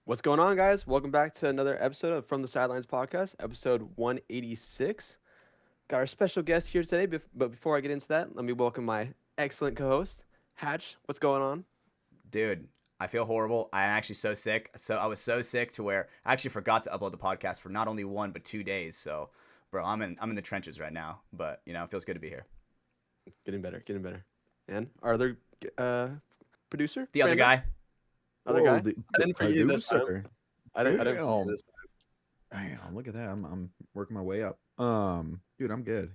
What's going on, guys? Welcome back to another episode of From the Sidelines podcast, episode 186. Got our special guest here today, but before I get into that, let me welcome my excellent co-host, Hatch. What's going on? Dude, I feel horrible. I'm actually so sick. I was so sick to where I actually forgot to upload the podcast for not only 1 but 2 days. So, bro, I'm in the trenches right now. But it feels good to be here. Getting better, getting better. And our other producer, The other Brando? guy. Other Whoa, guy. the I didn't forget you this time. producer. I didn't forget you Damn. this Damn, look at that. I'm working my way up. Dude, I'm good.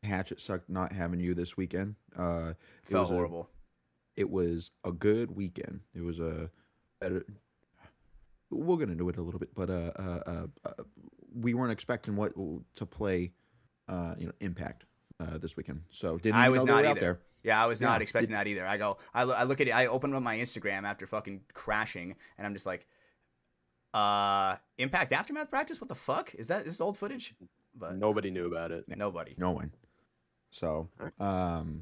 Hatchet sucked not having you this weekend. Felt horrible. It was a good weekend. It was a better. We'll get into it a little bit, but we weren't expecting what to play. Impact this weekend. So didn't I even was know they not were out either. there. Yeah, I was not Yeah, expecting that either. I look at it. I opened up my Instagram after fucking crashing, and I'm just like, Impact Aftermath practice? What the fuck? Is this old footage? But Nobody knew about it. nobody. No one. So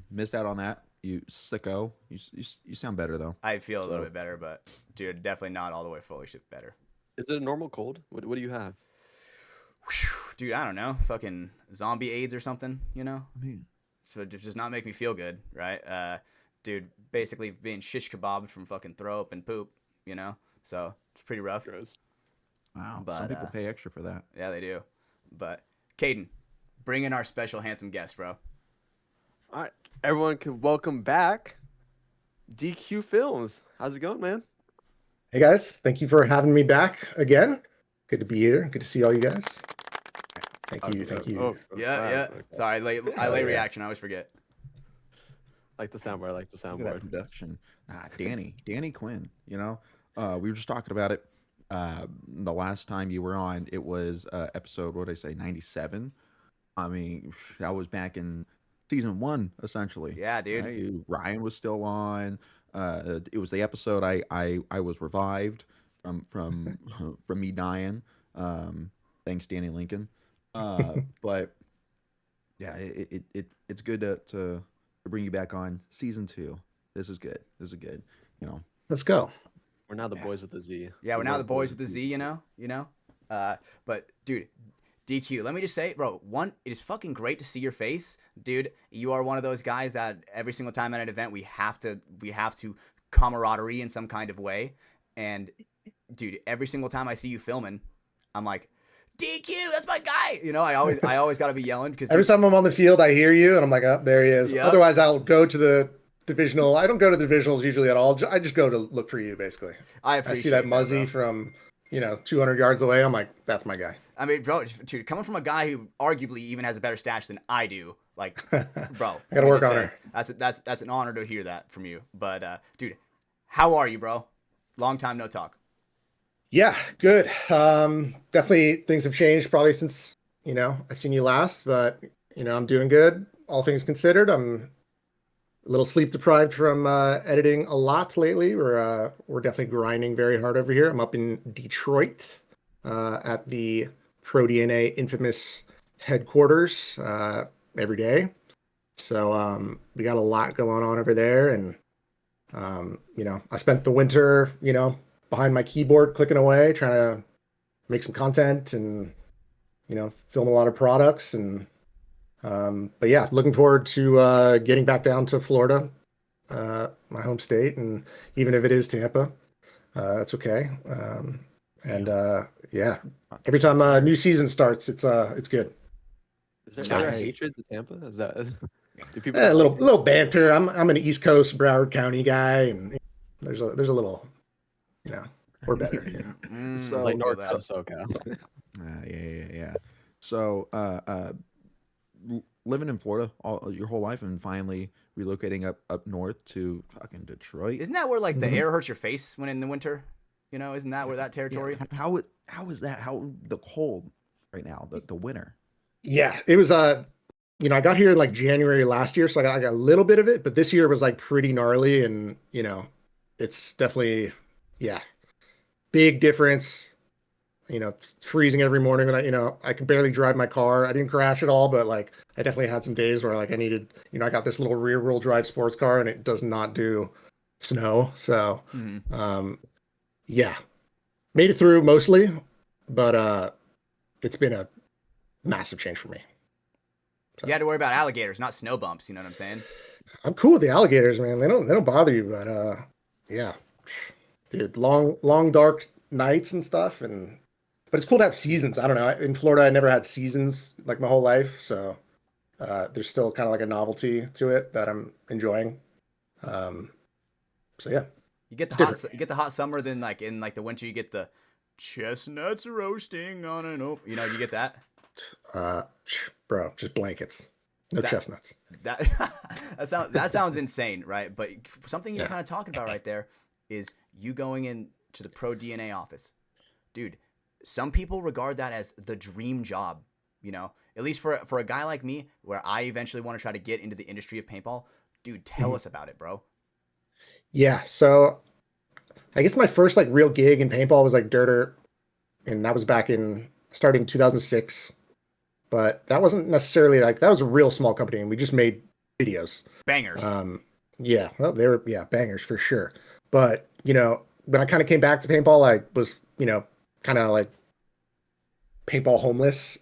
missed out on that. You sicko. You sound better though. I feel a little So- bit better, but dude, definitely not all the way fully shit better. Is it a normal cold? What do you have? Dude, I don't know. Fucking zombie AIDS or something, I mean, So it just not make me feel good, right? Dude, basically being shish kebabbed from fucking throw up and poop, So it's pretty rough. Gross. wow. But, Some people pay extra for that. Yeah, they do. But Caden, bring in our special handsome guest, bro. All right, everyone can welcome back DQ Films. How's it going, man? Hey guys, thank you for having me back again. Good to be here. Good to see all you guys. Thank you. Thank you. Oh, Yeah. okay. Sorry, late yeah. reaction. I always forget. Like the soundboard. I like the Look at that soundboard. production. Danny Quinn. We were just talking about it. The last time you were on, it was episode, what did I say, 97. I mean, that was back in season 1, essentially. Yeah, dude. Right? Ryan was still on. It was the episode I was revived from me dying. Thanks, Danny Lincoln. But yeah, it's good to bring you back on season 2. This is good. Let's go. We're now the boys with the Z. Yeah, we're now the boys with the Z, But dude, DQ, let me just say, bro, it is fucking great to see your face, dude. You are one of those guys that every single time at an event we have to camaraderie in some kind of way. And dude, every single time I see you filming, I'm like, DQ, that's my guy. I always gotta be yelling because Every time I'm on the field, I hear you, and I'm like, oh, there he is. Yep. Otherwise, I'll go to the divisional. I don't go to the divisionals usually at all. I just go to look for you, basically. I I appreciate see that bro. Muzzy from 200 yards away. I'm like, that's my guy. I mean, bro, dude, coming from a guy who arguably even has a better stash than I do, like, bro, I gotta work on her. That's an honor to hear that from you. But, dude, how are you, bro? Long time no talk. Yeah, good. Definitely things have changed probably since I've seen you last, but I'm doing good. All things considered, I'm a little sleep deprived from editing a lot lately. We're definitely grinding very hard over here. I'm up in Detroit at the PRODNA Infamous headquarters every day. So we got a lot going on over there, and I spent the winter behind my keyboard clicking away, trying to make some content and film a lot of products. And but yeah, looking forward to getting back down to Florida, my home state, and even if it is Tampa, that's okay. Yeah, every time a new season starts, it's good. Is there Nice. hatred to Tampa? Do people A not like little banter. I'm an East Coast Broward County guy, and there's a little, we're better. So- It's like I feel North that. South SoCal. Yeah. So, living in Florida your whole life and finally relocating up north to fucking Detroit. Isn't that where, like, the Mhm. air hurts your face when in the winter? Isn't that where that territory? Yeah, how is that? How the cold right now? The winter. Yeah, it was I got here in like January last year, so I got a little bit of it, but this year was like pretty gnarly, and it's definitely big difference. It's freezing every morning, and I can barely drive my car. I didn't crash at all, but like I definitely had some days where like I needed, I got this little rear wheel drive sports car, and it does not do snow. So Mhm. yeah, Made it through mostly, but it's been a massive change for me. So. You had to worry about alligators, not snow bumps. You know what I'm saying? I'm cool with the alligators, man. They don't bother you, but yeah, dude, long dark nights and stuff, and but it's cool to have seasons. I don't know. In Florida, I never had seasons like my whole life, so there's still kind of like a novelty to it that I'm enjoying. So yeah, You get the hot summer, then like in like the winter, you get the chestnuts roasting on an open. You know, you get that. Bro, just blankets, no chestnuts. That that sounds insane, right? But something you're kind of talking about right there is you going into the PRODNA office, dude. Some people regard that as the dream job, you know. At least for a guy like me, where I eventually want to try to get into the industry of paintball, dude. Tell us about it, bro. Yeah, so I guess my first like real gig in paintball was like DerDer, and that was back in starting 2006. But that wasn't necessarily like that was a real small company, and we just made videos. Bangers. Yeah, well, they were bangers for sure. But you know, when I kind of came back to paintball, I was kind of like paintball homeless.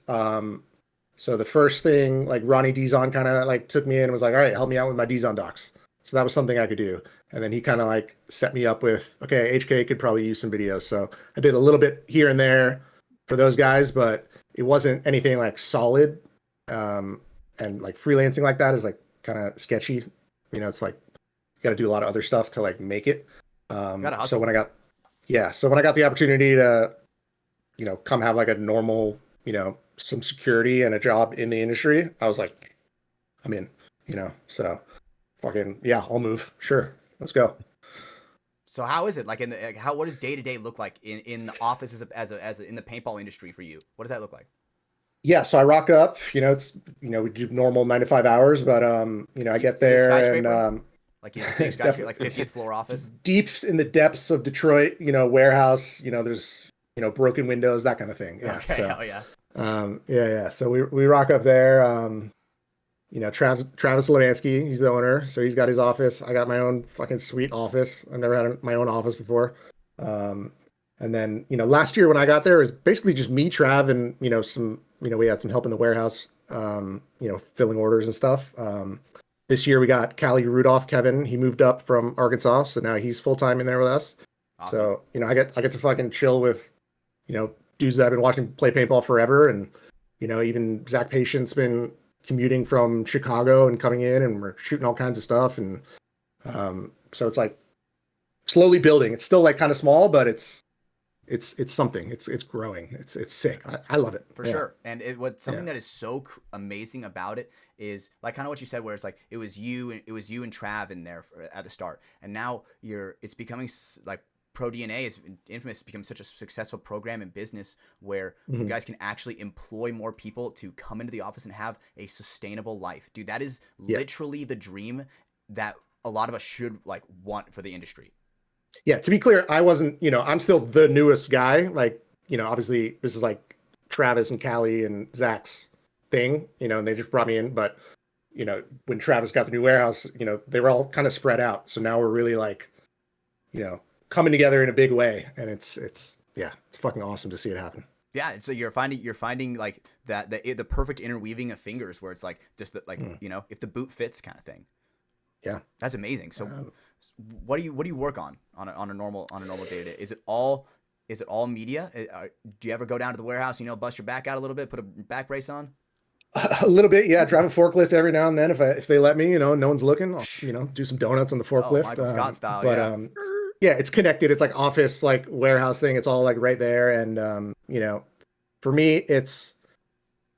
So the first thing like Ronnie Dizon kind of like took me in and was like, all right, help me out with my Dizon docs. So that was something I could do. And then he kind of like set me up with, okay, HK could probably use some videos. So I did a little bit here and there for those guys, but it wasn't anything like solid. And like freelancing like that is like kind of sketchy. You know, it's like you got to do a lot of other stuff to like make it. So when I got the opportunity to, come have like a normal, some security and a job in the industry, I was like, I'm in, so fucking, yeah, I'll move. Sure. Let's go. So how is it like what does day to day look like in the office as in the paintball industry for you? What does that look like? Yeah. So I rock up, it's, we do normal 9 to 5 hours, but, I get there and, like big skyscraper, like 50th floor office, deep in the depths of Detroit, warehouse, there's, broken windows, that kind of thing. Yeah. Okay. So, Hell yeah. Yeah. So we rock up there. Travis Levansky, he's the owner, so he's got his office. I got my own fucking sweet office. I've never had my own office before. And then, last year when I got there, it was basically just me, Trav, and, some, we had some help in the warehouse, filling orders and stuff. This year we got Callie Rudolph, Kevin. He moved up from Arkansas, so now he's full-time in there with us. Awesome. So, I get to fucking chill with, dudes that I've been watching play paintball forever. And, even Zach Patient's been commuting from Chicago and coming in, and we're shooting all kinds of stuff. And so it's like slowly building. It's still like kind of small, but it's something. It's growing. It's sick. I love it for sure. And something that is so amazing about it is like kind of what you said, where it's like it was you and Trav in there at the start, and now it's becoming like PRODNA is Infamous become such a successful program in business where you guys can actually employ more people to come into the office and have a sustainable life. Dude, that is literally the dream that a lot of us should like want for the industry. Yeah, to be clear, I wasn't, I'm still the newest guy. Like, obviously this is like Travis and Callie and Zach's thing, and they just brought me in. But, when Travis got the new warehouse, they were all kind of spread out. So now we're really like, coming together in a big way. And it's fucking awesome to see it happen. Yeah. So you're finding like the perfect interweaving of fingers where it's like just if the boot fits kind of thing. Yeah. That's amazing. So what do you work on a normal day to day? Is it all media? Do you ever go down to the warehouse, bust your back out a little bit, put a back brace on? A little bit. Yeah. Drive a forklift every now and then. If they let me, no one's looking, I'll, do some donuts on the forklift. Michael Scott style. But, yeah, it's connected. It's like office, like warehouse thing. It's all like right there. And, for me, it's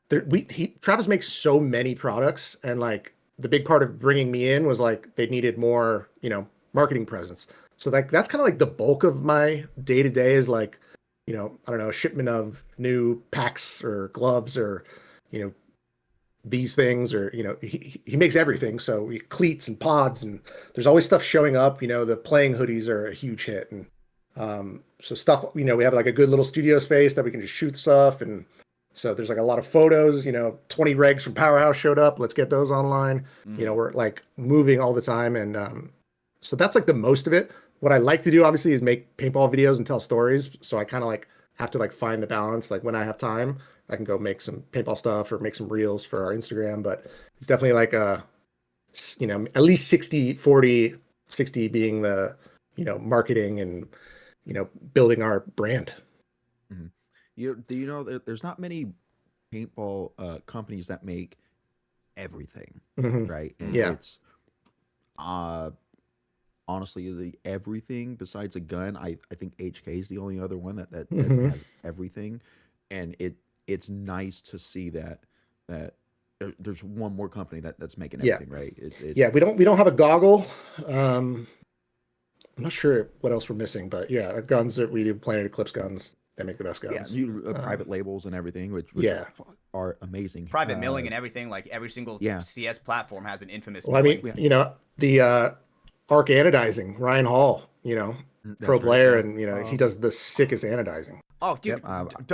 Travis makes so many products, and like the big part of bringing me in was like, they needed more, marketing presence. So like, that's kind of like the bulk of my day to day is like, I don't know, a shipment of new packs or gloves or, these things, or he makes everything, so cleats and pods, and there's always stuff showing up. The playing hoodies are a huge hit, and so stuff, we have like a good little studio space that we can just shoot stuff, and so there's like a lot of photos. 20 regs from Powerhouse showed up, let's get those online. We're like moving all the time, and so that's like the most of it. what I like to do obviously is make paintball videos and tell stories. So I kind of like have to like find the balance. Like when I have time, I can go make some paintball stuff or make some reels for our Instagram. But it's definitely like at least 60-40, 60 being the, marketing and, building our brand. Mm-hmm. Do you know that there's not many paintball companies that make everything, right? And Yeah. it's honestly the everything besides a gun. I think HK is the only other one that has everything, and it's nice to see that there's one more company that's making everything, right? Yeah, we don't have a goggle. I'm not sure what else we're missing, but yeah, our guns that we do, Planet Eclipse guns, they make the best Yeah, guns. you private labels and everything, which Yeah. are amazing. Private milling and everything, like every single CS platform has an Infamous. Well, I mean, the arc anodizing, Ryan Hall, pro player, and he does the sickest anodizing. Oh, dude,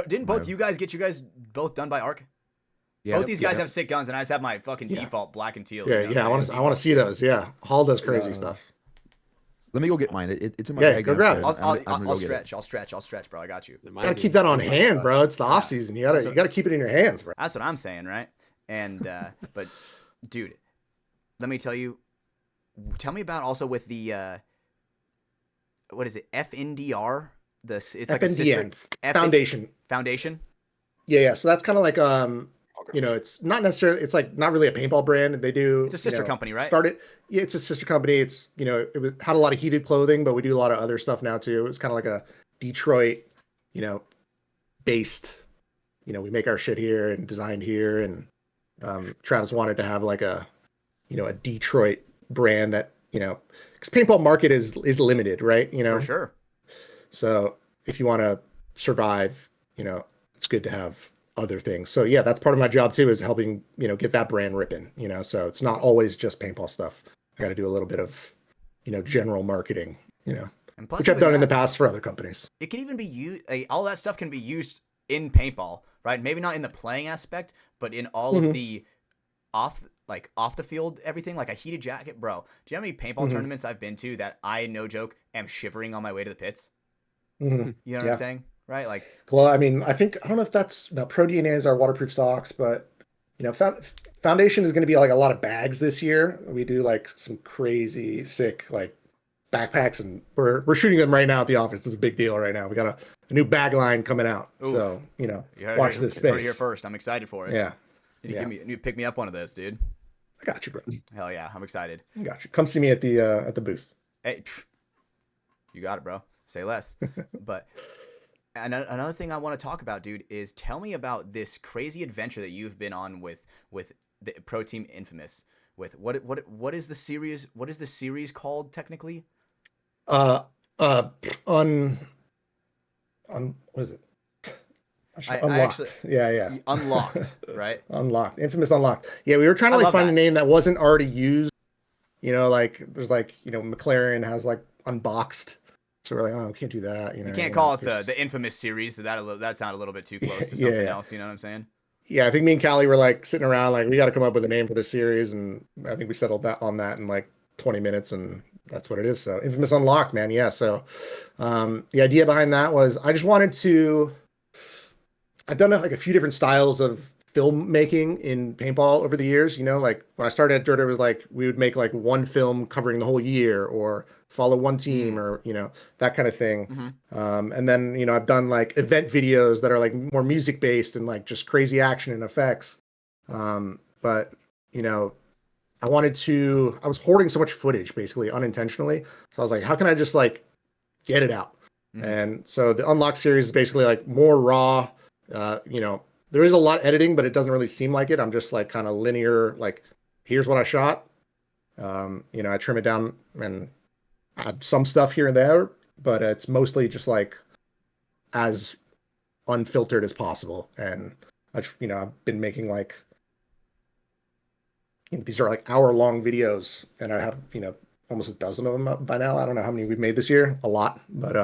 didn't both you guys get you guys both done by Arc? Yeah, both these guys have sick guns, and I just have my fucking default black and teal. Yeah, I want to see those. Yeah, Hall does crazy stuff. Let me go get mine. It's in my bag. Go grab it. I'll stretch, bro. I got you. You gotta keep that on hand, bro. It's the off season. You gotta keep it in your hands, bro. That's what I'm saying, right? And but, dude, let me tell you. Tell me about also with the what is it? FNDR. It's like a sister Foundation. Foundation. Yeah. So that's kind of like it's not necessarily. It's like not really a paintball brand. They do. It's a sister company, right? Yeah, it's a sister company. It's had a lot of heated clothing, but we do a lot of other stuff now too. It's kind of like a Detroit, based. We make our shit here and designed here, and Travis wanted to have like a Detroit brand that because paintball market is limited, right? For sure. So if you want to survive, it's good to have other things. So yeah, that's part of my job too, is helping, get that brand ripping, so it's not always just paintball stuff. I got to do a little bit of, general marketing, and plus which I've done in the past for other companies. It can even be used. All that stuff can be used in paintball, right? Maybe not in the playing aspect, but in all of the off the field, everything, like a heated jacket, bro. Do you know how many paintball tournaments I've been to that I, no joke, am shivering on my way to the pits? You know what I'm saying? Right? Like, well, I mean, I don't know if that's ProDNA is our waterproof socks, but Foundation is going to be like a lot of bags this year. We do like some crazy sick like backpacks, and we're shooting them right now at the office. It's a big deal right now. We got a new bag line coming out. Oof. So watch this space. Heard it here first. I'm excited for it. Yeah. You need to pick me up one of those, dude. I got you, bro. Hell yeah, I'm excited. I got you. Come see me at the booth. Hey, you got it, bro. Say less. But another thing I want to talk about, dude, is tell me about this crazy adventure that you've been on with the pro team Infamous. With what is the series? What is the series called technically? What is it? Unlocked. Yeah. Unlocked, right? Unlocked. Infamous Unlocked. Yeah, we were trying to find a name that wasn't already used. Like there's McLaren has like Unboxed. So we're like, oh, we can't do that. You can't call it the Infamous series. So that sounded a little bit too close to something else. You know what I'm saying? Yeah, I think me and Callie were like sitting around like, we got to come up with a name for this series, and I think we settled on that in like 20 minutes, and that's what it is. So Infamous Unlocked, man. Yeah. So the idea behind that was I just wanted to. I've done like a few different styles of filmmaking in paintball over the years. Like when I started at DerDer, it was like we would make like one film covering the whole year, or follow one team, or that kind of thing. And then I've done like event videos that are like more music based and like just crazy action and effects. But I was hoarding so much footage basically unintentionally. So I was like, how can I just like get it out? And so the Unlock series is basically like more raw. There is a lot of editing, but it doesn't really seem like it. I'm just like kind of linear, like here's what I shot. I trim it down and add some stuff here and there, but it's mostly just like as unfiltered as possible. And I've been making like, these are like hour-long videos, and I have almost a dozen of them up by now. I don't know how many we've made this year, a lot, but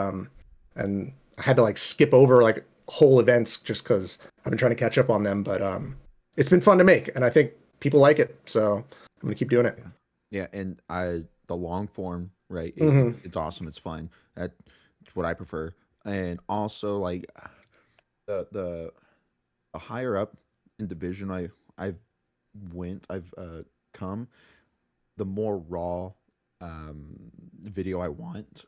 and I had to like skip over like whole events just because I've been trying to catch up on them. But it's been fun to make, and I think people like it, so I'm gonna keep doing it. Yeah, and the long form right? Mhm. It's awesome. It's fun. That's what I prefer. And also like the higher up in division I've I've come, the more raw video I want.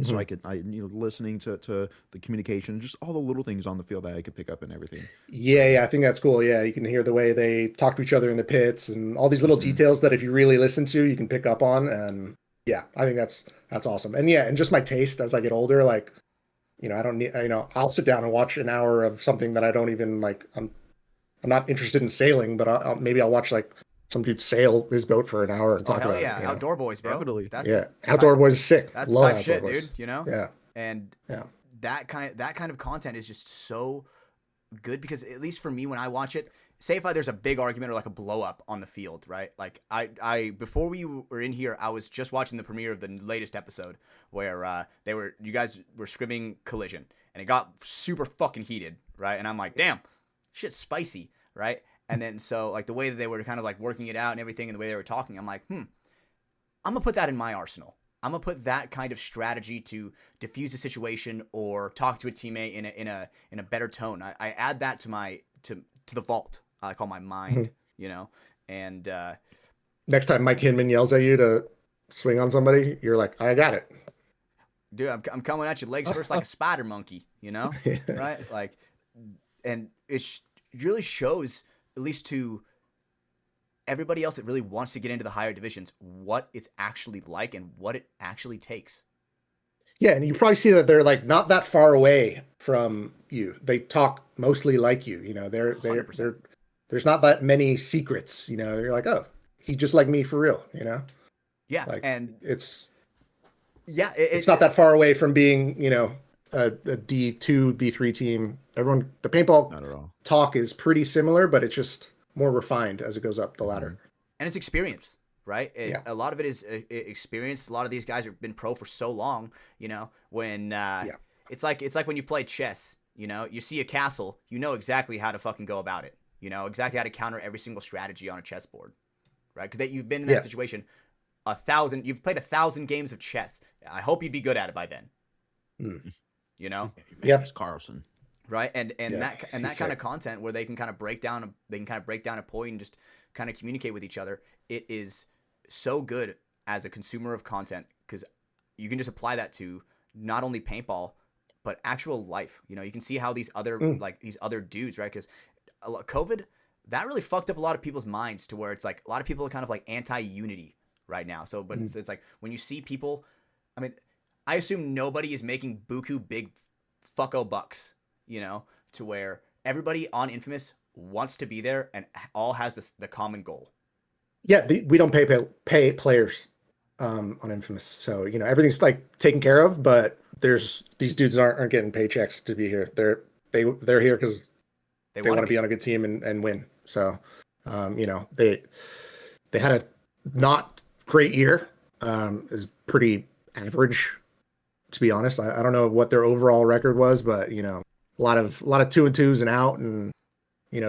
So Mhm. listening to the communication, just all the little things on the field that I could pick up and everything. Yeah, So yeah, I think that's cool. Yeah, you can hear the way they talk to each other in the pits and all these little mhm. details that if you really listen to, you can pick up on. And yeah, I think that's awesome. And yeah, and just my taste as I get older, like, I don't need, I'll sit down and watch an hour of something that I don't even like. I'm not interested in sailing, but maybe I'll watch like some dude sail his boat for an hour and Oh talk hell about yeah, it. Outdoor Boys, bro. Definitely. That's the Yeah, Outdoor Boys is sick. that's the Love type of Outdoor shit, Boys. dude. You know, Yeah, and yeah. that kind of content is just so good because at least for me when I watch it, say if there's a big argument or like a blow up on the field, right? Like I before we were in here, I was just watching the premiere of the latest episode where you guys were scrimming collision and it got super fucking heated, right? And I'm like, damn, shit's spicy, right? And then so like the way that they were kind of like working it out and everything and the way they were talking, I'm like, I'm gonna put that in my arsenal. I'm gonna put that kind of strategy to diffuse a situation or talk to a teammate in a better tone. I add that to my to the vault. I call my mind, Mhm. you know. And Next time Mike Hinman yells at you to swing on somebody, you're like, I got it. dude, I'm coming at you legs first like a spider monkey, you know, right? Like, and really shows at least to everybody else that really wants to get into the higher divisions what it's actually like and what it actually takes. Yeah, and you probably see that they're like not that far away from you. They talk mostly like you. They're 100%. there's not that many secrets. You're like, oh, he just like me for real. Yeah, Like and it's yeah, it's not that far away from being a D2 D3 team. Everyone, the paintball Not at all. talk is pretty similar, but it's just more refined as it goes up the Hmm. ladder. and it's experience, right? Yeah, A lot of it is experience. A lot of these guys have been pro for so long, you know. When yeah, it's like when you play chess, you know, you see a castle, you know exactly how to fucking go about it. You know exactly how to counter every single strategy on a chessboard, right? Because that you've been in that yeah. situation you've played 1,000 games of chess. I hope you'd be good at it by then, Mm. you know. Magnus Carlsen. Right, and Yeah, that he's kind of sick. content where they can kind of break down a point and just kind of communicate with each other. It is so good as a consumer of content because you can just apply that to not only paintball but actual life. You know, you can see how Mm. these other dudes, right? Because COVID that really fucked up a lot of people's minds to where it's like a lot of people are kind of like anti-unity right now. So, but Mm. it's like when you see people, I mean, I assume nobody is making buku big fucko bucks, you know, to where everybody on Infamous wants to be there and all has the common goal. Yeah, we don't pay players on Infamous, so everything's like taken care of. But there's these dudes aren't getting paychecks to be here. They're here because They they want to want to be be. on a good team and win. So, they had a not great year. Is pretty average, to be honest. I don't know what their overall record was, but a lot of 2-2s and out, and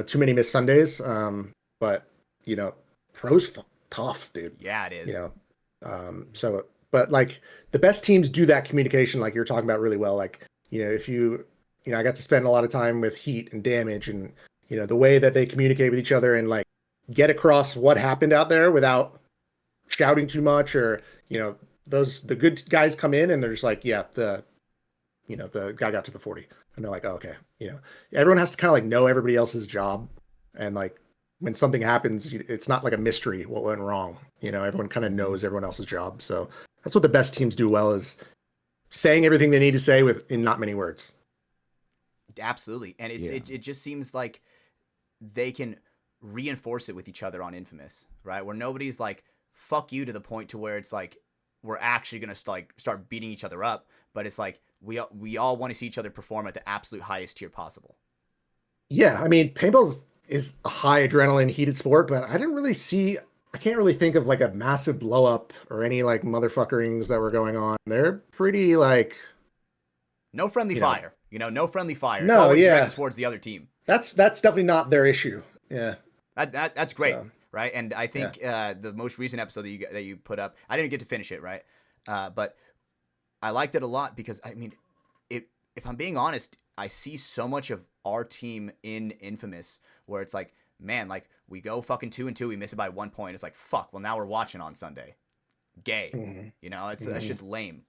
too many missed Sundays. But pros tough, dude. Yeah, it You is. know, but like the best teams do that communication, like you're talking about, really well. Like if I got to spend a lot of time with Heat and Damage, and the way that they communicate with each other and like get across what happened out there without shouting too much, or the good guys come in and they're just like, yeah, the guy got to the 40, and they're like, oh, okay. Everyone has to kind of like know everybody else's job, and like when something happens, it's not like a mystery what went wrong. Everyone kind of knows everyone else's job. So that's what the best teams do well, is saying everything they need to say in not many words. Absolutely. And Yeah. it just seems like they can reinforce it with each other on Infamous, right? Where nobody's like fuck you to the point to where it's like we're actually going to like start beating each other up, but it's like we all want to see each other perform at the absolute highest tier possible. Yeah, I mean, paintball is a high adrenaline heated sport, but I can't really think of like a massive blow up or any like motherfuckerings that were going on. They're pretty like, No friendly you know, fire, you know, no friendly fire. It's no, always yeah, directed towards the other team. that's definitely not their issue. Yeah. That's great, So, right? And I yeah. think the most recent episode that you put up, I didn't get to finish it, right? But I liked it a lot because I mean, if I'm being honest, I see so much of our team in Infamous where it's like, man, like we go fucking 2-2, we miss it by 1 point. It's like, fuck. Well, now we're watching on Sunday. Gay, you know, that's just lame.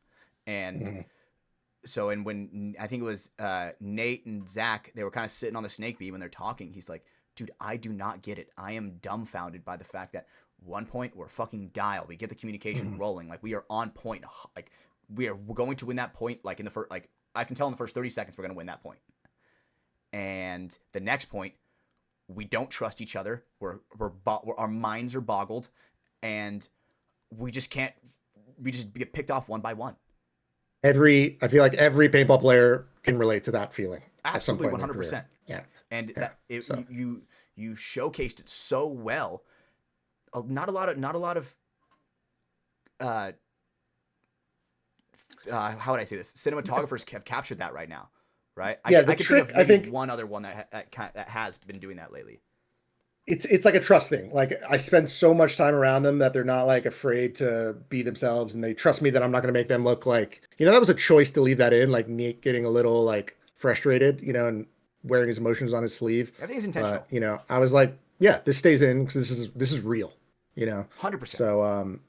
And so, and when I think it was Nate and Zach, they were kind of sitting on the snake beam when they're talking. He's like, dude, I do not get it. I am dumbfounded by the fact that 1 point, we're fucking dial. We get the communication rolling. Like we are on point. Like we're going to win that point. Like in the first, like I can tell in the first 30 seconds, we're going to win that point. And the next point, we don't trust each other. Our minds are boggled, and we just can't. We just get picked off one by one. I feel like every paintball player can relate to that feeling. Absolutely, 100%. Yeah, and you showcased it so well. Not a lot of. How would I say this? Cinematographers have captured that right now, right? Yeah, I think one other one that has been doing that lately. It's like a trust thing. Like I spend so much time around them that they're not like afraid to be themselves, and they trust me that I'm not going to make them look like, you know, that was a choice to leave that in, like Nick getting a little like frustrated, you know, and wearing his emotions on his sleeve. Everything's intentional. You know, I was like, yeah, this stays in because this is real, you know. 100%. So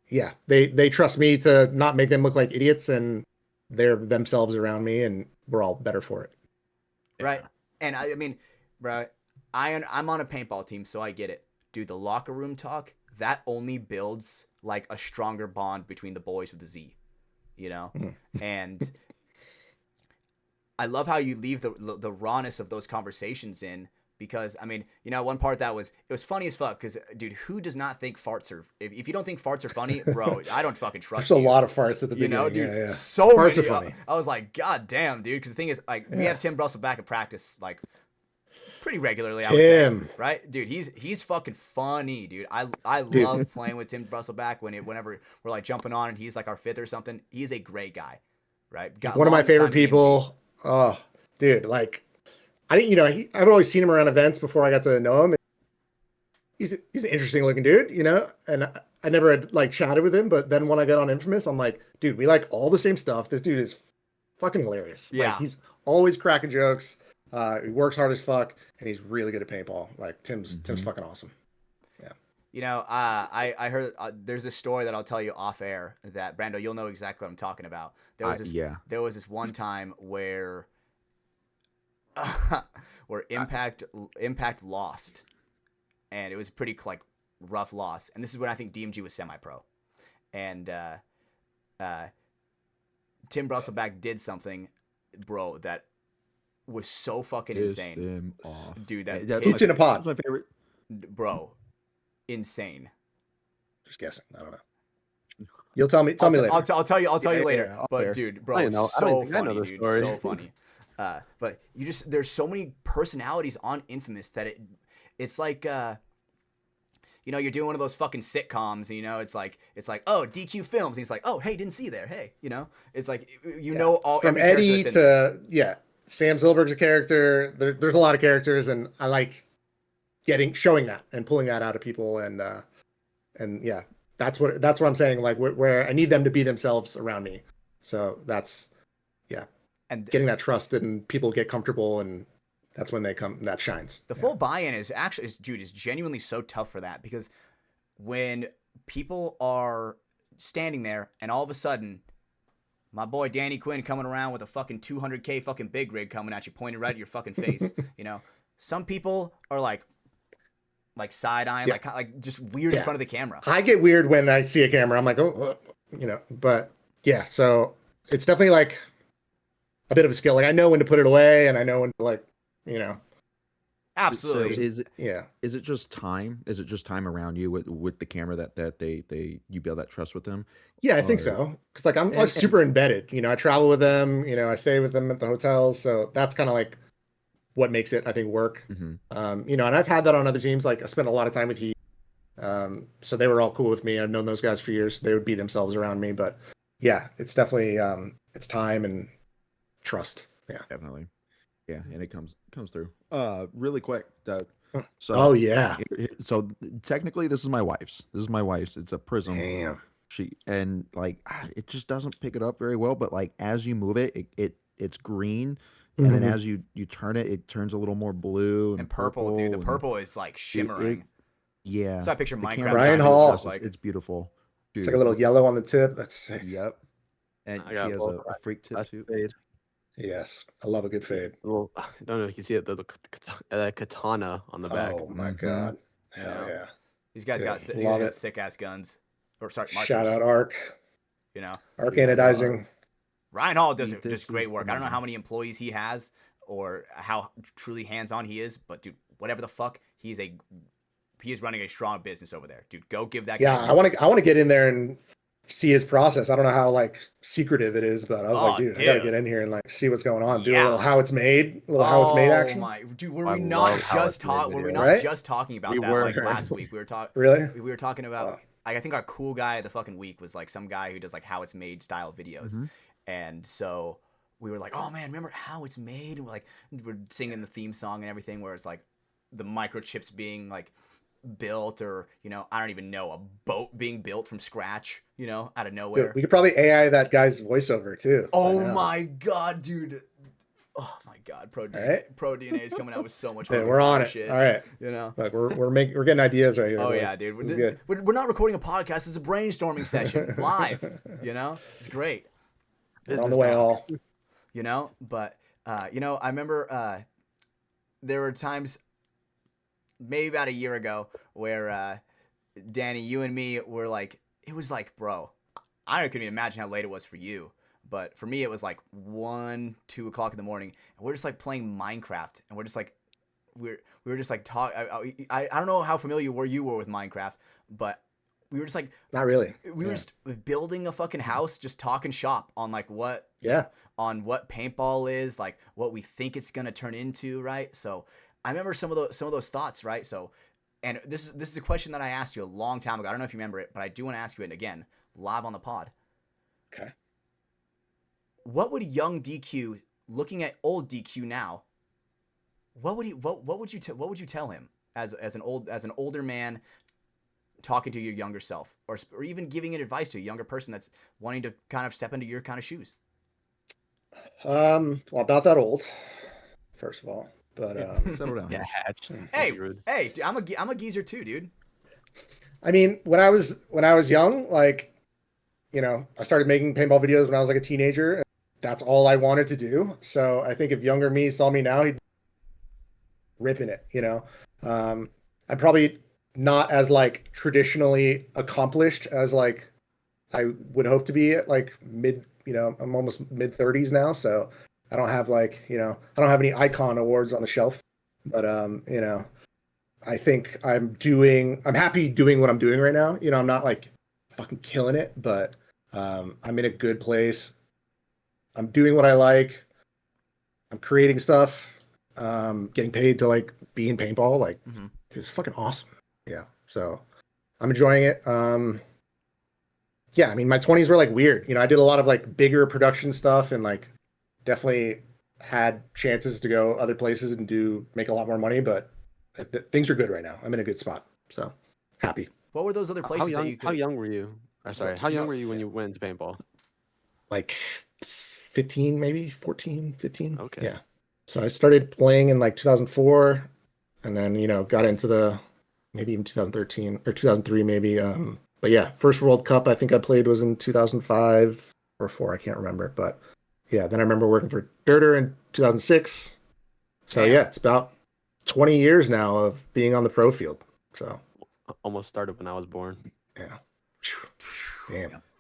yeah, they trust me to not make them look like idiots, and they're themselves around me, and we're all better for it. Right. And I mean, bro, I'm on a paintball team, so I get it. Dude, the locker room talk, that only builds like a stronger bond between the boys with the Z, you know? And I love how you leave the rawness of those conversations in, because I mean, you know, one part it was funny as fuck, because dude, who does not think farts are, if you don't think farts are funny, bro, I don't fucking trust There's you. a lot of farts at the beginning. You know, dude, yeah. So farts many. are funny. I was like, god damn, dude, because the thing is, like, we have Tim Russell back at practice, like, pretty regularly, I would say, right? Dude, he's fucking funny, dude. I love playing with Tim Russell back whenever we're like jumping on and he's like our fifth or something. He's a great guy, right? One of my favorite people. Oh, dude, like I didn't, you know, I've always seen him around events before I got to know him. He's an interesting looking dude, you know, and I never had like chatted with him, but then when I got on Infamous, I'm like, dude, we like all the same stuff. This dude is fucking hilarious. Yeah, like, he's always cracking jokes. He works hard as fuck, and he's really good at paintball. Like Tim's fucking awesome. Yeah. You know, I heard there's this story that I'll tell you off air that Brando, you'll know exactly what I'm talking about. There was this one time where Impact lost, and it was pretty like rough loss. And this is when I think DMG was semi-pro, and Tim Brusselback did something, bro, that was so fucking insane. Him off. Dude, it's in a pod. That's my favorite. Bro, insane. Just guessing. I don't know. You'll tell me later. I'll tell you later. Yeah, but dude, bro, I know. so I don't think I funny, know the dude. story. So funny. But there's so many personalities on Infamous that it's like you know, you're doing one of those fucking sitcoms, you know, it's like, oh, DQ Films, and he's like, oh, hey, didn't see there, hey, you know, it's like, you know, all from Eddie to Sam Zilberg's a character. There's a lot of characters, and I like showing that and pulling that out of people, and yeah, that's what I'm saying. Like where I need them to be themselves around me. So that's and getting that trust, and people get comfortable, and that's when they come. That shines. The full buy-in is genuinely so tough for that, because when people are standing there and all of a sudden, my boy Danny Quinn coming around with a fucking 200K fucking big rig coming at you, pointed right at your fucking face. You know, some people are like side-eyeing, like just weird in front of the camera. I get weird when I see a camera. I'm like, oh, you know, but yeah, so it's definitely like a bit of a skill. Like I know when to put it away, and I know when to, like, you know. Absolutely. So is it just time? Is it just time around you with the camera that you build that trust with them? Yeah, I think so. Because like I'm super embedded. You know, I travel with them. You know, I stay with them at the hotels. So that's kind of like what makes it, I think, work. Mm-hmm. You know, and I've had that on other teams. Like I spent a lot of time with Heat. So they were all cool with me. I've known those guys for years. They would be themselves around me. But yeah, it's definitely it's time and trust. Yeah, definitely. Yeah, and it comes through. Really quick. So oh yeah. So technically, this is my wife's. It's a Prism. Damn. And like it just doesn't pick it up very well. But like as you move it's green, and then Mhm. as you turn it, it turns a little more blue and And purple, dude. The and purple is like it, shimmering. yeah, So I picture the Minecraft camera Ryan diamonds Hall. look like. it's beautiful, It's dude. like a little yellow on the tip. That's sick. Yep, and I she got has both. a freak tip That's too. fade. Yes, I love a good fade. Well, I don't know if you can see it. The katana on the back. Oh my Mhm. god, You hell know? yeah, These guys got Dude, love it. sick ass guns. Or sorry, Shout markers. out Arc, You know, Arc Yeah, anodizing. Ryan Hall does Dude, does this great is work. I don't know how amazing. many employees he has or how truly hands on he is, but dude, whatever the fuck, he is running a strong business over there. Dude, go give that Yeah, guy I some. want to get in there and see his process. I don't know how like secretive it is, but I was like, Oh, dude, I got to dude. get in here and like see what's going on. Do a Yeah. little how it's made, a little how it's made Oh action. my dude, I love how it's made were we videos. not Right? just talking about We that were. like last week? Really? We were talking about Wow. I think our cool guy of the fucking week was like some guy who does like how it's made style videos. Mhm. And so we were like, "Oh man, remember how it's made?" And we're singing the theme song and everything where it's like the microchips being like built, or I don't even know, a boat being built from scratch, out of Dude, nowhere. we could probably AI that guy's voiceover too. Oh my god, dude. Oh my god, All right. Pro DNA is coming out with so much Dude, fucking we're on fire it. shit. All right. You know? Like we're getting ideas right here. Oh boys. yeah, dude. This is good. We're not recording a podcast. It's a brainstorming session live. It's great. We're on Business the way, talk. all. But I remember there were times maybe about a year ago where Danny, you and me were like, it was like, bro, I couldn't even imagine how late it was for you. But for me, it was like 1, 2 o'clock in the morning, and we're just like playing Minecraft, and we're just like, we were just like talk. I don't know how familiar you were with Minecraft, but we were just like, Not really. we were just building a fucking house, just talking shop on like what paintball is, like what we think it's gonna turn into, right? So I remember some of those thoughts, right? So, and this is a question that I asked you a long time ago. I don't know if you remember it, but I do want to ask you it again, live on the pod. Okay. What would young DQ, looking at old DQ now, what would you tell him as an older man talking to your younger self, or even giving it advice to a younger person that's wanting to kind of step into your kind of shoes? Well, I'm not that old, first of all, but Settle down. Yeah, hatch. Hey, Rude. dude, I'm a geezer too, dude. I mean, when I was young, like, I started making paintball videos when I was like a teenager. And that's all I wanted to do. So I think if younger me saw me now, he'd be ripping it. I'm probably not as like traditionally accomplished as like I would hope to be at like mid. I'm almost mid 30s now, so I don't have like I don't have any icon awards on the shelf. But I think I'm happy doing what I'm doing right now. I'm not like fucking killing it, but I'm in a good place. I'm doing what I like. I'm creating stuff. Getting paid to like be in paintball. Like, it's fucking awesome. Yeah. So I'm enjoying it. Yeah, I mean, my 20s were like weird. I did a lot of like bigger production stuff and like definitely had chances to go other places and make a lot more money, but things are good right now. I'm in a good spot. So happy. What were those other places that you could? How young were you? Or sorry, how young were you when you went into paintball? Like 15, maybe 14, 15. Okay. Yeah. So I started playing in like 2004 and then, got into maybe even 2013 or 2003 maybe. But yeah, first World Cup I think I played was in 2005 or 4, I can't remember. But yeah, then I remember working for DerDer in 2006. So yeah, it's about 20 years now of being on the pro field. So almost started when I was born. Yeah.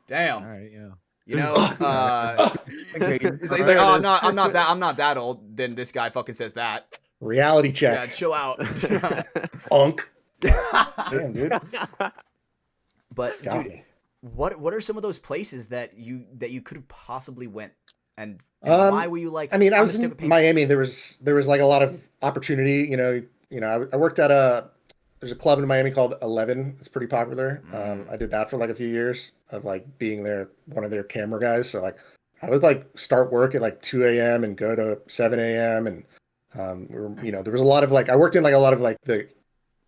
Damn. All right, yeah. He's Caden. like, oh, I'm not that old. Then this guy fucking says that. Reality check. Yeah, chill out. Unk. Damn, dude. But Got dude, me. what are some of those places that you could have possibly went, and why were you like? I mean, I I'm was gonna in stick with paintball? Miami. There was like a lot of opportunity. I worked at there's a club in Miami called 11. It's pretty popular. I did that for like a few years of like being one of their camera guys. So like I would like start work at like 2 a.m. and go to 7 a.m. and there was a lot of like I worked in like a lot of like the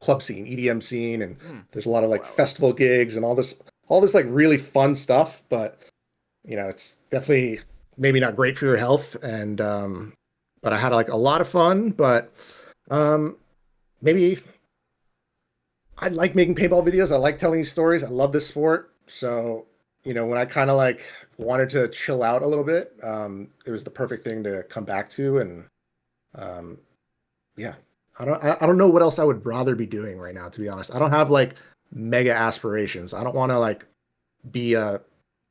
club scene, EDM scene, and there's a lot of like festival gigs and all this all this like really fun stuff, but it's definitely maybe not great for your health. And but I had like a lot of fun. But maybe I like making paintball videos. I like telling these stories. I love this sport. So when I kind of like wanted to chill out a little bit, it was the perfect thing to come back to. And yeah, I don't know what else I would rather be doing right now, to be honest. I don't have like mega aspirations. I don't want to like be a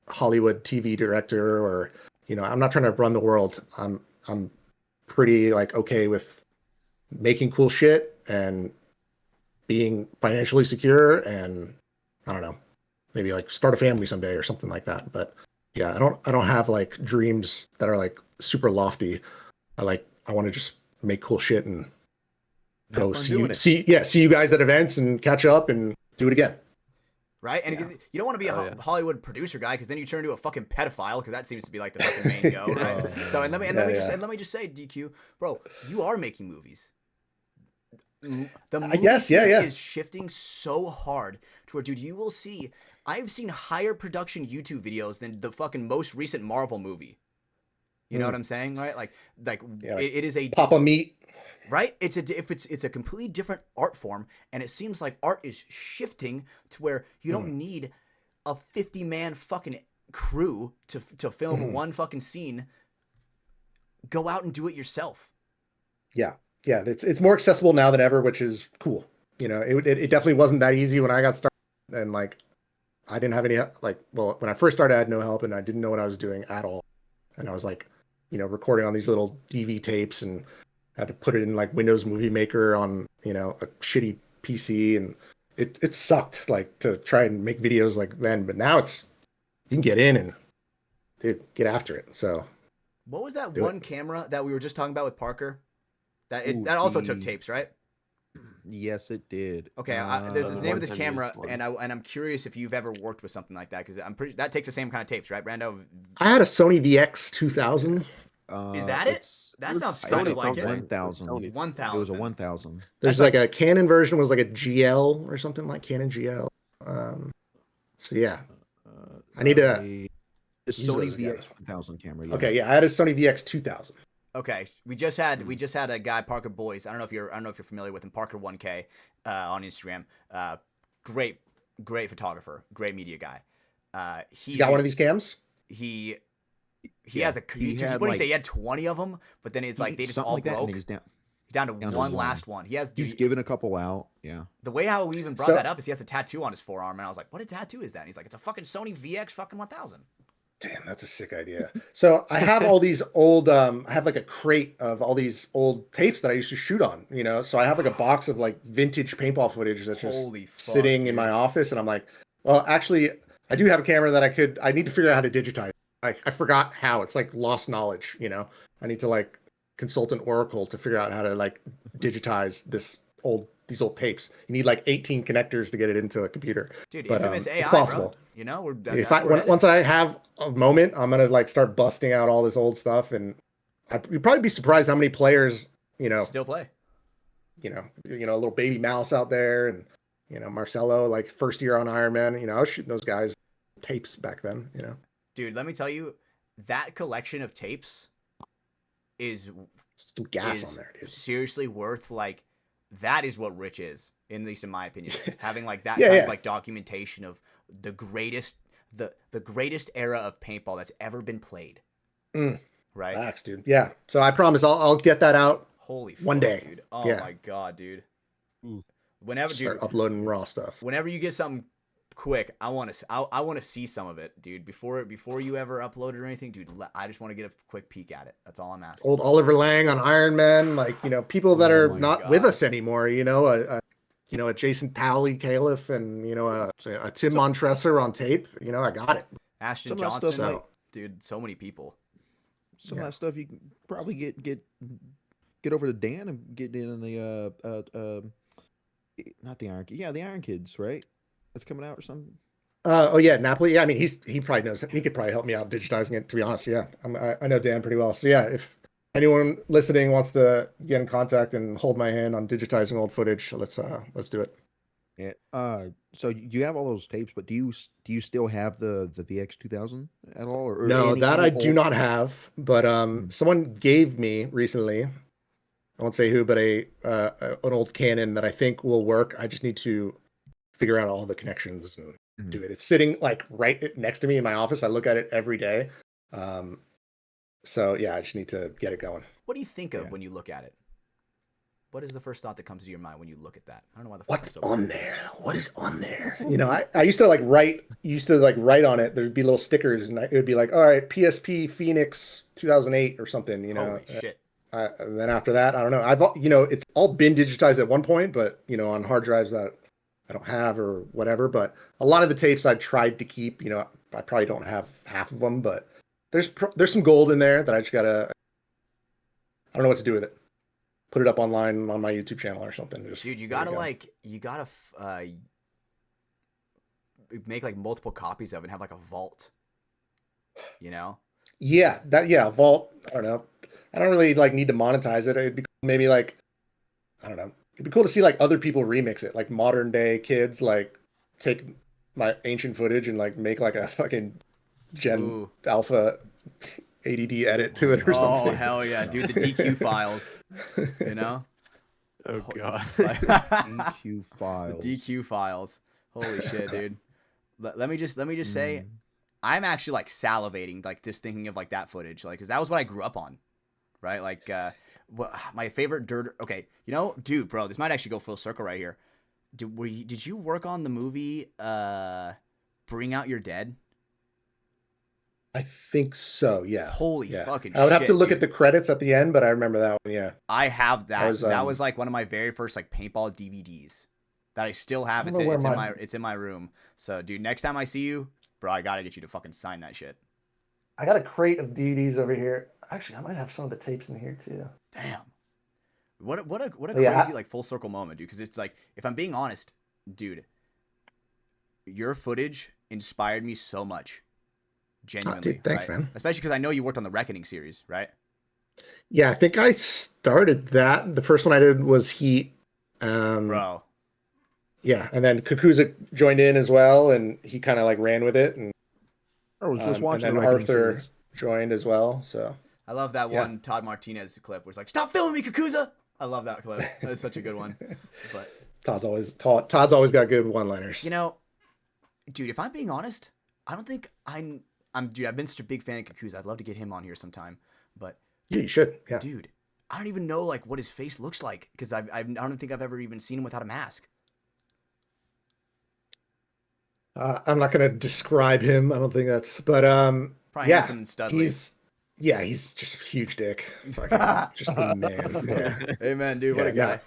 Hollywood TV director, or I'm not trying to run the world. I'm pretty like okay with making cool shit and being financially secure, and I don't know, maybe like start a family someday or something like that. But yeah, I don't have like dreams that are like super lofty. I want to just make cool shit and go see you guys at events and catch up and do it again. Right? And you don't want to be a Hollywood producer guy, because then you turn into a fucking pedophile, because that seems to be like the fucking main go, right? So let me just say, DQ, bro, you are making movies. The movie is shifting so hard to where, dude, you will see. I've seen higher production YouTube videos than the fucking most recent Marvel movie. You know what I'm saying, right? It is a Papa Meat. Right? It's a completely different art form, and it seems like art is shifting to where you don't need a 50-man fucking crew to film one fucking scene. Go out and do it yourself. Yeah, it's more accessible now than ever, which is cool. It definitely wasn't that easy when I got started, and like I didn't have any when I first started, I had no help, and I didn't know what I was doing at all, and I was like, recording on these little DV tapes and had to put it in like Windows Movie Maker on, a shitty PC, and it sucked like to try and make videos like then, but now you can get in and dude, get after it. So what was that one camera that we were just talking about with Parker? That also took tapes, right? Yes, it did. Okay, there's the name of this camera, and I'm curious if you've ever worked with something like that, because I'm pretty that takes the same kind of tapes, right, Brando? I had a Sony VX 2000. Is that it? That sounds kind of like it. 1000. 1000. It was a 1000. There's like a Canon version was like a GL or something, like Canon GL. So yeah, I need a Sony VX 1000 camera. Yeah. Okay, yeah, I had a Sony VX 2000. Okay, we just had a guy, Parker Boyz. I don't know if you're familiar with him, Parker 1K on Instagram. Great photographer, great media guy. He's got one of these cams. He has a. What do you say? He had 20 of them, but then it's like they just all like broke. He's down to one last one. He's given a couple out. Yeah. The way how we even brought that up is he has a tattoo on his forearm, and I was like, "What a tattoo is that?" And he's like, "It's a fucking Sony VX fucking 1000." Damn, that's a sick idea. So I have all these old, I have like a crate of all these old tapes that I used to shoot on, So I have like a box of like vintage paintball footage that's just sitting in my office. And I'm like, well, actually, I do have a camera that I need to figure out how to digitize. I forgot how. It's like lost knowledge, I need to like consult an Oracle to figure out how to like digitize these old tapes. You need like 18 connectors to get it into a computer. Dude, Infamous AI, it's possible. Bro. Once I have a moment, I'm gonna like start busting out all this old stuff, and you'd probably be surprised how many players still play. A little baby mouse out there, and Marcelo, like first year on Iron Man. I was shooting those guys tapes back then. Dude, let me tell you, that collection of tapes is some gas on there, dude. Seriously worth like. That is what rich is, at least in my opinion. Having like that kind of like documentation of the greatest era of paintball that's ever been played. Right? Facts, dude. Yeah. So I promise I'll get that out. Holy one day, dude. Oh my god, dude. Whenever start uploading raw stuff. Whenever you get something quick, I want to see some of it, dude. Before you ever upload it or anything, dude, I just want to get a quick peek at it. That's all I'm asking. Old Oliver Lang on Iron Man, like people that are not with us anymore. A Jason Towley, Caliph, and a Tim Montresor on tape. I got it. Ashton Johnson, dude, so many people. Some of that stuff you can probably get over to Dan and get in the not the Iron, the Iron Kids, right? That's coming out or something. Oh yeah, Napoli. Yeah, I mean he probably knows. He could probably help me out digitizing it. To be honest, yeah, I know Dan pretty well. So yeah, if anyone listening wants to get in contact and hold my hand on digitizing old footage, let's do it. Yeah. So you have all those tapes, but do you still have the VX 2000 at all, or No, that I any do old? not have, but Mhm. someone gave me recently. I won't say who, but an old Canon that I think will work. I just need to figure out all the connections and Mhm. do it. It's sitting like right next to me in my office. I look at it every day. Um, so yeah, I just need to get it going. What do you think of Yeah. when you look at it? What is the first thought that comes to your mind when you look at that? I don't know why the fuck I'm What's so on excited. there? What is on there? I used to like write on it. There'd be little stickers, and it would be like, all right, PSP Phoenix 2008 or something. Holy shit. And then after that, I don't know. It's all been digitized at one point, but on hard drives that I don't have or whatever. But a lot of the tapes I tried to keep. I probably don't have half of them, but there's some gold in there that I don't know what to do with it. Put it up online on my YouTube channel or something. Just Dude, you there you gotta go. make like multiple copies of it and have like a vault, you know? Yeah, Vault. I don't know. I don't really like need to monetize it. It'd be cool, maybe like I don't know. It'd be cool to see like other people remix it, like modern day kids like take my ancient footage and like make like a fucking Gen Ooh. Alpha ADD edit Oh to it or my Oh, something. hell yeah, dude. The god. DQ files, you know? Oh god. Like, EQ the files. DQ files. Holy shit, dude. Let me just say, Mm. I'm actually like salivating, like just thinking of like that footage, like, cause that was what I grew up on, right? Like, my favorite DerDer. Okay, dude, bro, this might actually go full circle right here. Did you work on the movie Bring Out Your Dead? I think so. Yeah, Holy yeah. fucking I would have to shit, look at dude. the credits at the end, but I remember that one. Yeah, I have that that. was That was like one of my very first like paintball DVDs that I still I have. don't It's know where it's in my my it's in my room. So, dude, next time I see you, bro, I gotta get you to fucking sign that shit. I got a crate of DVDs over here. Actually, I might have some of the tapes in here too. Damn. What a But yeah, crazy like full circle moment, dude. Because it's like, if I'm being honest, dude, your footage inspired me so much, genuinely, dude, thanks, right? man. Especially because I know you worked on the Reckoning series, right? Yeah, I think I started that. The first one I did was Heat. Um, Bro, yeah, and then Kukuza joined in as well, and he kind of like ran with it, I was just and watching the then Reckoning Arthur series. joined as well. So I love that yeah, one Todd Martinez clip where it's like, "Stop filming me, Kakuza." I love that clip. That's such a good one. But Todd's always got good one-liners. you know, dude, if I'm being honest, I don't think dude, I've been such a big fan of Kakuza. I'd love to get him on here sometime. But Yeah, you should. Yeah, dude, I don't even know like what his face looks like because I don't think I've ever even seen him without a mask. I'm not gonna describe him. I don't think that's, but Probably yeah, handsome and studly. he's he's just a huge dick. Fucking just the man. Yeah, Amen, dude. What yeah. a No, guy. Yeah,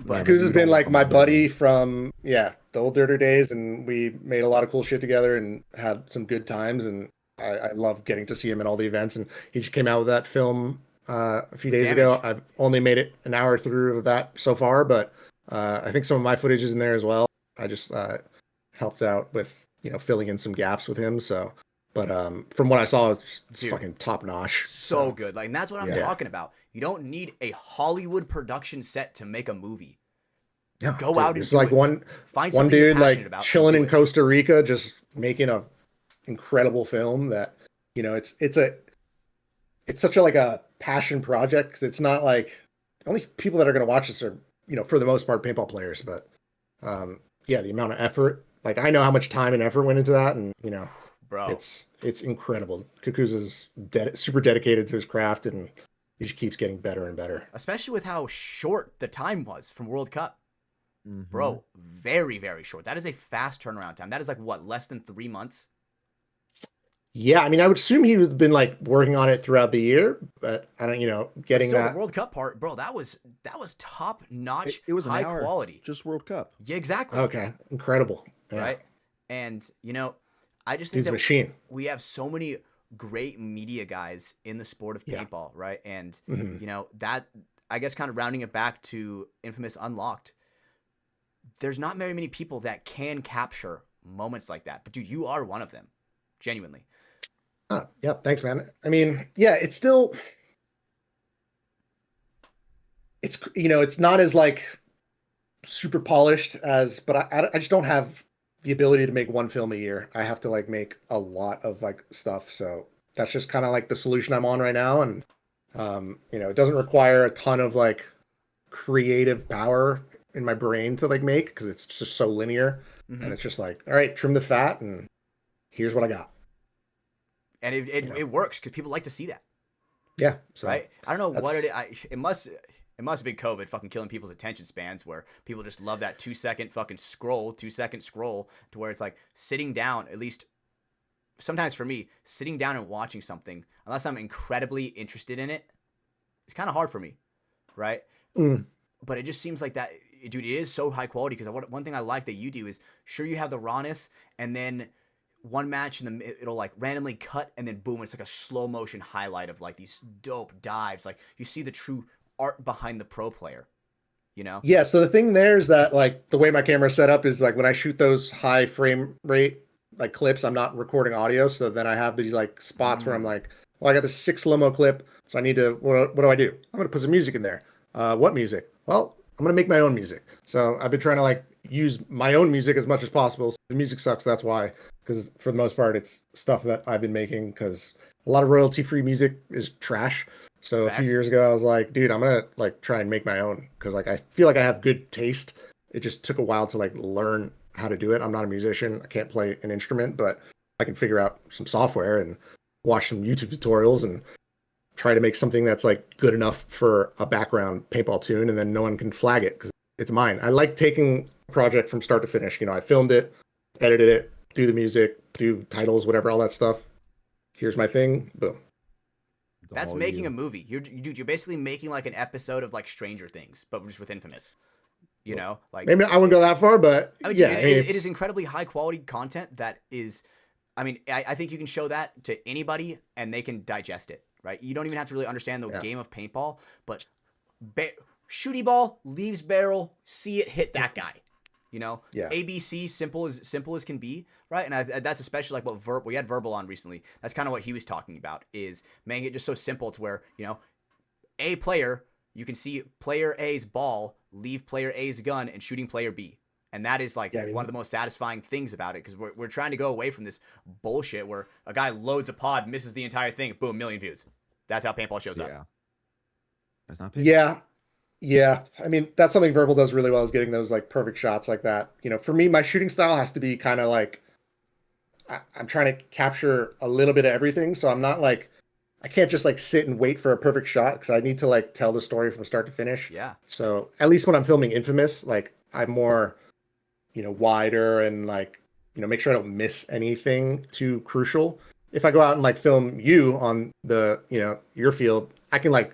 But the Kukuza's dude been almost like almost my bit me. buddy from the old DerDer days, and we made a lot of cool shit together and had some good times. And I love getting to see him at all the events. And he just came out with that film a few with days ago. damage. I've only made it an hour through of that so far, but I think some of my footage is in there as well. I just helped out with filling in some gaps with him. So, but from what I saw, it's Dude, fucking top notch. so So good. Like, and that's what I'm Yeah. yeah, talking about. You don't need a Hollywood production set to make a movie. no, Go dude, out and it's do like it. Find one something you're dude passionate like about and chilling do in it. Costa Rica, just making a incredible film that it's such a like a passion project because it's not like only people that are going to watch this are for the most part paintball players, but um yeah, the amount of effort, like I know how much time and effort went into that, and Bro, it's incredible. Kuku's super dedicated to his craft, and he just keeps getting better and better. especially with how short the time was from World Cup. Mhm. Bro, very, very short. That is a fast turnaround time. That is like what, less than 3 months? Yeah, I mean, I would assume he was been like working on it throughout the year, but I don't, But getting still, the that. World Cup part, bro, that was top notch, It was an high hour, quality. just World Cup. Yeah, exactly. Okay, incredible. Yeah, Right? And I just think he's a that machine. we have so many great media guys in the sport of Yeah. paintball, right? And Hmm. that, I guess, kind of rounding it back to Infamous Unlocked, there's not very many people that can capture moments like that. But dude, you are one of them. Genuinely. Yeah, thanks, man. I mean, yeah, it's still, it's not as like super polished but I just don't have the ability to make one film a year. I have to like make a lot of like stuff. So that's just kind of like the solution I'm on right now. And it doesn't require a ton of like creative power in my brain to like make because it's just so linear. Mm-hmm. And it's just like, all right, trim the fat and here's what I got. And it works because people like to see that. Yeah. So right. I don't know what it must have been COVID fucking killing people's attention spans where people just love that 2-second fucking scroll, 2-second scroll to where it's like sitting down, at least sometimes for me, sitting down and watching something, unless I'm incredibly interested in it, it's kind of hard for me. Right. But it just seems like that, dude, it is so high quality because one thing I like that you do is sure you have the rawness and then one match and then it'll like randomly cut and then boom, it's like a slow motion highlight of like these dope dives. Like you see the true art behind the pro player, you know? Yeah. So the thing there is that like the way my camera's set up is like when I shoot those high frame rate like clips, I'm not recording audio. So then I have these like spots where I'm like, well, I got this 6 slow-mo clip. So I need to, what do I do? I'm going to put some music in there. What music? Well, I'm going to make my own music. So I've been trying to like use my own music as much as possible. So the music sucks. That's why, because for the most part, it's stuff that I've been making because a lot of royalty-free music is trash. So Facts. A few years ago, I was like, dude, I'm going to like try and make my own because like I feel like I have good taste. It just took a while to like learn how to do it. I'm not a musician. I can't play an instrument, but I can figure out some software and watch some YouTube tutorials and try to make something that's like good enough for a background paintball tune, and then no one can flag it because it's mine. I like taking a project from start to finish. I filmed it, edited it, do the music, do titles, whatever, all that stuff. Here's my thing. Boom. That's making a movie. You're basically making like an episode of like Stranger Things, but just with Infamous. You know, like maybe I wouldn't go that far, but yeah, it is incredibly high quality content that is. I mean, I think you can show that to anybody and they can digest it, right? You don't even have to really understand the game of paintball, but shooty ball, leaves barrel, see it hit that guy, Yeah. ABC, simple as can be, right? And that's especially like what we had Verbal on recently. That's kind of what he was talking about is making it just so simple to where, a player, you can see player A's ball, leave player A's gun and shooting player B. And that is like one of the most satisfying things about it because we're trying to go away from this bullshit where a guy loads a pod, misses the entire thing, boom, 1,000,000 views. That's how paintball shows up. That's not paintball. Yeah. I mean, that's something Verbal does really well is getting those like perfect shots like that. For me, my shooting style has to be kind of like I'm trying to capture a little bit of everything. So I'm not like I can't just like sit and wait for a perfect shot because I need to like tell the story from start to finish. Yeah. So at least when I'm filming Infamous, like I'm more wider and like, make sure I don't miss anything too crucial. If I go out and like film you on the, your field, I can like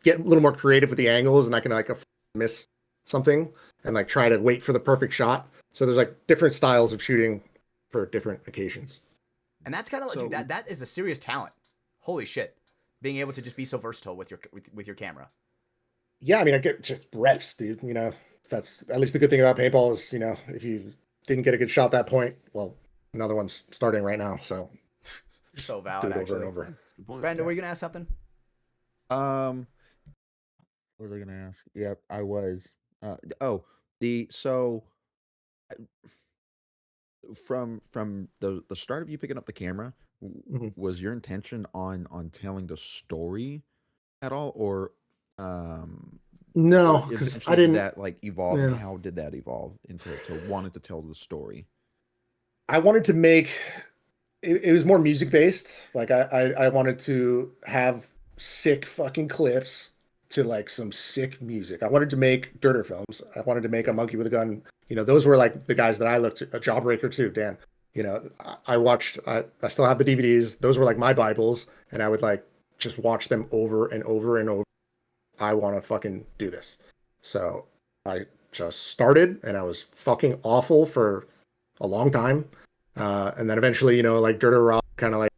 get a little more creative with the angles and I can like miss something and like try to wait for the perfect shot. So there's like different styles of shooting for different occasions. And that's kind of like, that is a serious talent. Holy shit. Being able to just be so versatile with your camera. Yeah. I mean, I get just reps, dude, That's at least the good thing about paintball is, if you didn't get a good shot at that point, well, another one's starting right now. So valid, do it actually. over and over. Brando, were you gonna ask something? What was I gonna ask? Yep, I was. From the start of you picking up the camera, was your intention on telling the story at all, or no, because I didn't. Did that like evolve? Yeah. And how did that evolve into wanting to tell the story? I wanted to make it was more music based. Like I wanted to have sick fucking clips to like some sick music. I wanted to make DerDer films. I wanted to make a monkey with a gun. Those were like the guys that I looked at. A Jawbreaker too, Dan. I watched. I still have the DVDs. Those were like my Bibles, and I would like just watch them over and over and over. I want to fucking do this. So I just started and I was fucking awful for a long time. And then eventually, like DerDer Rock kind of like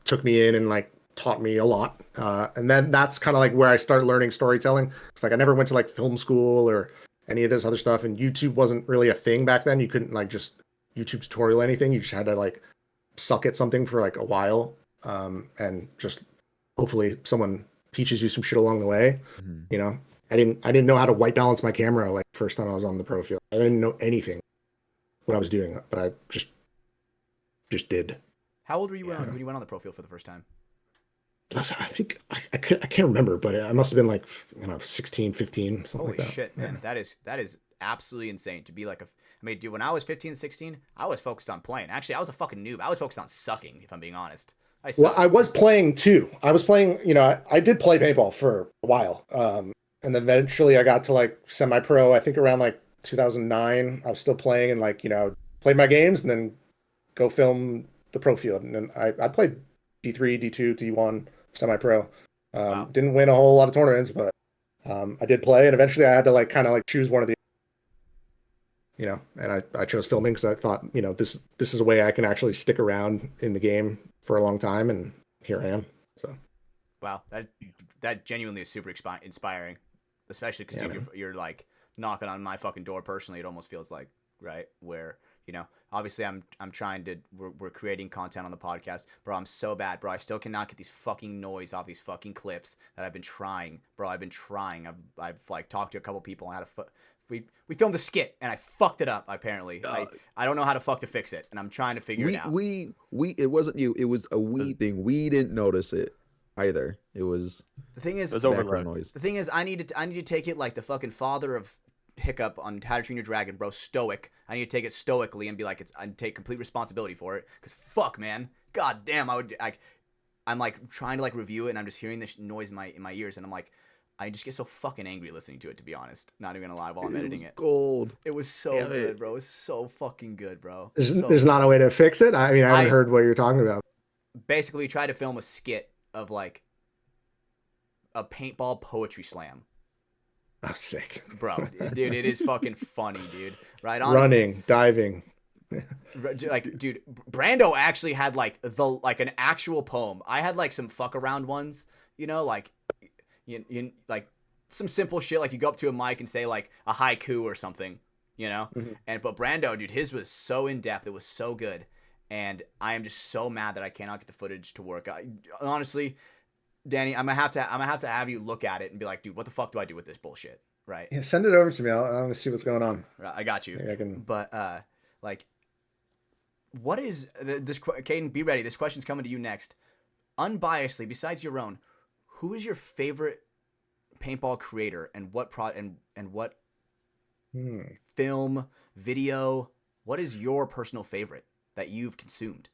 took me in and like taught me a lot. And then that's kind of like where I started learning storytelling. It's like I never went to like film school or any of this other stuff. And YouTube wasn't really a thing back then. You couldn't like just YouTube tutorial anything. You just had to like suck at something for like a while. And just hopefully someone teaches you some shit along the way. I didn't know how to white balance my camera like first time I was on the pro field. I didn't know anything what I was doing, but I just did. How old were you when you went on the pro field for the first time? I think I can't remember, but I must have been like 16, 15, something Holy like that. shit, man. Yeah. That is absolutely insane to be like I mean, dude, when I was 15, 16, I was focused on playing. Actually, I was a fucking noob. I was focused on sucking, if I'm being honest. Well, I was playing too. I was playing, I did play paintball for a while. And then eventually I got to like semi-pro, I think around like 2009. I was still playing and like, played my games and then go film the pro field. And then I played D3, D2, D1, semi-pro. Wow. Didn't win a whole lot of tournaments, but I did play. And eventually I had to like kind of like choose one of the, and I chose filming because I thought, this is a way I can actually stick around in the game for a long time. And here I am. So. Wow. That genuinely is super inspiring, especially because you're like knocking on my fucking door personally. It almost feels like, right, where obviously I'm trying to we're creating content on the podcast, bro. I'm so bad, bro. I still cannot get these fucking noise off these fucking clips that I've been trying, bro. I've I've like talked to a couple people and had we filmed a skit and I fucked it up apparently. I don't know how to fix it and I'm trying to figure it out. It wasn't you. It was a we thing. We didn't notice it either. It was the thing is overload noise. The thing is I need to take it like the fucking father of hiccup on How to Train Your Dragon, bro. Stoic. I need to take it stoically and be like I'd take complete responsibility for it because fuck, man. God damn, I'm like trying to like review it and I'm just hearing this noise in my ears and I'm like I just get so fucking angry listening to it, to be honest. Not even gonna lie while I'm editing it. Gold. It was so good, bro. It was so fucking good, bro. There's not a way to fix it. I mean, I haven't heard what you're talking about. Basically, tried to film a skit of like a paintball poetry slam. Oh, sick, bro. Dude, it is fucking funny, dude. Right on. Running, diving. Like, dude, Brando actually had like an actual poem. I had like some fuck around ones, like. You like some simple shit like you go up to a mic and say like a haiku or something, Mm-hmm. But Brando, dude, his was so in depth. It was so good, and I am just so mad that I cannot get the footage to work. Honestly, Danny, I'm gonna have to have you look at it and be like, dude, what the fuck do I do with this bullshit? Right? Yeah, send it over to me. I want to see what's going on. Right, I got you. Maybe I can. But like, what is this? Caden, be ready. This question's coming to you next. Unbiasedly, besides your own. Who is your favorite paintball creator and what what film, video? What is your personal favorite that you've consumed?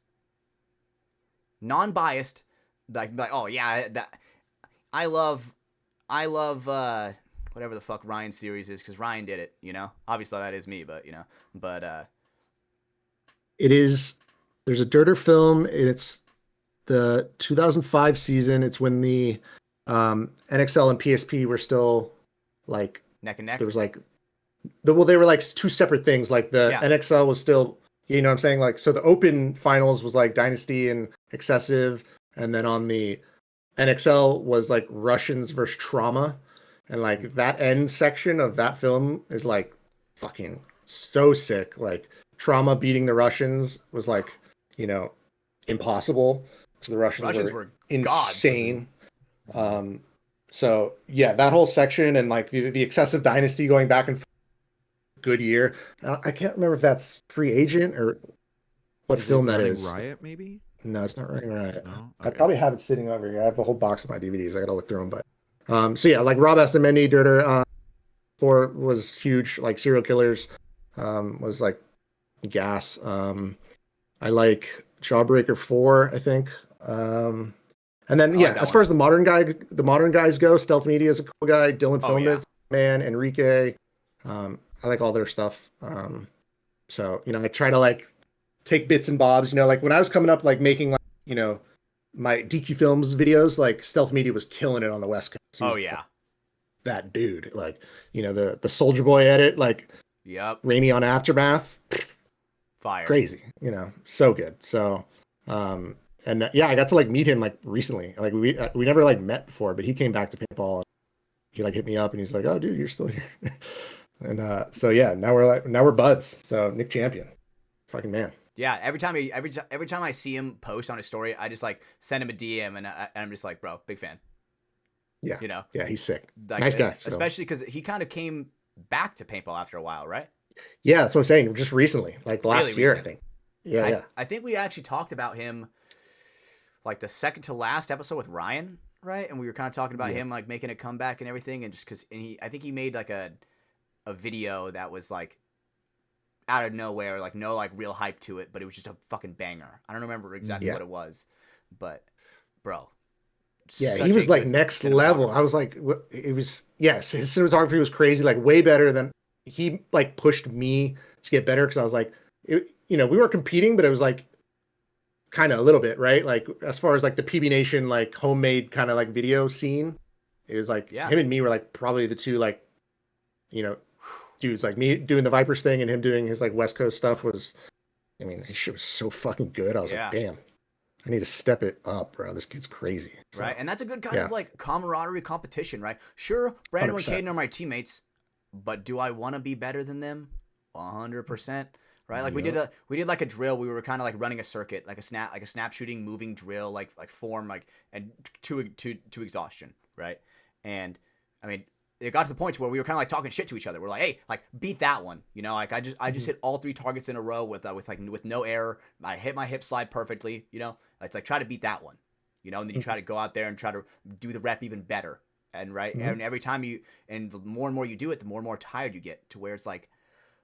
Non-biased, like oh yeah, that I love whatever the fuck Ryan's series is because Ryan did it. Obviously that is me, but it is. There's a DerDer film. It's the 2005 season. It's when the NXL and PSP were still like neck and neck. There was like they were like two separate things. Like the NXL was still, what I'm saying? Like, so the open finals was like Dynasty and Excessive. And then on the NXL was like Russians versus Trauma. And like that end section of that film is like fucking so sick. Like Trauma beating the Russians was like, impossible. So the Russians were insane. So yeah, that whole section and like the Excessive Dynasty going back and forth, good year. I can't remember if that's Free Agent or what film that is. Riot, maybe? No, it's not Running Riot. No? Okay. I probably have it sitting over here. I have a whole box of my DVDs. I gotta look through them, but so yeah, like Rob Estamendi, DerDer, was huge. Like Serial Killers, was like gas. I like Jawbreaker 4, I think. And then as far as the modern guys go, Stealth Media is a cool guy. Dylan Filmus, man, Enrique. I like all their stuff. So I try to like take bits and bobs. Like when I was coming up, like making like my DQ Films videos, like Stealth Media was killing it on the West Coast. That dude, like the Soldier Boy edit, like Rainy on Aftermath, fire, crazy. So good. So and I got to like meet him like recently. Like we never like met before, but he came back to paintball and he like hit me up and he's like, "Oh, dude, you're still here." And so yeah, now we're buds. So Nick Champion, fucking man. Yeah, every time I see him post on his story, I just like send him a DM and I'm just like, bro, big fan. Yeah. You know, Yeah, he's sick. like, Nice guy. So. especially because he kind of came back to paintball after a while, right? Yeah, that's what I'm saying. Just recently, like last Really year, I recent. think. Yeah. I think we actually talked about him like the second to last episode with Ryan, right? And we were kind of talking about him like making a comeback and everything, and just because I think he made like a video that was like out of nowhere, like no like real hype to it, but it was just a fucking banger. I don't remember exactly what it was, but bro, Yeah, such he a was like good next level. cinematographer. I was like, it was, yes, his cinematography was crazy, like way better than he like pushed me to get better because I was like, we weren't competing, but it was like kind of a little bit, right? Like as far as like the PB Nation like homemade kind of like video scene, it was like him and me were like probably the two like, dudes. Like me doing the Vipers thing and him doing his like West Coast stuff was, I mean, his shit was so fucking good. I was like, damn. I need to step it up, bro. This kid's crazy. So, right? And that's a good kind of like camaraderie competition, right? Sure, Brando 100%. and Caden are my teammates, but do I want to be better than them? 100%. Right? Like we did like a drill. We were kind of like running a circuit, like a snap shooting moving drill, like form like and to exhaustion, right? And I mean, it got to the point where we were kind of like talking shit to each other. We're like, hey, like beat that one, like I just hit all 3 targets in a row with no error. I hit my hip slide perfectly, It's like try to beat that one, and then you try to go out there and try to do the rep even better, and and every time the more and more you do it, the more and more tired you get to where it's like,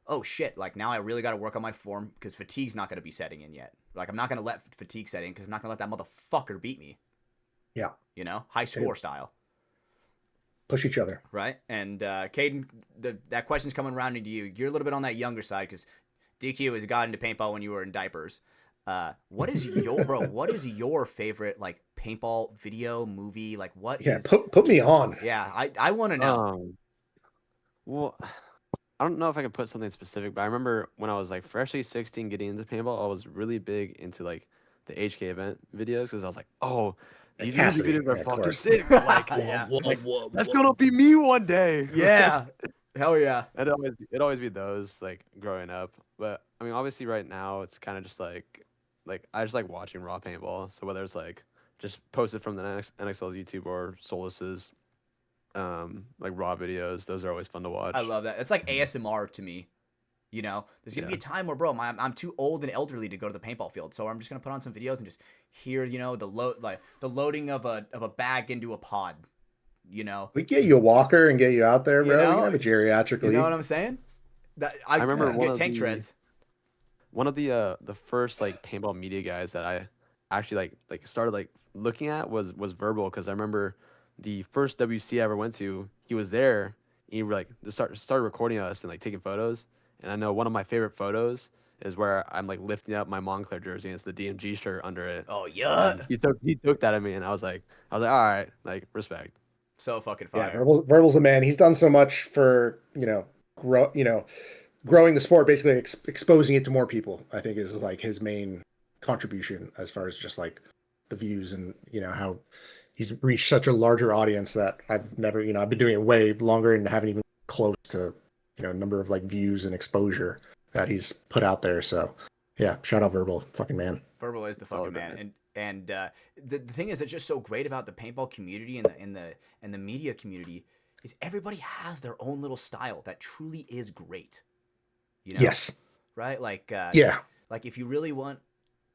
oh shit, like now I really got to work on my form because fatigue's not going to be setting in yet. Like I'm not going to let fatigue set in because I'm not going to let that motherfucker beat me. Yeah. High score style. Push each other. Right. And Caden, that question's coming around into you. You're a little bit on that younger side because DQ has got into paintball when you were in diapers. What is your favorite like paintball video movie? Like what? Yeah, put me on. Yeah, I want to know. Well, I don't know if I can put something specific, but I remember when I was like freshly 16 getting into paintball, I was really big into like the HK event videos because I was like, oh, these music videos are fucking sick. Like, that's gonna be me one day. Yeah. Hell yeah. It'd always be those like growing up. But I mean, obviously right now it's kind of just like I just like watching raw paintball. So whether it's like just posted from the NXL's YouTube or Solus's like raw videos, those are always fun to watch. I love that. It's like ASMR to me. There's gonna be a time where, bro, I'm too old and elderly to go to the paintball field, so I'm just gonna put on some videos and just hear, the loading of a bag into a pod. We get you a walker and get you out there, bro. We can have a geriatric league. You know what I'm saying? I remember get tank treads. One of the first like paintball media guys that I actually like started like looking at was Verbal, because I remember the first WC I ever went to, he was there. He like started recording us and like taking photos. And I know one of my favorite photos is where I'm like lifting up my Montclair jersey and it's the DMG shirt under it. Oh yeah. He took that at me and I was like, all right, like respect. So fucking fire. Yeah, Verbal's the man. He's done so much for growing the sport, basically exposing it to more people. I think is like his main contribution as far as just like the views and how he's reached such a larger audience that I've never I've been doing it way longer and haven't even close to number of like views and exposure that he's put out there. So yeah, shout out Verbal, fucking man. Verbal is the fucking man. And the thing is that's just so great about the paintball community and the media community is everybody has their own little style that truly is great. Yes. Right? Like like if you really want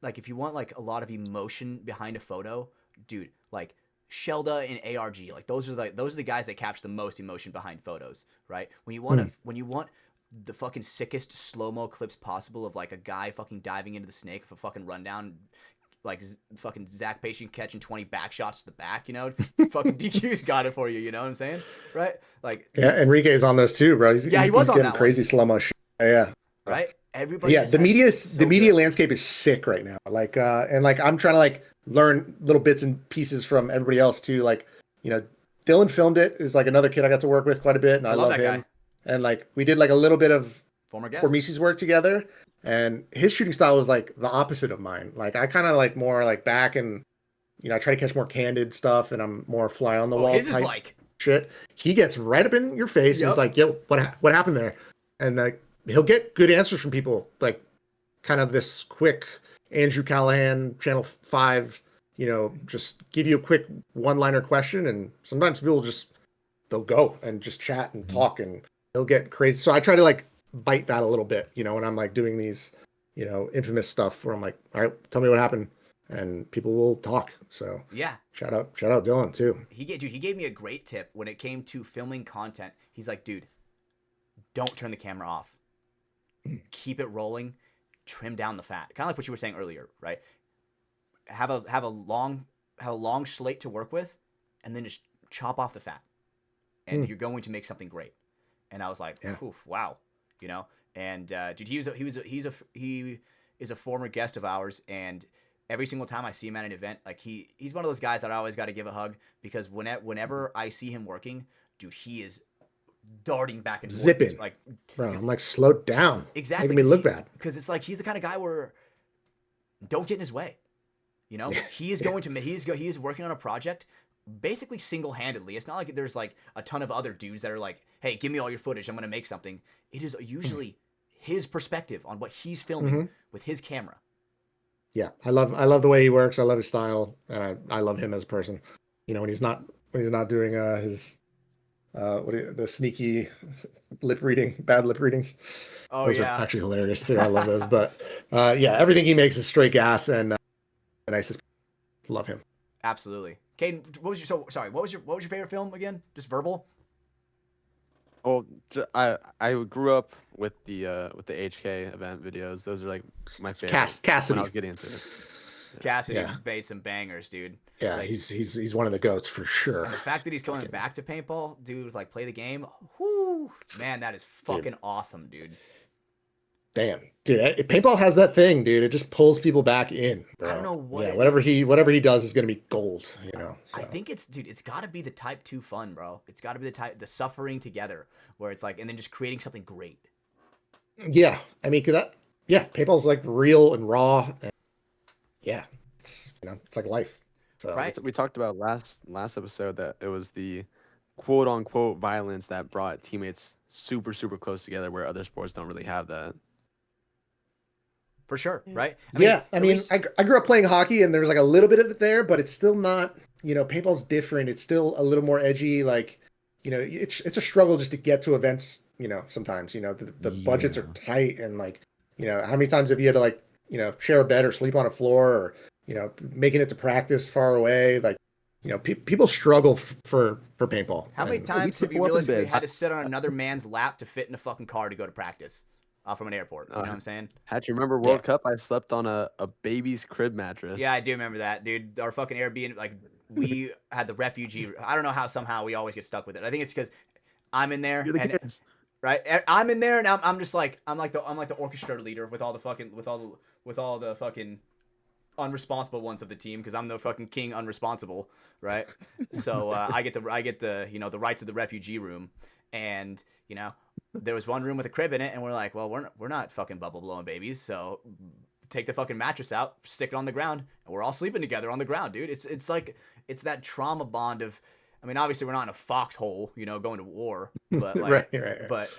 like a lot of emotion behind a photo, dude, like Shelda and ARG, like those are the guys that capture the most emotion behind photos, right? When you want the fucking sickest slow-mo clips possible of like a guy fucking diving into the snake for fucking rundown, like fucking Zach Patient catching 20 back shots to the back, fucking DQ's got it for you, you know what I'm saying? Right? Like Enrique's on those too, bro. He was on getting that crazy slow-mo shit. Yeah. Right? Everybody. Yeah, the media landscape is sick right now. Like and like I'm trying to like learn little bits and pieces from everybody else too. Like, Dylan filmed it, is like another kid I got to work with quite a bit, and I love him. Guy. And like we did like a little bit of former guest Formisi's work together, and his shooting style was like the opposite of mine. Like I kind of like more like back and I try to catch more candid stuff, and I'm more fly on the wall. His is like shit. He gets right up in your face and he's like, "Yo, what happened there?" And like he'll get good answers from people, like kind of this quick Andrew Callahan Channel 5 just give you a quick one-liner question, and sometimes people they'll go and just chat and talk, and they'll get crazy. So I try to like bite that a little bit, when I'm like doing these, infamous stuff where I'm like, all right, tell me what happened, and people will talk. So Yeah. shout out Dylan too. He gave me a great tip when it came to filming content. He's like, dude, don't turn the camera off. Keep it rolling. Trim down the fat. Kind of like what you were saying earlier, right? Have a long slate to work with, and then just chop off the fat, and you're going to make something great. And I was like, oof, wow, And dude, he is a former guest of ours, and every single time I see him at an event, like he's one of those guys that I always got to give a hug, because whenever I see him working, dude, he is darting back and forth, zipping, like, bro. I'm like, slow down. Exactly, making me look bad. Because it's like he's the kind of guy where don't get in his way. He is going to he is working on a project basically single-handedly. It's not like there's like a ton of other dudes that are like, hey, give me all your footage, I'm gonna make something. It is usually his perspective on what he's filming with his camera. Yeah, I love the way he works. I love his style, and I love him as a person. When he's not doing his the sneaky bad lip readings. Oh, those yeah. are actually hilarious too. I love those. But everything he makes is straight gas, and I just love him. Absolutely. Caden, what was your favorite film again? Just verbal? Oh, I grew up with the HK event videos. Those are like my favorite. Cassidy. When I was getting into it. Cassidy made some bangers, dude. Yeah, like, he's one of the goats for sure. And the fact that he's coming back to paintball, dude, like play the game, whoo, man, that is fucking awesome, dude. Damn, dude, paintball has that thing, dude. It just pulls people back in, bro. I don't know what. Yeah, whatever he does is gonna be gold, So. I think it's got to be the type 2 fun, bro. It's got to be the suffering together, where it's like, and then just creating something great. Yeah, I mean, paintball's like real and raw, and it's it's like life. So. Right. We talked about last episode that it was the quote unquote violence that brought teammates super close together, where other sports don't really have that. For sure, right? I mean, I grew up playing hockey, and there's like a little bit of it there, but it's still not. Paintball's different. It's still a little more edgy. Like, it's a struggle just to get to events. Sometimes the budgets are tight, and like, how many times have you had to like, share a bed or sleep on a floor, or making it to practice far away, like. People struggle for paintball. How many times have you realistically had to sit on another man's lap to fit in a fucking car to go to practice from an airport? You know what I'm saying? Hatch, you remember World Cup? I slept on a baby's crib mattress. Yeah, I do remember that, dude. Our fucking Airbnb, like, we had the refugee. I don't know how somehow we always get stuck with it. I think it's because I'm in there. Right? I'm in there, and I'm just like I'm like the orchestra leader with all the fucking unresponsible ones of the team, because I'm the fucking king unresponsible, right? So I get the the rights of the refugee room, and there was one room with a crib in it, and we're like, well, we're not fucking bubble blowing babies, so take the fucking mattress out, stick it on the ground, and we're all sleeping together on the ground, dude. It's like it's that trauma bond of, I mean, obviously we're not in a foxhole, going to war, but like, right. But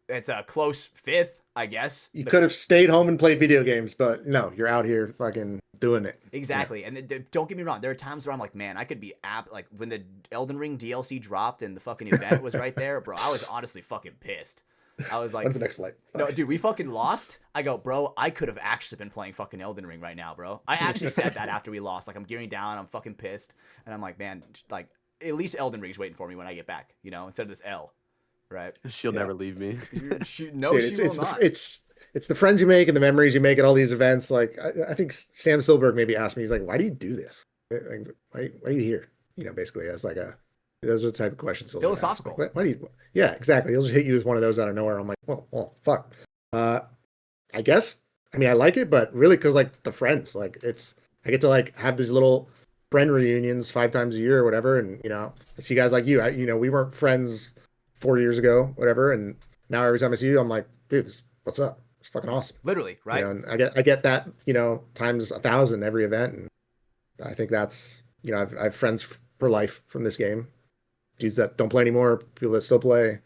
it's a close fifth, I guess. You could have stayed home and played video games, but no, you're out here fucking doing it. Exactly. Yeah. And don't get me wrong, there are times where I'm like, man, I could be like when the Elden Ring DLC dropped and the fucking event was right there, bro, I was honestly fucking pissed. I was like, when's the next flight? No, dude, we fucking lost. I go, bro, I could have actually been playing fucking Elden Ring right now, bro. I actually said that after we lost. Like, I'm gearing down, I'm fucking pissed. And I'm like, man, like, at least Elden Ring's waiting for me when I get back, instead of this L. Right? She'll never leave me. Dude, she will not. It's the friends you make and the memories you make at all these events. Like, I think Sam Silberg maybe asked me, he's like, why do you do this? Like, why are you here? Basically, as like those are the type of questions. Philosophical. Why do you? Yeah, exactly. He'll just hit you with one of those out of nowhere. I'm like, well, fuck. I guess. I mean, I like it, but really, because like the friends, like I get to like have these little friend reunions 5 times a year or whatever, and I see guys like you. We weren't friends 4 years ago, whatever, and now every time I see you, I'm like, dude, what's up? It's fucking awesome. Literally, right? And I get that, times 1,000 every event, and I think that's, I have friends for life from this game. Dudes that don't play anymore, people that still play.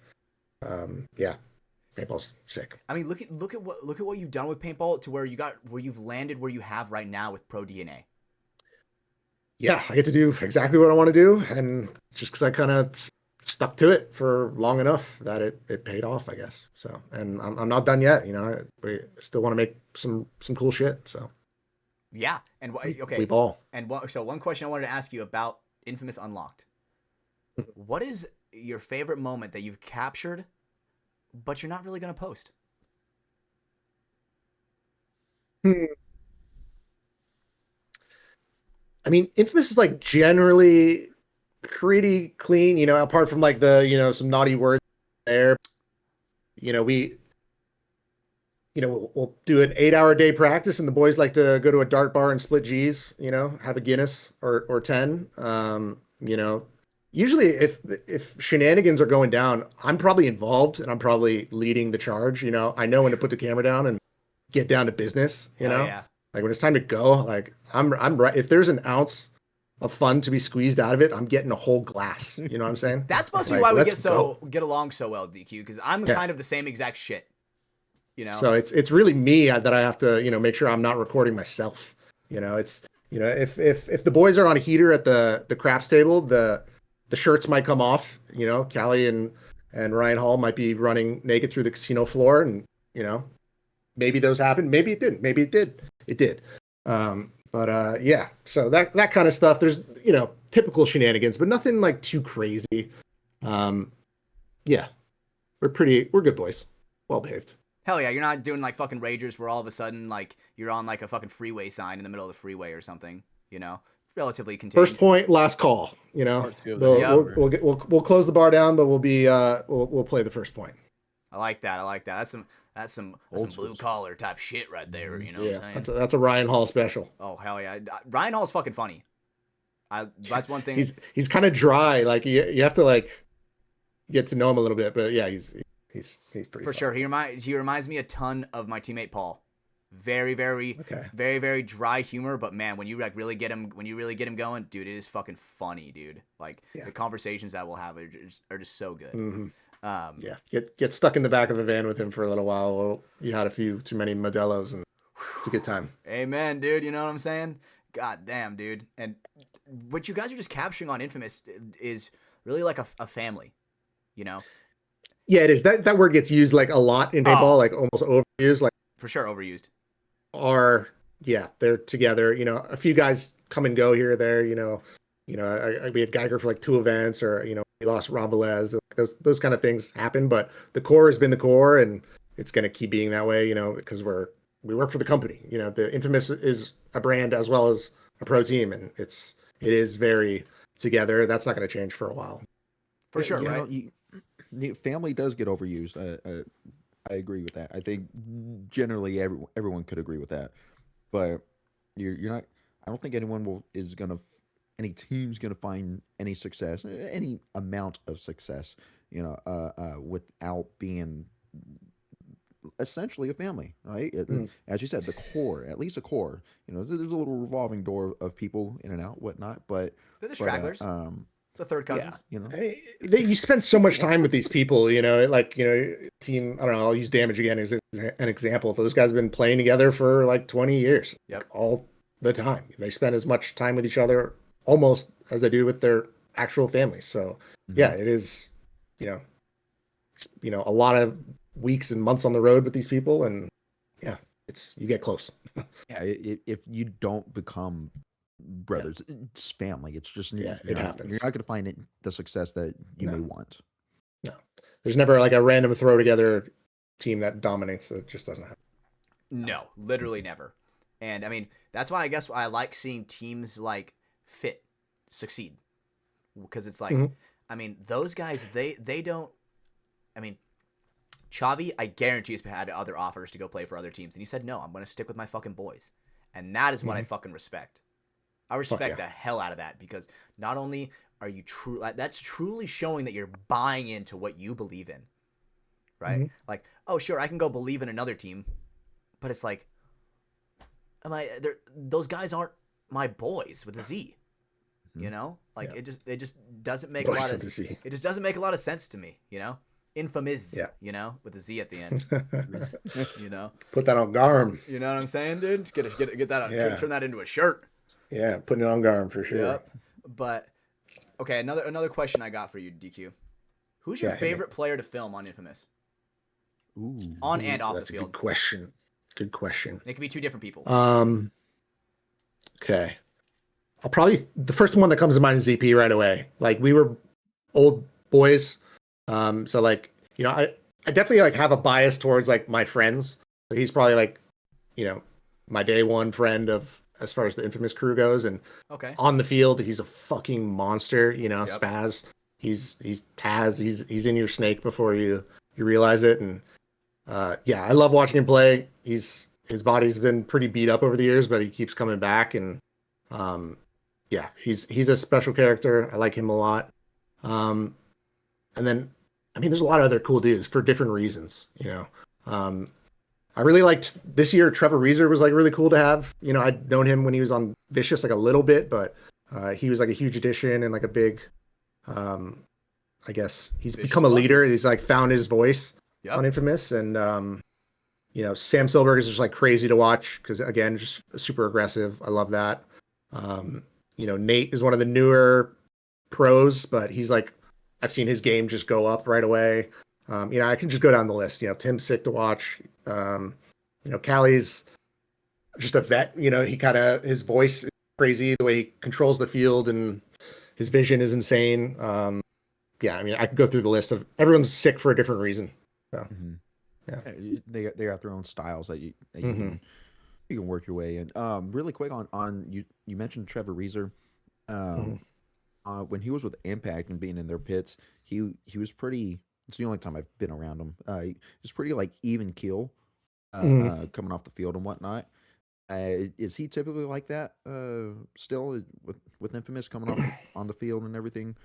Paintball's sick. I mean, look at what you've done with paintball to where you've landed where you have right now with PRODNA. yeah, I get to do exactly what I want to do, and just because I kind of stuck to it for long enough that it paid off, I guess. So, and I'm not done yet. We still want to make some cool shit. So Yeah, and we ball. and so one question I wanted to ask you about Infamous Unlocked. What is your favorite moment that you've captured, but you're not really gonna post? Hmm. I mean, Infamous is like generally pretty clean, apart from like some naughty words there. We we'll do an 8-hour day practice, and the boys like to go to a dart bar and split G's, have a Guinness or 10. Usually if shenanigans are going down, I'm probably involved and I'm probably leading the charge. I know when to put the camera down and get down to business, Yeah. like when it's time to go, like I'm right. If there's an ounce of fun to be squeezed out of it, I'm getting a whole glass. You know what I'm saying? That's supposed to be Like, why we let's get along so well, DQ, because I'm kind of the same exact shit. So it's really me that I have to, make sure I'm not recording myself. It's if the boys are on a heater at the craps table, the shirts might come off. Callie and Ryan Hall might be running naked through the casino floor, and maybe those happened, maybe it didn't, maybe it did. It did. Yeah, so that kind of stuff. There's typical shenanigans, but nothing like too crazy. Yeah, we're good boys, well behaved. Hell yeah, you're not doing like fucking ragers where all of a sudden like you're on like a fucking freeway sign in the middle of the freeway or something. Relatively contained. First point, last call. We'll close the bar down, but we'll play the first point. I like that. That's some blue collar type shit right there. You know what I'm saying? That's a Ryan Hall special. Oh hell yeah, Ryan Hall's fucking funny. That's one thing. He's kind of dry. Like you have to like get to know him a little bit, but yeah, he's pretty for sure. He reminds me a ton of my teammate Paul. Very very dry humor, but man, when you really get him going, dude, it is fucking funny, dude. Like the conversations that we'll have are just so good. Mm-hmm. Get stuck in the back of a van with him for a little while. Well, you had a few too many Modelos, and it's a good time. Amen, dude. You know what I'm saying? God damn, dude. And what you guys are just capturing on Infamous is really like a family. Yeah, it is. That word gets used like a lot in paintball, like almost overused. Like for sure, overused. They're together. A few guys come and go here or there. We had Geiger for like 2 events, or we lost Ravelez. Those kind of things happen, but the core has been the core, and it's going to keep being that way. Because we work for the company. The Infamous is a brand as well as a pro team, and it is very together. That's not going to change for a while. For sure, right? Family does get overused. I agree with that. I think generally everyone could agree with that, but you're not. I don't think any team's gonna find any success, any amount of success, without being essentially a family, right? As you said, the core, at least a core. There's a little revolving door of people in and out, whatnot, but they're the stragglers. The third cousins. You spend so much time with these people, team, I don't know, I'll use Damage again as an example. Those guys have been playing together for like 20 years. Yep. All the time. They spend as much time with each other almost as they do with their actual families. So yeah, it is, a lot of weeks and months on the road with these people, and yeah, you get close. Yeah, if you don't become brothers, it's family. It's just it happens. You're not going to find the success that you may want. No, there's never like a random throw together team that dominates. It just doesn't happen. No, literally never. And I mean, that's why I guess I like seeing teams like Fit succeed, because it's like, I mean, those guys they don't. I mean, Chavi, I guarantee has had other offers to go play for other teams, and he said no. I'm going to stick with my fucking boys, and that is what I fucking respect. I respect the hell out of that, because not only are you that's truly showing that you're buying into what you believe in, right? Like, oh, sure, I can go believe in another team, but it's like, those guys aren't my boys with a Z, Like it just doesn't make boys a lot of it just doesn't make a lot of sense to me, Infamous, with a Z at the end, Put that on Garm. You know what I'm saying, dude? Get that on, turn that into a shirt. Yeah, putting it on Garm for sure. Yep. But okay, another question I got for you, DQ. Who's your favorite player to film on Infamous? Ooh. On and off the That's a field. good question. Good question. It could be two different people. Okay. I'll probably the first one that comes to mind is ZP right away. Like we were old boys. So like, you know, I definitely like have a bias towards like my friends. So he's probably like, you know, my day one friend of as far as the Infamous crew goes. And Okay. on the field, he's a fucking monster, you know, Yep. Spaz. He's Taz, he's in your snake before you realize it. And yeah, I love watching him play. His body's been pretty beat up over the years, but he keeps coming back. And yeah, he's a special character. I like him a lot. And then, I mean, there's a lot of other cool dudes for different reasons, you know. I really liked this year. Trevor Reeser was like really cool to have. You know, I'd known him when he was on Vicious like a little bit, but he was like a huge addition and like a big. I guess he's Vicious become a leader. buckets. He's like found his voice Yep. on Infamous, and you know, Sam Silberg is just like crazy to watch because again, just super aggressive. I love that. You know, Nate is one of the newer pros, but he's like, I've seen his game just go up right away. You know, I can just go down the list. You know, Tim's sick to watch. You know, Callie's just a vet. You know, he kind of his voice is crazy the way he controls the field, and his vision is insane. Yeah, I mean, I could go through the list of everyone's sick for a different reason. So, yeah. They got their own styles that you Mm-hmm. you can work your way in. Really quick on you mentioned Trevor Reeser. When he was with Impact and being in their pits, he was pretty. It's the only time I've been around him. He was pretty like even keel, coming off the field and whatnot. Is he typically like that? Still with Infamous coming off on the field and everything.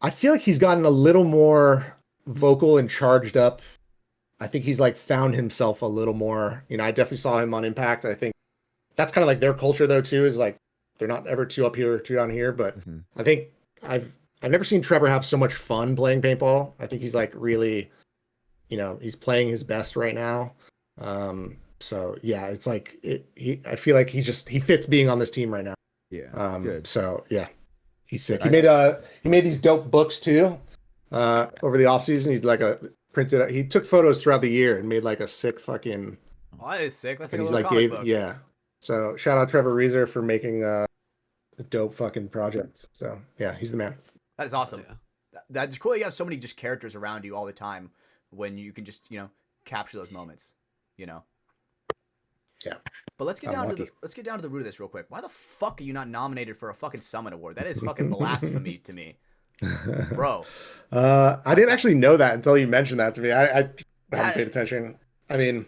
I feel like he's gotten a little more vocal and charged up. I think he's like found himself a little more. You know, I definitely saw him on Impact. I think that's kind of like their culture though too. Is like they're not ever too up here or too down here. But I think I've never seen Trevor have so much fun playing paintball. I think he's like really, you know, he's playing his best right now. So yeah, it's like I feel like he fits being on this team right now. Yeah. Good. So yeah, he's sick. Good. He made these dope books too. Over the off season, he'd like printed. He took photos throughout the year and made like a sick fucking. Oh, that is sick. That's like And a he's little like comic book. yeah. So shout out Trevor Reeser for making a dope fucking project. So yeah, he's the man. That is awesome. Yeah. That's cool. You have so many just characters around you all the time when you can just, you know, capture those moments, you know. Yeah. But let's get I'm down to lucky. let's get down to the root of this real quick. Why the fuck are you not nominated for a fucking Summit Award? That is fucking blasphemy to me, bro. I didn't actually know that until you mentioned that to me. I haven't paid attention. I mean,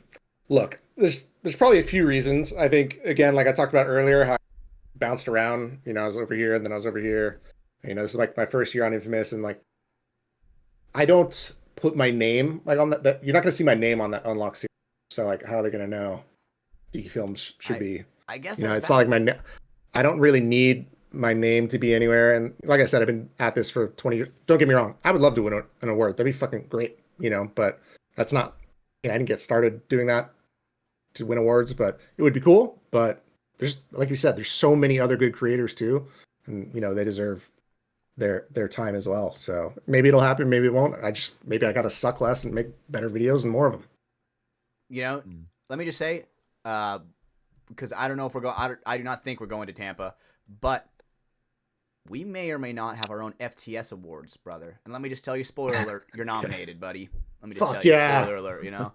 look, there's probably a few reasons. I think again, like I talked about earlier, how I bounced around. You know, I was over here and then I was over here. You know, this is like my first year on Infamous, and like I don't put my name like on that. You're not gonna see my name on that unlock series. So like, how are they gonna know the films should be? I guess You know, that's it's not like I don't really need my name to be anywhere. And like I said, I've been at this for 20 years. Don't get me wrong. I would love to win an award. That'd be fucking great, you know, but that's not, you know, I didn't get started doing that to win awards, but it would be cool. But there's, like you said, there's so many other good creators too. And, you know, they deserve their time as well. So maybe it'll happen. Maybe it won't. Maybe I got to suck less and make better videos and more of them. You know, let me just say, because I don't know if we're going. I do not think we're going to Tampa, but we may or may not have our own FTS awards, brother. And let me just tell you, spoiler alert, you're nominated, buddy. Let me just Fuck tell you, yeah. spoiler alert. You know.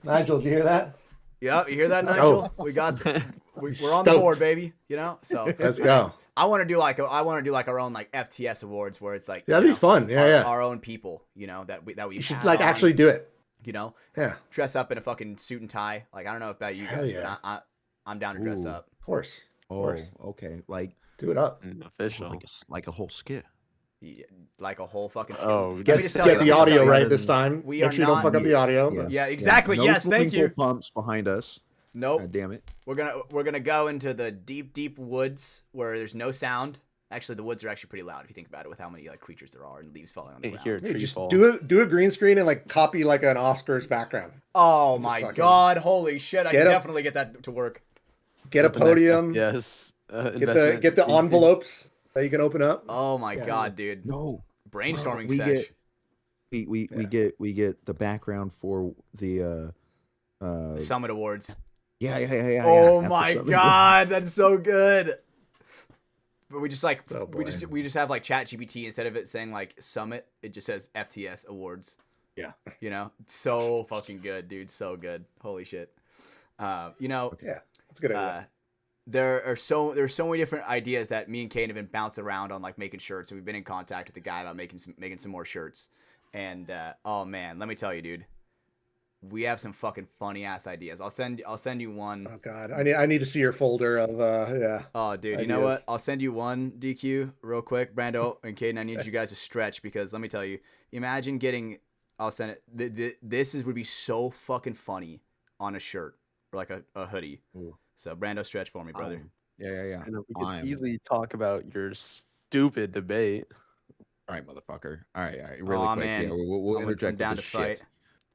Nigel, did you hear that? Yep, you hear that, Let's Nigel? go. We got, we're on the Stoked. board, baby. You know, so Let's go. I want to do like our own like FTS awards where it's like Yeah, that'd you be fun. Yeah, our, yeah. our own people, you know, that we You should have like on, actually do it. you know, Yeah, dress up in a fucking suit and tie. Like I don't know about you Hell guys, yeah. but I'm down to dress Ooh. up. of course. Of Oh, course. okay. Like Do it up. Official. like a whole skit. Yeah, like a whole fucking. Oh, Let Get, me just tell get you, the let me just audio tell you. right this time. We Make are sure you don't not- fuck up the audio. Yeah. But Yeah, exactly. No Yes, thank twinkle you. Pumps behind us. Nope. God damn it. We're gonna go into the deep woods where there's no sound. Actually, the woods are actually pretty loud if you think about it, with how many like creatures there are and leaves falling on the You ground. hear a Hey, tree just fall. do a green screen and like copy like an Oscars background. Oh Just my fucking god! Holy shit! I get can a- definitely get that to work. Get a Is that the next podium. Yes. investment. Get the envelopes that you can open up. Oh my Yeah. god, dude. No, Brainstorming we sesh. we get the background for the The Summit Awards. yeah. Oh at the my Summit god, that's so good. But we just like Oh, we boy. just have like ChatGPT, instead of it saying like Summit, it just says FTS Awards. Yeah. You know, so fucking good, dude. So good. Holy shit. You know, Yeah, that's a good idea. there's so many different ideas that me and Caden have been bouncing around on, like making shirts, and we've been in contact with the guy about making some more shirts. And oh man, let me tell you, dude, we have some fucking funny ass ideas. I'll send you one. Oh god, I need to see your folder of yeah. Oh, dude, you know what? Ideas. I'll send you one DQ real quick, Brando and Caden. I need you guys to stretch, because let me tell you, imagine getting. I'll send it. This would be so fucking funny on a shirt or like a hoodie. Ooh. So Brando, stretch for me, brother. Yeah. I know we could I'm- easily talk about your stupid debate. All right, motherfucker. All right. Really Aw, quick. man. Yeah, we'll I'm interject down with to this fight. shit.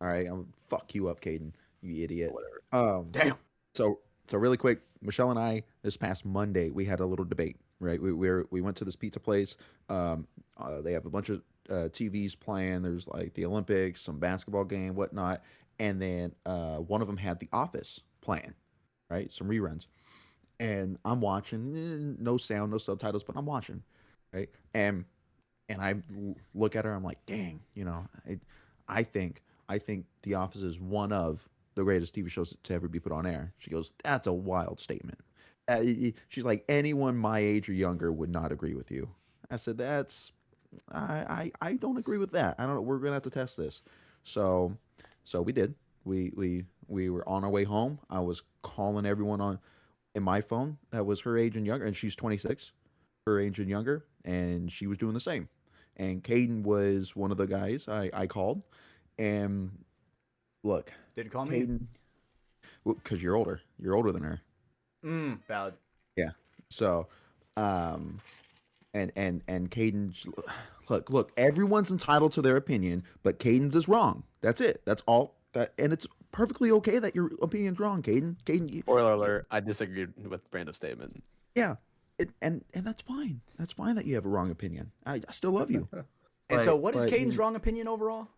All right, I'm fuck you up, Caden. You idiot. Whatever. Damn. So really quick, Michelle and I this past Monday we had a little debate. Right, we went to this pizza place. They have a bunch of TVs playing. There's like the Olympics, some basketball game, whatnot, and then one of them had The Office playing. Right, some reruns, and I'm watching. No sound, no subtitles, but I'm watching. Right, and I look at her. I'm like, dang, I think The Office is one of the greatest TV shows to ever be put on air. She goes, that's a wild statement. She's like, anyone my age or younger would not agree with you. I said, I don't agree with that. I don't know. We're gonna have to test this. So we did. We were on our way home. I was calling everyone in my phone that was her age and younger, and she's 26, her age and younger, and she was doing the same. And Caden was one of the guys I called, and look, Did you call me? Caden, because you're older. You're older than her. Valid. Yeah. So, and Caden, look, everyone's entitled to their opinion, but Caden's is wrong. That's it. That's all. And it's perfectly okay that your opinion's wrong, Caden. Spoiler alert, I disagreed with Brando's statement. Yeah. And that's fine. That's fine that you have a wrong opinion. I still love you. And so, what is but- Caden's wrong opinion overall?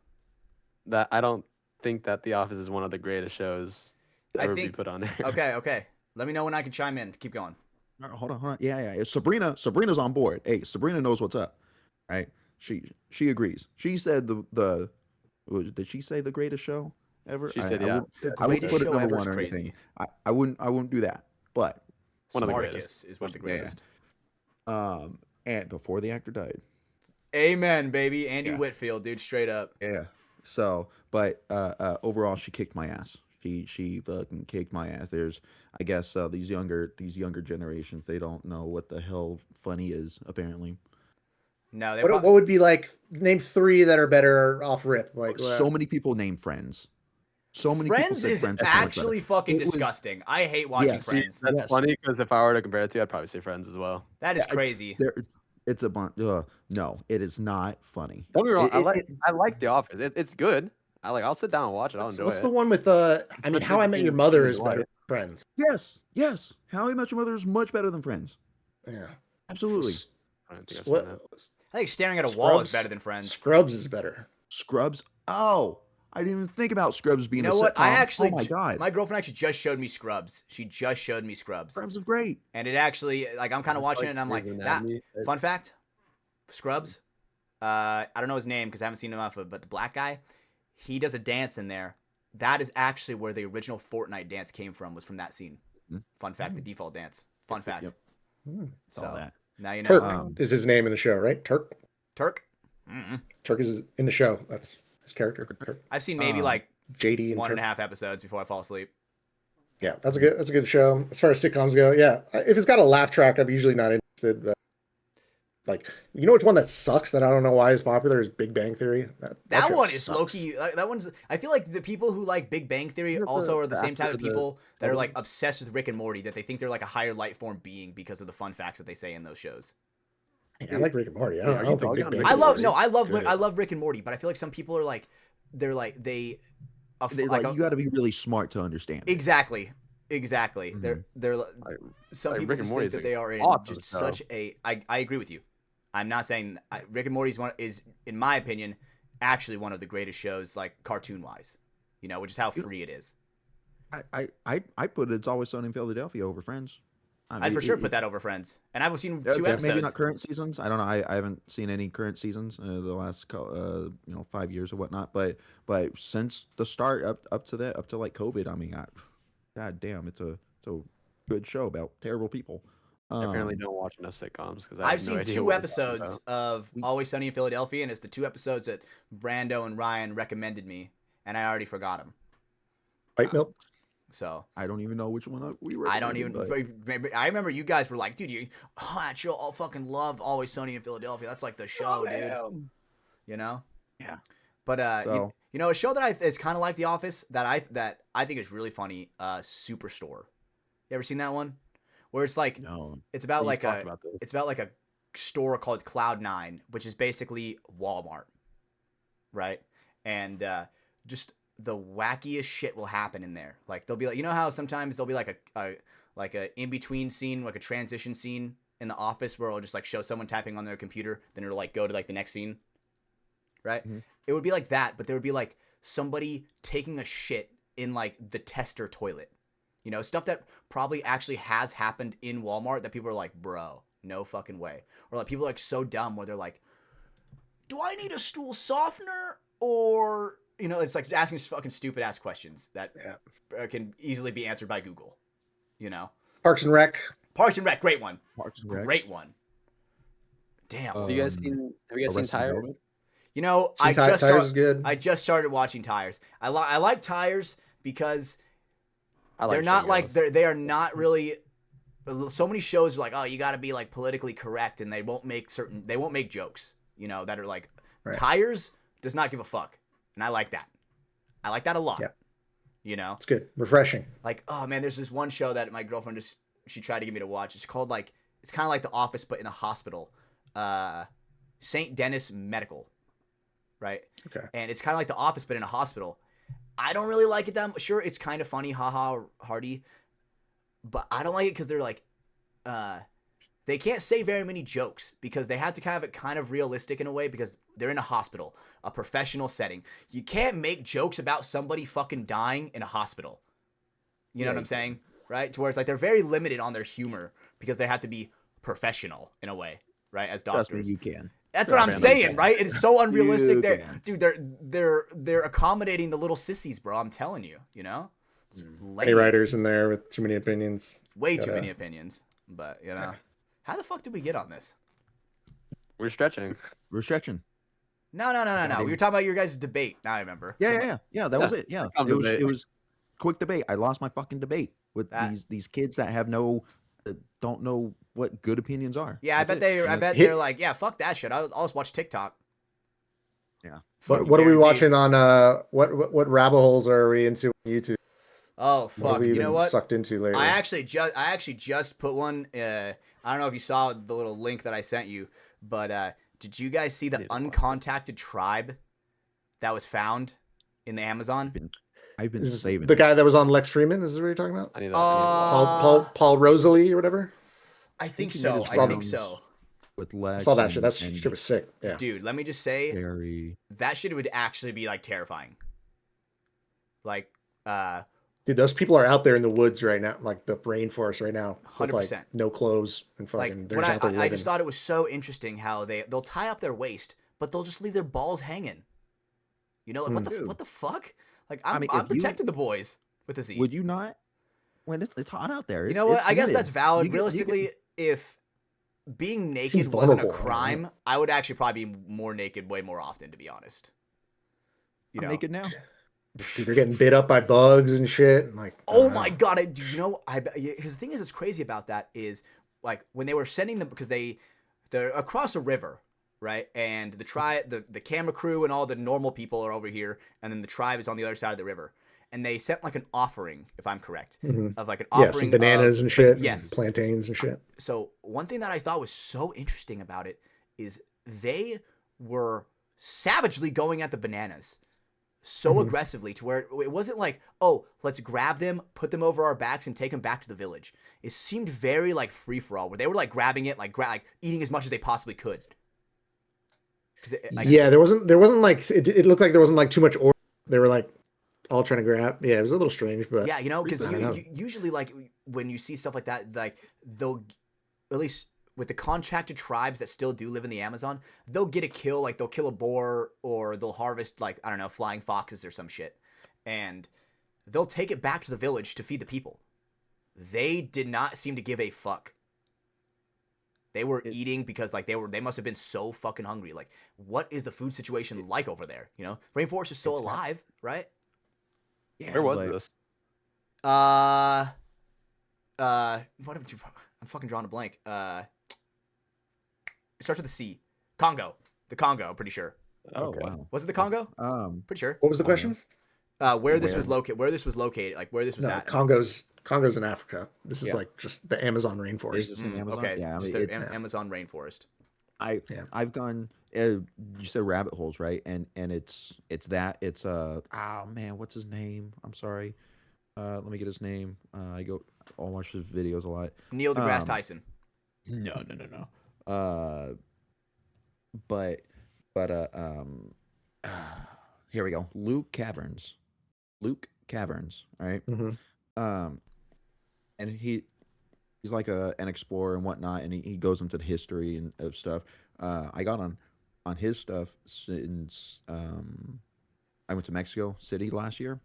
That I don't think that The Office is one of the greatest shows to I ever think- be put on air. Okay. Let me know when I can chime in. Keep going. Hold on. Yeah. It's Sabrina's on board. Hey, Sabrina knows what's up, right? She agrees. She said did she say the greatest show ever? She said, yeah. I wouldn't Greatest put it show number ever is one or crazy. anything. I wouldn't do that. But One of the Spartacus greatest. is one of the Yeah. greatest. and before the actor died. Amen, baby. Andy Yeah. Whitfield, dude, straight up. Yeah. So, but overall, she kicked my ass. She fucking kicked my ass. There's, I guess, these younger generations, they don't know what the hell funny is. Apparently, No, they What would be like? Name three that are better off rip. Like so many people name Friends. So many people Friends said is Friends is so much better. actually fucking It was- disgusting. I hate watching Yes. Friends. That's Yes. funny because if I were to compare it to, I'd probably say Friends as well. That is Yeah, crazy. It's a bunch. No, it is not funny. Don't get me wrong, It- I like The Office. It's good. I'll sit down and watch it. I'll enjoy what's it. the one with I mean, But How I Met Your you- Mother you is like better. it. Than Friends. Yes. How I Met Your Mother is much better than Friends. Yeah. Absolutely. I don't think I've seen What? that. I think staring at a wall is Scrubs? better than Friends. Scrubs is better. Scrubs. Oh, I didn't even think about Scrubs You being know a what? sitcom. I actually, Oh my god, my girlfriend actually just showed me Scrubs. She just showed me Scrubs, Scrubs is great. and it actually, like, I'm kind of It's watching like it, and I'm like, Grey's that. Anatomy. Fun fact, Scrubs. I don't know his name because I haven't seen enough of it, but the black guy, he does a dance in there. That is actually where the original Fortnite dance came from. Was from that scene. Mhm. Fun fact, the default dance. Fun fact. Yep. So Saw that. now you know. Turk is his name in the show, right? Turk. Turk. Mm-mm. Turk is in the show. That's his character. Turk. I've seen maybe Um, like JD and one Turk. and a half episodes before I fall asleep. Yeah, that's a good show. As far as sitcoms go, yeah. If it's got a laugh track, I'm usually not interested. But like, you know which one that sucks that I don't know why is popular is Big Bang Theory. That show one is sucks. low key. That one's. I feel like the people who like Big Bang Theory Isn't also are the same type after of the- people that are like obsessed with Rick and Morty. That they think they're like a higher light form being because of the fun facts that they say in those shows. I like Rick and Morty. I Yeah, don't, are I you don't think dogging Big on Bang Rick I and Theory love is no, I love good. I love Rick and Morty, but I feel like some people are like they're like they. They, like, you got to be really smart to understand. it. Exactly. Exactly. Mhm. They're Like, some like people Rick and just Morty think is that they are in awesome just show. such a. I agree with you. I'm not saying Rick and Morty is in my opinion actually one of the greatest shows, like cartoon wise. Which is how free it is. I put It's Always Sunny in Philadelphia over Friends. I I'd mean, for sure put that over Friends, and I've seen two maybe episodes. not current seasons. I don't know. I haven't seen any current seasons the last 5 years or whatnot. But since the start up to that, up to like COVID, I mean, god damn, it's a good show about terrible people. I apparently Um, don't watch enough sitcoms because I I've have no seen idea 2 what we're talking episodes about. of We- Always Sunny in Philadelphia, and it's the 2 episodes that Brando and Ryan recommended me, and I already forgot them. White milk. So I don't even know which one we I don't recommended. even. I remember you guys were like, dude, that show all fucking love Always Sunny in Philadelphia. That's like the show, dude. Yeah. But So a show that is kind of like The Office that I think is really funny. Superstore. You ever seen that one? Where it's like no, it's about You've like talked a about this. it's about like a store called Cloud9, which is basically Walmart, right? And just the wackiest shit will happen in there. Like they'll be like, how sometimes there'll be like a in between scene, like a transition scene in The Office where it'll just like show someone typing on their computer, then it'll like go to like the next scene, right? Mhm. It would be like that, but there would be like somebody taking a shit in like the tester toilet. Stuff that probably actually has happened in Walmart that people are like, bro, no fucking way. Or like people are like so dumb where they're like, do I need a stool softener? Or, it's like asking fucking stupid ass questions that can easily be answered by Google. Parks and Rec. Parks and Rec, great one. Parks and Recs. Great one. Damn. Have you guys seen Arrested Tires? Development? Tires is good. I just started watching Tires. I like Tires because I like they're not Showgirls. like they are not really. So many shows are like, oh, you got to be like politically correct, and they won't make jokes, that are like Right. Tires does not give a fuck, and I like that. I like that a lot. Yeah. It's good. Refreshing. Like, oh man, there's this one show that my girlfriend she tried to get me to watch. It's called it's kind of like The Office but in a hospital. St. Denis Medical, right? Okay. And it's kind of like The Office but in a hospital. I don't really like it that much. Sure, it's kind of funny, haha, hearty, but I don't like it because they're like, they can't say very many jokes because they have to have it kind of realistic in a way because they're in a hospital, a professional setting. You can't make jokes about somebody fucking dying in a hospital. You know what I'm saying? Right? To where it's like they're very limited on their humor because they have to be professional in a way, right? As Trust doctors. me, you can. That's what I'm man, saying, right? It's so unrealistic. You They're, can. dude, they're accommodating the little sissies, bro. I'm telling you, It's lame. Any writers in there with too many opinions. Way too Gotta- many opinions, but how the fuck did we get on this? We're stretching. Restriction. No. We were talking about your guys' debate. Now I remember. Yeah. That was it. Yeah, Fun debate. it was quick debate. I lost my fucking debate with That- these kids that don't know what good opinions are. Yeah, I That's bet it. they're like, yeah, fuck that shit. I'll just watch TikTok. Yeah. Fucking What are we guaranteed. watching on what rabbit holes are we into on YouTube? Oh What fuck! have we You even know what? sucked into lately? I actually just put one. I don't know if you saw the little link that I sent you, but did you guys see the Need to watch it. uncontacted tribe that was found in the Amazon? I've been This is saving the it. guy that was on Lex Freeman. Is this what you're talking about? I need to. Paul Rosalie or whatever. I think he so. made his I think rounds so. with I Lex. saw that shit. That and shit was sick. Yeah. Dude, let me just say Barry. that shit would actually be like terrifying. Like, Dude, those people are out there in the woods right now, like the rainforest right now, with like 100%. no clothes and fucking. like They're what just out there I living. just thought it was so interesting how they'll tie up their waist, but they'll just leave their balls hanging. Like Dude. what the fuck? Like I I'm mean, I'm if you- protecting the boys with a Z. Would you not? When it's hot out there. You know what? It's I guess humid. that's valid. You get- Realistically, if being Seems naked wasn't a vulnerable, crime, I would actually probably be more naked way more often, to be honest. I'm naked now. Dude, they're getting bit up by bugs and shit. And like, Oh my god! Here's the thing: is that's crazy about that is like when they were sending them because they're across a river, right? And the tribe, the camera crew, and all the normal people are over here, and then the tribe is on the other side of the river. And they sent like an offering, if I'm correct, Mhm. of like an Yeah, offering some bananas of, and shit. Yes, and plantains and shit. So one thing that I thought was so interesting about it is they were savagely going at the bananas. so aggressively to where it wasn't like, oh, let's grab them, put them over our backs, and take them back to the village. It seemed very like free for all, where they were like grabbing it, like eating as much as they possibly could. Yeah, there wasn't like it looked like there wasn't like too much order. They were like all trying to grab. Yeah, it was a little strange, but yeah, you know, because I don't know. usually like when you see stuff like that, like they'll, at least with the contracted tribes that still do live in the Amazon, they'll get a kill, like they'll kill a boar or they'll harvest like, I don't know, flying foxes or some shit, and they'll take it back to the village to feed the people. They did not seem to give a fuck. They were eating because like they must have been so fucking hungry. Like, what is the food situation like over there? You know, rainforest is so alive, right? Yeah, Where was like, this? What am I'm fucking drawing a blank. It starts with a C. Congo. The Congo, I'm pretty sure. Oh Okay. wow. Was it the Congo? Pretty sure. What was the question? Where this was located, like where this was No, at. Congo's in Africa. This is Yeah. like just the Amazon rainforest. Is this in Amazon? Okay, Yeah, I just mean, the Amazon rainforest. I've gone. You said rabbit holes, right? And it's oh man, what's his name? I'm sorry. Let me get his name. I'll watch his videos a lot. Neil deGrasse Tyson. No. But here we go. Luke Caverns. All right. Mm-hmm. And he's like an explorer and whatnot, and he goes into the history and of stuff. I got on his stuff since I went to Mexico City last year,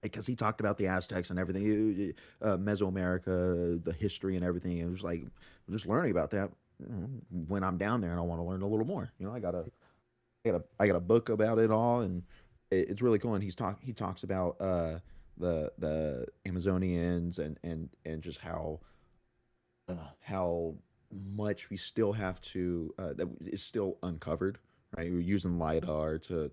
because he talked about the Aztecs and everything, Mesoamerica, the history and everything. And it was like, I'm just learning about that when I'm down there, and I want to learn a little more. You know, I got a book about it all, and it's really cool. And he talks about the Amazonians and just how much we still have to that is still uncovered, right? We're using LiDAR to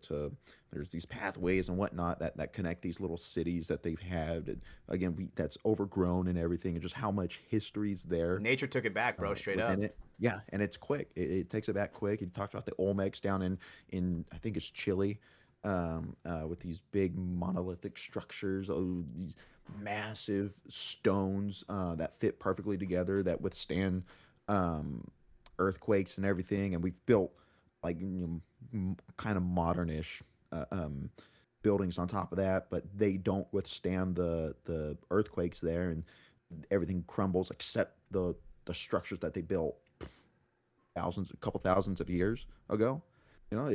there's these pathways and whatnot that connect these little cities that they've had, and again, that's overgrown and everything, and just how much history's there. Nature took it back, bro, straight up. within it. Yeah, and it's quick. It takes it back quick. He talked about the Olmecs down in I think it's Chile, with these big monolithic structures, these massive stones that fit perfectly together, that withstand earthquakes and everything. And we've built like, kind of modernish buildings on top of that, but they don't withstand the earthquakes there, and everything crumbles except the structures that they built a couple thousands of years ago. You know,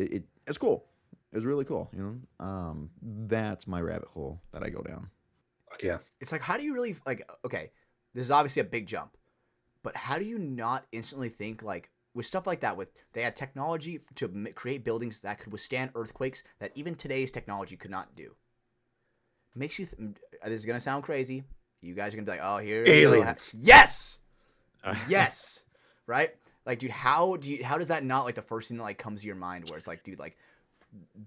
it's cool. It's really cool. You know, that's my rabbit hole that I go down. Yeah. It's like, how do you really, like, okay, this is obviously a big jump, but how do you not instantly think, like, with stuff like that, they had technology to create buildings that could withstand earthquakes that even today's technology could not do. Makes you this is gonna sound crazy. You guys are gonna be like, oh, here aliens. Yes, yes, right? Like, dude, how does that not, like, the first thing that like comes to your mind, where it's like, dude, like,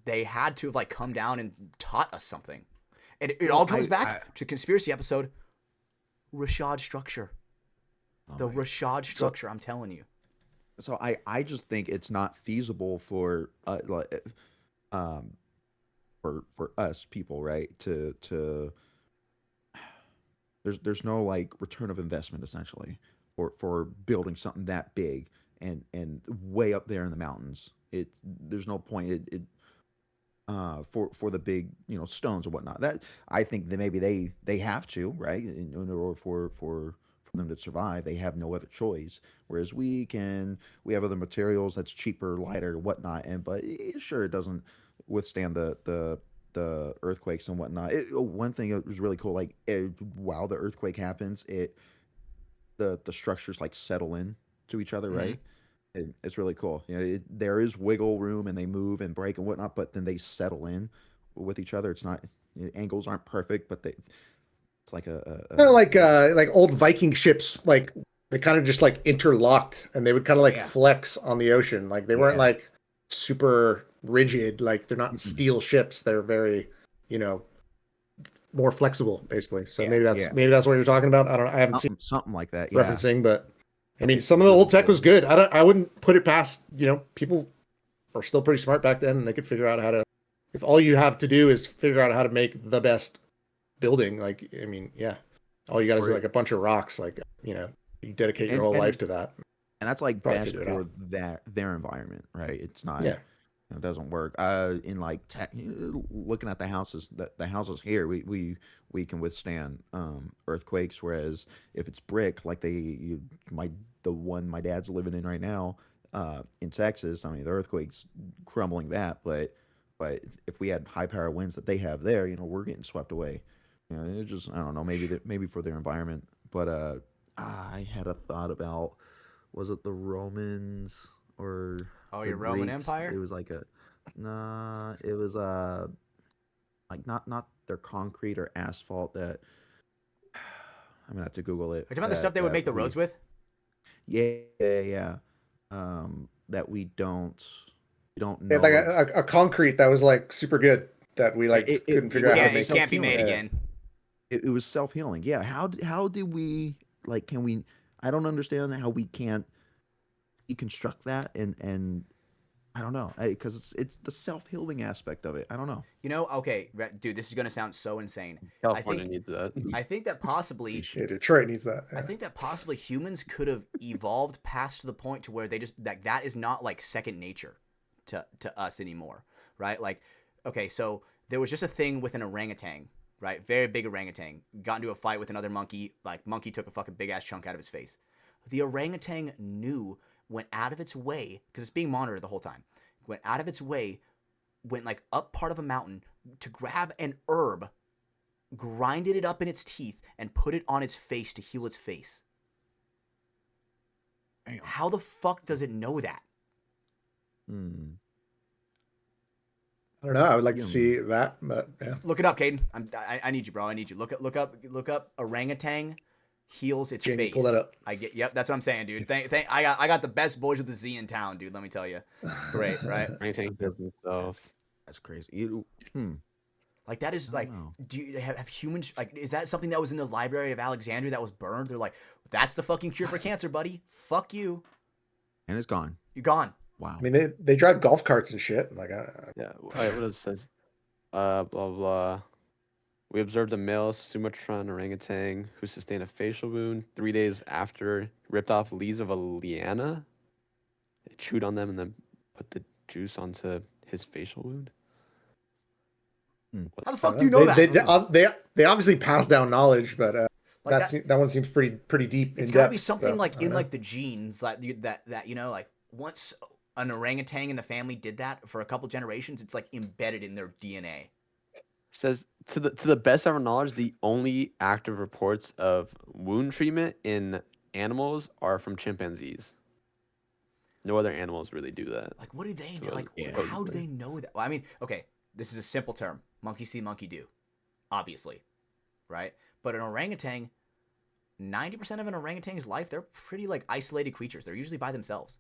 they had to have like come down and taught us something, and it all comes back to conspiracy episode, Rashad structure, the Rashad structure. I'm telling you. So I just think it's not feasible for us people, right? To there's no like return of investment essentially for building something that big and way up there in the mountains. There's no point for the big, stones or whatnot. That I think that maybe they have to, right, in order for them to survive. They have no other choice. Whereas we have other materials that's cheaper, lighter, whatnot, but sure, it doesn't withstand the earthquakes and whatnot. One thing that was really cool, like while the earthquake happens, the structures like settle in to each other, right? It's really cool. There is wiggle room, and they move and break and whatnot, but then they settle in with each other. It's not, angles aren't perfect, but it's like kind of like old Viking ships, like they kind of just like interlocked, and they would kind of like flex on the ocean. Like they weren't like super rigid. Like they're not steel ships. They're very, more flexible, basically. So maybe that's what you're talking about. I don't know. I haven't seen something like that. Referencing, but I mean, some of the old tech was good. I wouldn't put it past, people are still pretty smart back then, and they could figure out how to if all you have to do is figure out how to make the best building, like, I mean, yeah, all you got is Or- like a bunch of rocks, like, you know, you dedicate your and whole life and to that. and that's like Probably best figure it for out. their environment, right? It's not, Yeah. it doesn't work. In like looking at the houses, the houses here, we can withstand earthquakes. Whereas if it's brick, like the one my dad's living in right now, in Texas, I mean the earthquakes crumbling that, but if we had high power winds that they have there, we're getting swept away. It just, I don't know, maybe for their environment, but I had a thought about, was it the Romans or Oh, the your Roman Greeks? It Empire? was like a nah. It was like not their concrete or asphalt that I'm gonna have to Google it. Are you talking about the stuff they would make the roads with? Yeah, yeah, yeah. That we don't They had know like is a concrete that was like super good that we like couldn't it figure was out how to like It make. can't be self-healing. made Yeah. again. It was self-healing. Yeah. How did we, like, can we? I don't understand how we can't deconstruct that, and I don't know, because it's the self-healing aspect of it. I don't know. Okay, dude, this is gonna sound so insane. California needs that. I think that possibly Yeah, Detroit needs that. I Yeah. think that possibly humans could have evolved past the point to where they just that is not like second nature to us anymore, right? Like, okay, so there was just a thing with an orangutan, right? Very big orangutan got into a fight with another monkey. Like, monkey took a fucking big ass chunk out of his face. The orangutan went out of its way because it's being monitored the whole time. Went out of its way, went like up part of a mountain to grab an herb, grinded it up in its teeth, and put it on its face to heal its face. Damn. How the fuck does it know that? Hmm. I don't know. I would like to Yeah. see that, but yeah. Look it up, Caden. I need you, bro. I need you. Look up orangutan heals its Jamie, face. pull that up. Yep, that's what I'm saying, dude. I got the best boys with the Z in town, dude. Let me tell you, it's great, right? Anything stuff. That's crazy. Like, that is I like, don't know. do you have humans, like, is that something that was in the Library of Alexandria that was burned? They're like, that's the fucking cure for cancer, buddy. Fuck you. And it's gone. You're gone. Wow. I mean, they drive golf carts and shit. Like, Yeah. Wait, what does it says? Blah blah. We observed a male Sumatran orangutan who sustained a facial wound 3 days after he ripped off leaves of a liana. It chewed on them and then put the juice onto his facial wound. How the I fuck don't do you know. know that? They obviously pass down knowledge, but Like, that one seems pretty deep. it's in got to be depth, something so, like I don't in know. like the genes, like that like once an orangutan in the family did that for a couple generations, it's like embedded in their DNA. Says to the best of our knowledge, the only active reports of wound treatment in animals are from chimpanzees. No other animals really do that. Like, what do they So know? Like, yeah. how do they know that? Well, I mean, okay, this is a simple term: monkey see, monkey do, obviously, right? But an orangutan, 90% of an orangutan's life, they're pretty like isolated creatures. They're usually by themselves,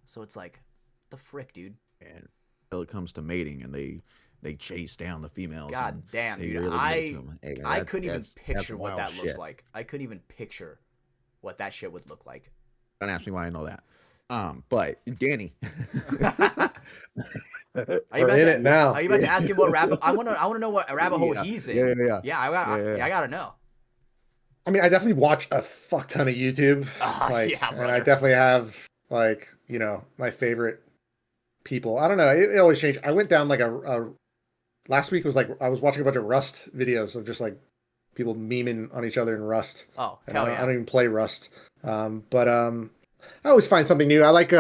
So it's like, the frick, dude. And until it comes to mating, and they chase down the females. God and damn, they dude. really make them. Hey, I couldn't even that's picture what wild that looks shit. like. I couldn't even picture what that shit would look like. Don't ask me why I know that. But Danny, Are you We're about in to, it now. Are you about to ask him what rabbit? I want to know what rabbit hole Yeah. he's in. Yeah. Yeah, I gotta know. I mean, I definitely watch a fuck ton of YouTube, Yeah, and I brother. definitely have like my favorite people. I don't know. It always changed. I went down like a last week was like I was watching a bunch of Rust videos of just like people memeing on each other in Rust. Oh, And hell I yeah. don't even play Rust. But I always find something new. I like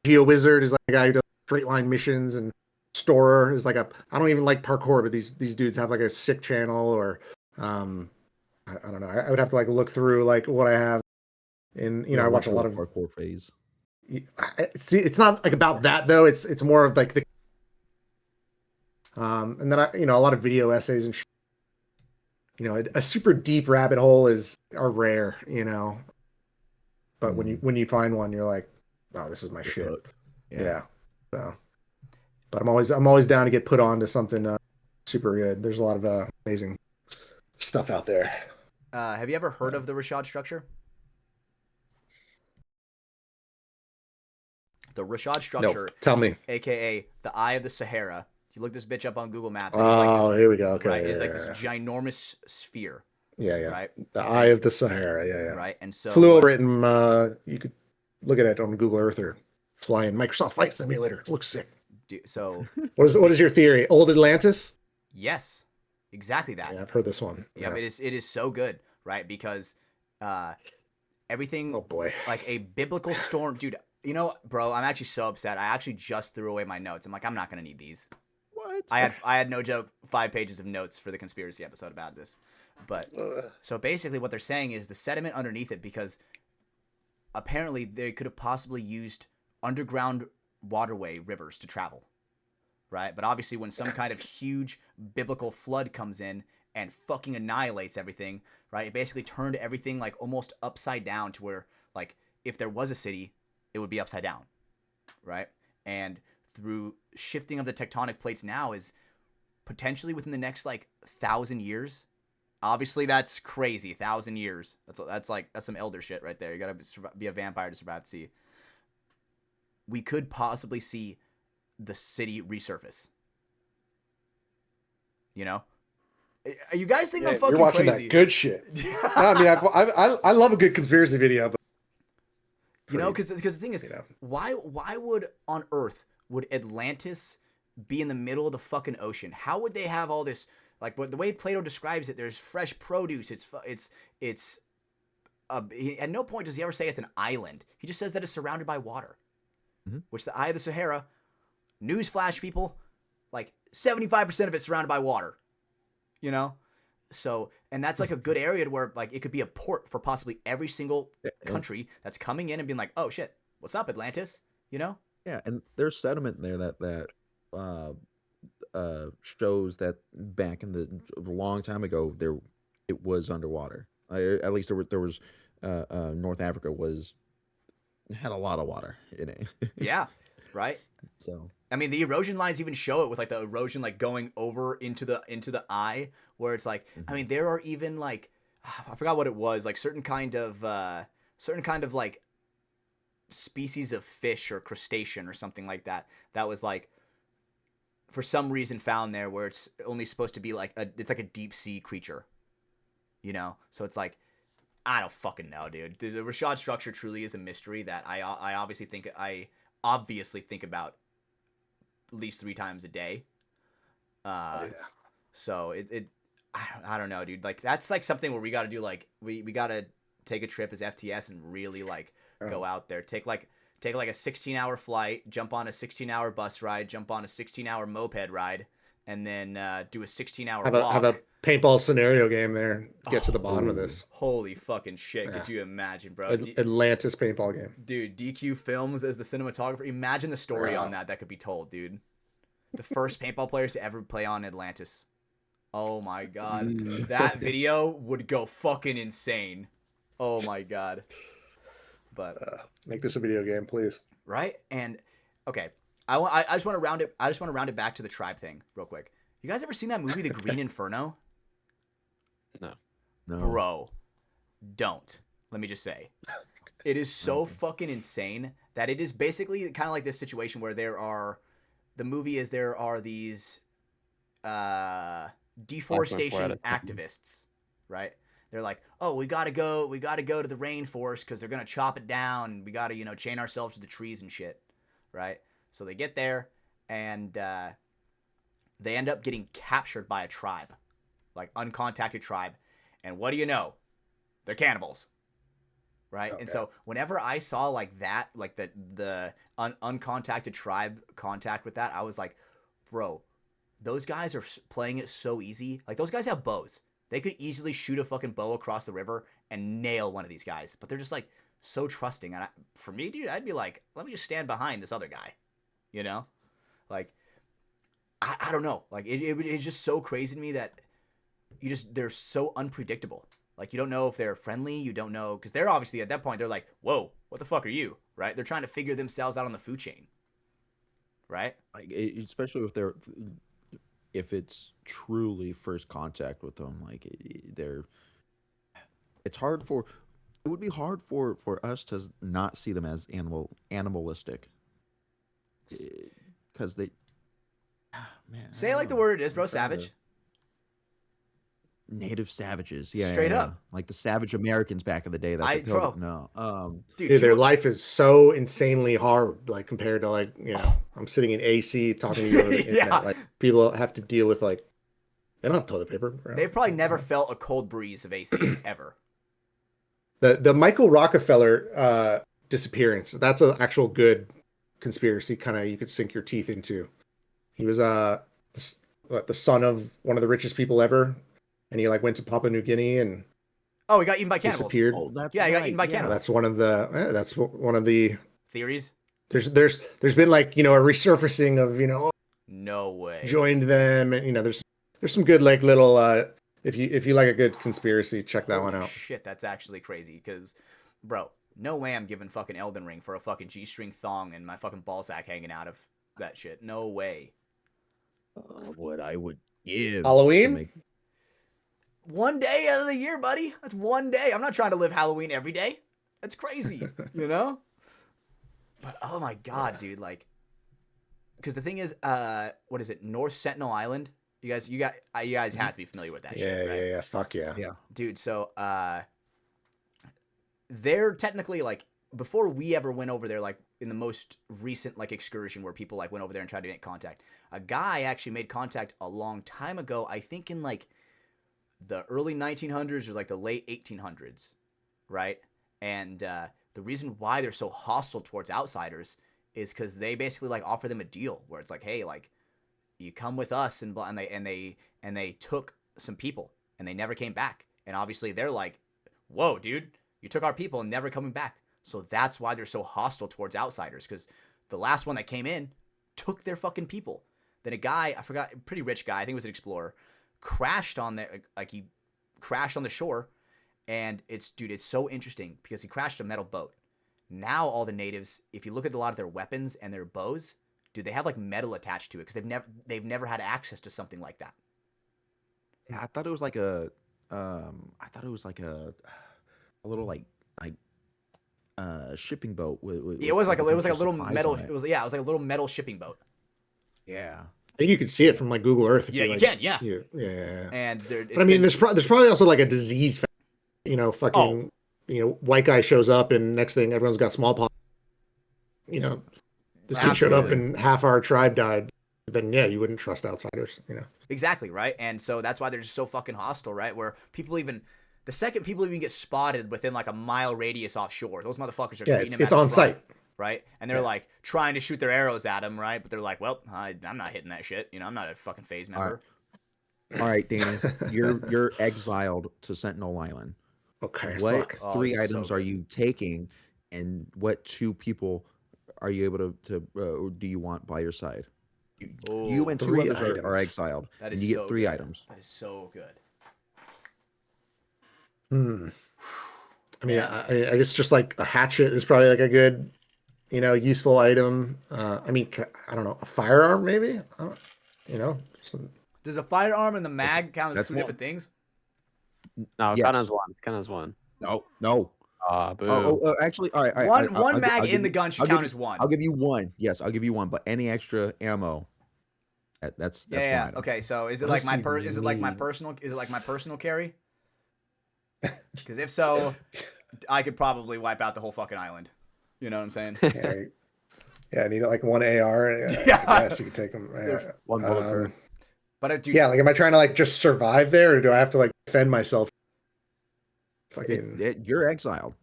GeoWizard is like a guy who does straight line missions, and Storer is like I don't even like parkour, but these dudes have like a sick channel, or I don't know. I would have to like look through like what I have. And I watch a lot of parkour phase. See, it's not like about that though. It's more of like the and then a lot of video essays and a super deep rabbit hole are rare, but when you find one, you're like, oh, this is my shit. Yeah. So, but I'm always down to get put on to something super good. There's a lot of amazing stuff out there. Have you ever heard of the Rashad structure? The Rashad No, structure, tell me. aka the Eye of the Sahara. If you look this bitch up on Google Maps, it is Oh, like here we go. Okay, right, yeah, it's like yeah, this ginormous sphere, yeah, yeah. right? The Eye of the Sahara. Yeah, yeah. Right, and so Flew over it, and you could look at it on Google Earth or fly in Microsoft Flight Simulator. It looks sick. so What is your theory? Old Atlantis? yes, exactly that. Yeah, I've heard this one. Yep, Yeah. it is so good, right? Because everything Oh boy. like a biblical storm, dude. You know, bro, I'm actually so upset. I actually just threw away my notes. I'm like, I'm not gonna need these. What? I had no joke 5 pages of notes for the conspiracy episode about this, but so basically what they're saying is the sediment underneath it, because apparently they could have possibly used underground waterway rivers to travel, right? But obviously when some kind of huge biblical flood comes in and fucking annihilates everything, right? It basically turned everything like almost upside down to where like if there was a city, it would be upside down, right? And through shifting of the tectonic plates now is potentially within the next like 1,000 years. Obviously that's crazy. 1,000 years. That's some elder shit right there. You gotta be a vampire to survive to see. We could possibly see the city resurface. You know? You guys think I'm fucking you're watching crazy? that good shit. I mean, I love a good conspiracy video, but you know, because the thing is, you know. why would on Earth would Atlantis be in the middle of the fucking ocean? How would they have all this? Like, but the way Plato describes it, there's fresh produce. It's. At no point does he ever say it's an island. He just says that it's surrounded by water, which the Eye of the Sahara. Newsflash, people, like 75% of it's surrounded by water. You know. So, and that's like a good area to where like it could be a port for possibly every single country that's coming in and being like, oh shit, what's up, Atlantis? You know? Yeah, and there's sediment there that shows that back in the a long time ago it was underwater. At least there was North Africa had a lot of water in it. Yeah, right. So I mean, the erosion lines even show it with like the erosion like going over into the eye, where it's like, I mean, there are even like, I forgot what it was, like certain kind of like species of fish or crustacean or something like that. That was like, for some reason found there where it's only supposed to be like it's like a deep sea creature, you know? So it's like, I don't fucking know, dude. The Rashad structure truly is a mystery that I obviously think about at least 3 times a day. So I don't know, dude. Like that's like something where we got to do like we got to take a trip as FTS and really like go out there. Take like a 16-hour flight, jump on a 16-hour bus ride, jump on a 16-hour moped ride, and then do a 16-hour walk. Have a paintball scenario game there. Get to the bottom of this. Holy fucking shit. Could you imagine, bro? Atlantis paintball game. Dude, DQ Films as the cinematographer. Imagine the story on that could be told, dude. The first paintball players to ever play on Atlantis. Oh my god. That video would go fucking insane. Oh my god. But make this a video game, please. Right? And okay, I just want to round it back to the tribe thing real quick. You guys ever seen that movie The Green Inferno? No. Bro, don't. Let me just say. It is so fucking insane that it is basically kind of like this situation where there are these deforestation activists, right? They're like, oh, we gotta go to the rainforest because they're gonna chop it down. We gotta, chain ourselves to the trees and shit, right? So they get there and they end up getting captured by a tribe, like uncontacted tribe. And what do you know? They're cannibals, right? Okay. And so whenever I saw like that, like the uncontacted tribe contact with that, I was like, bro, those guys are playing it so easy. Like those guys have bows. They could easily shoot a fucking bow across the river and nail one of these guys. But they're just like so trusting. And for me, dude, I'd be like, let me just stand behind this other guy, Like, I don't know. Like it's just so crazy to me that they're so unpredictable. Like you don't know if they're friendly. You don't know, because they're obviously at that point they're like, whoa, what the fuck are you? Right? They're trying to figure themselves out on the food chain. Right? Like especially if it's truly first contact with them, like it would be hard for us to not see them as animalistic. because they. Man, Say it like the word it is, bro. I'm trying to- Savage. Native savages, yeah, Straight yeah, up. yeah. Like the savage Americans back in the day. That I- the Pilgrim- bro. no, Dude, Dude, their people- life is so insanely hard, like compared to like, I'm sitting in AC talking to you over the Yeah. internet. Like people have to deal with like they don't have toilet paper. Bro. they've probably never felt a cold breeze of AC ever. The Michael Rockefeller disappearance, that's an actual good conspiracy kind of you could sink your teeth into. He was the son of one of the richest people ever, and he like went to Papua New Guinea and Oh, he got eaten by cannibals. disappeared. oh, that's Yeah, he got right, eaten by yeah. cannibals. That's one of the Theories? there's been like, a resurfacing of, No way. joined them, and there's some good like little if you like a good conspiracy, check that one Holy out. Shit, that's actually crazy. Because, bro, no way I'm giving fucking Elden Ring for a fucking G-string thong and my fucking ball sack hanging out of that shit. No way. What I would give to Halloween? make- One day out of the year, buddy. That's one day. I'm not trying to live Halloween every day. That's crazy, you know? But oh my god, dude, like, because the thing is, what is it? North Sentinel Island. You guys have to be familiar with that shit, right? Yeah, fuck yeah. Dude, so they're technically like before we ever went over there, like in the most recent like excursion where people like went over there and tried to make contact, a guy actually made contact a long time ago, I think in like the early 1900s or like the late 1800s, right? And the reason why they're so hostile towards outsiders is because they basically like offer them a deal where it's like, hey, like you come with us and blah, and they took some people and they never came back. And obviously they're like, whoa, dude, you took our people and never coming back. So that's why they're so hostile towards outsiders, because the last one that came in took their fucking people. Then a guy, I forgot, a pretty rich guy, I think it was an explorer, crashed on the he crashed on the shore, and it's so interesting because he crashed a metal boat. Now all the natives, if you look at a lot of their weapons and their bows, dude, they have like metal attached to it because they've never had access to something like that. Yeah, I thought it was like a little like shipping boat with It was like a with little supplies metal. on it. It was like a little metal shipping boat. Yeah. I think you can see it from like Google Earth. Yeah, you like, can, yeah. Yeah. And But I mean, there's probably also like a disease, fucking, white guy shows up and next thing everyone's got smallpox. This dude showed up Absolutely. and half our tribe died. Then yeah, you wouldn't trust outsiders. Exactly, right? And so that's why they're just so fucking hostile, right? Where the second people even get spotted within like a mile radius offshore, those motherfuckers are Yeah, greeting them it's at the on front, site. right? And they're like trying to shoot their arrows at them, right? But they're like, well, I'm not hitting that shit. I'm not a fucking phase member. All right, Danny, you're exiled to Sentinel Island. Okay. What Fuck. Oh, three this is so items are good. you taking, and what two people are you able to or do you want by your side? You and two Three others are items. exiled, That and is you get so three good. items. That is so good. I mean, I guess just like a hatchet is probably like a good, useful item. I mean, I don't know, a firearm maybe. Some, Does a firearm and the mag count as That's two one. different things? No, Yes. count as one. Count as one. No. Boo. Actually, all right. One mag in the gun should count as one. I'll give you one. Yes, I'll give you one. But any extra ammo, that's Yeah. one item. Okay, so is it What like else do you is it like my need? personal carry? Because if so, I could probably wipe out the whole fucking island. You know what I'm saying? yeah, I need like one AR. Yeah. I guess you can take them. One bullet per. But dude, Yeah, like, am I trying to like just survive there, or do I have to like defend myself? Fucking, You're exiled.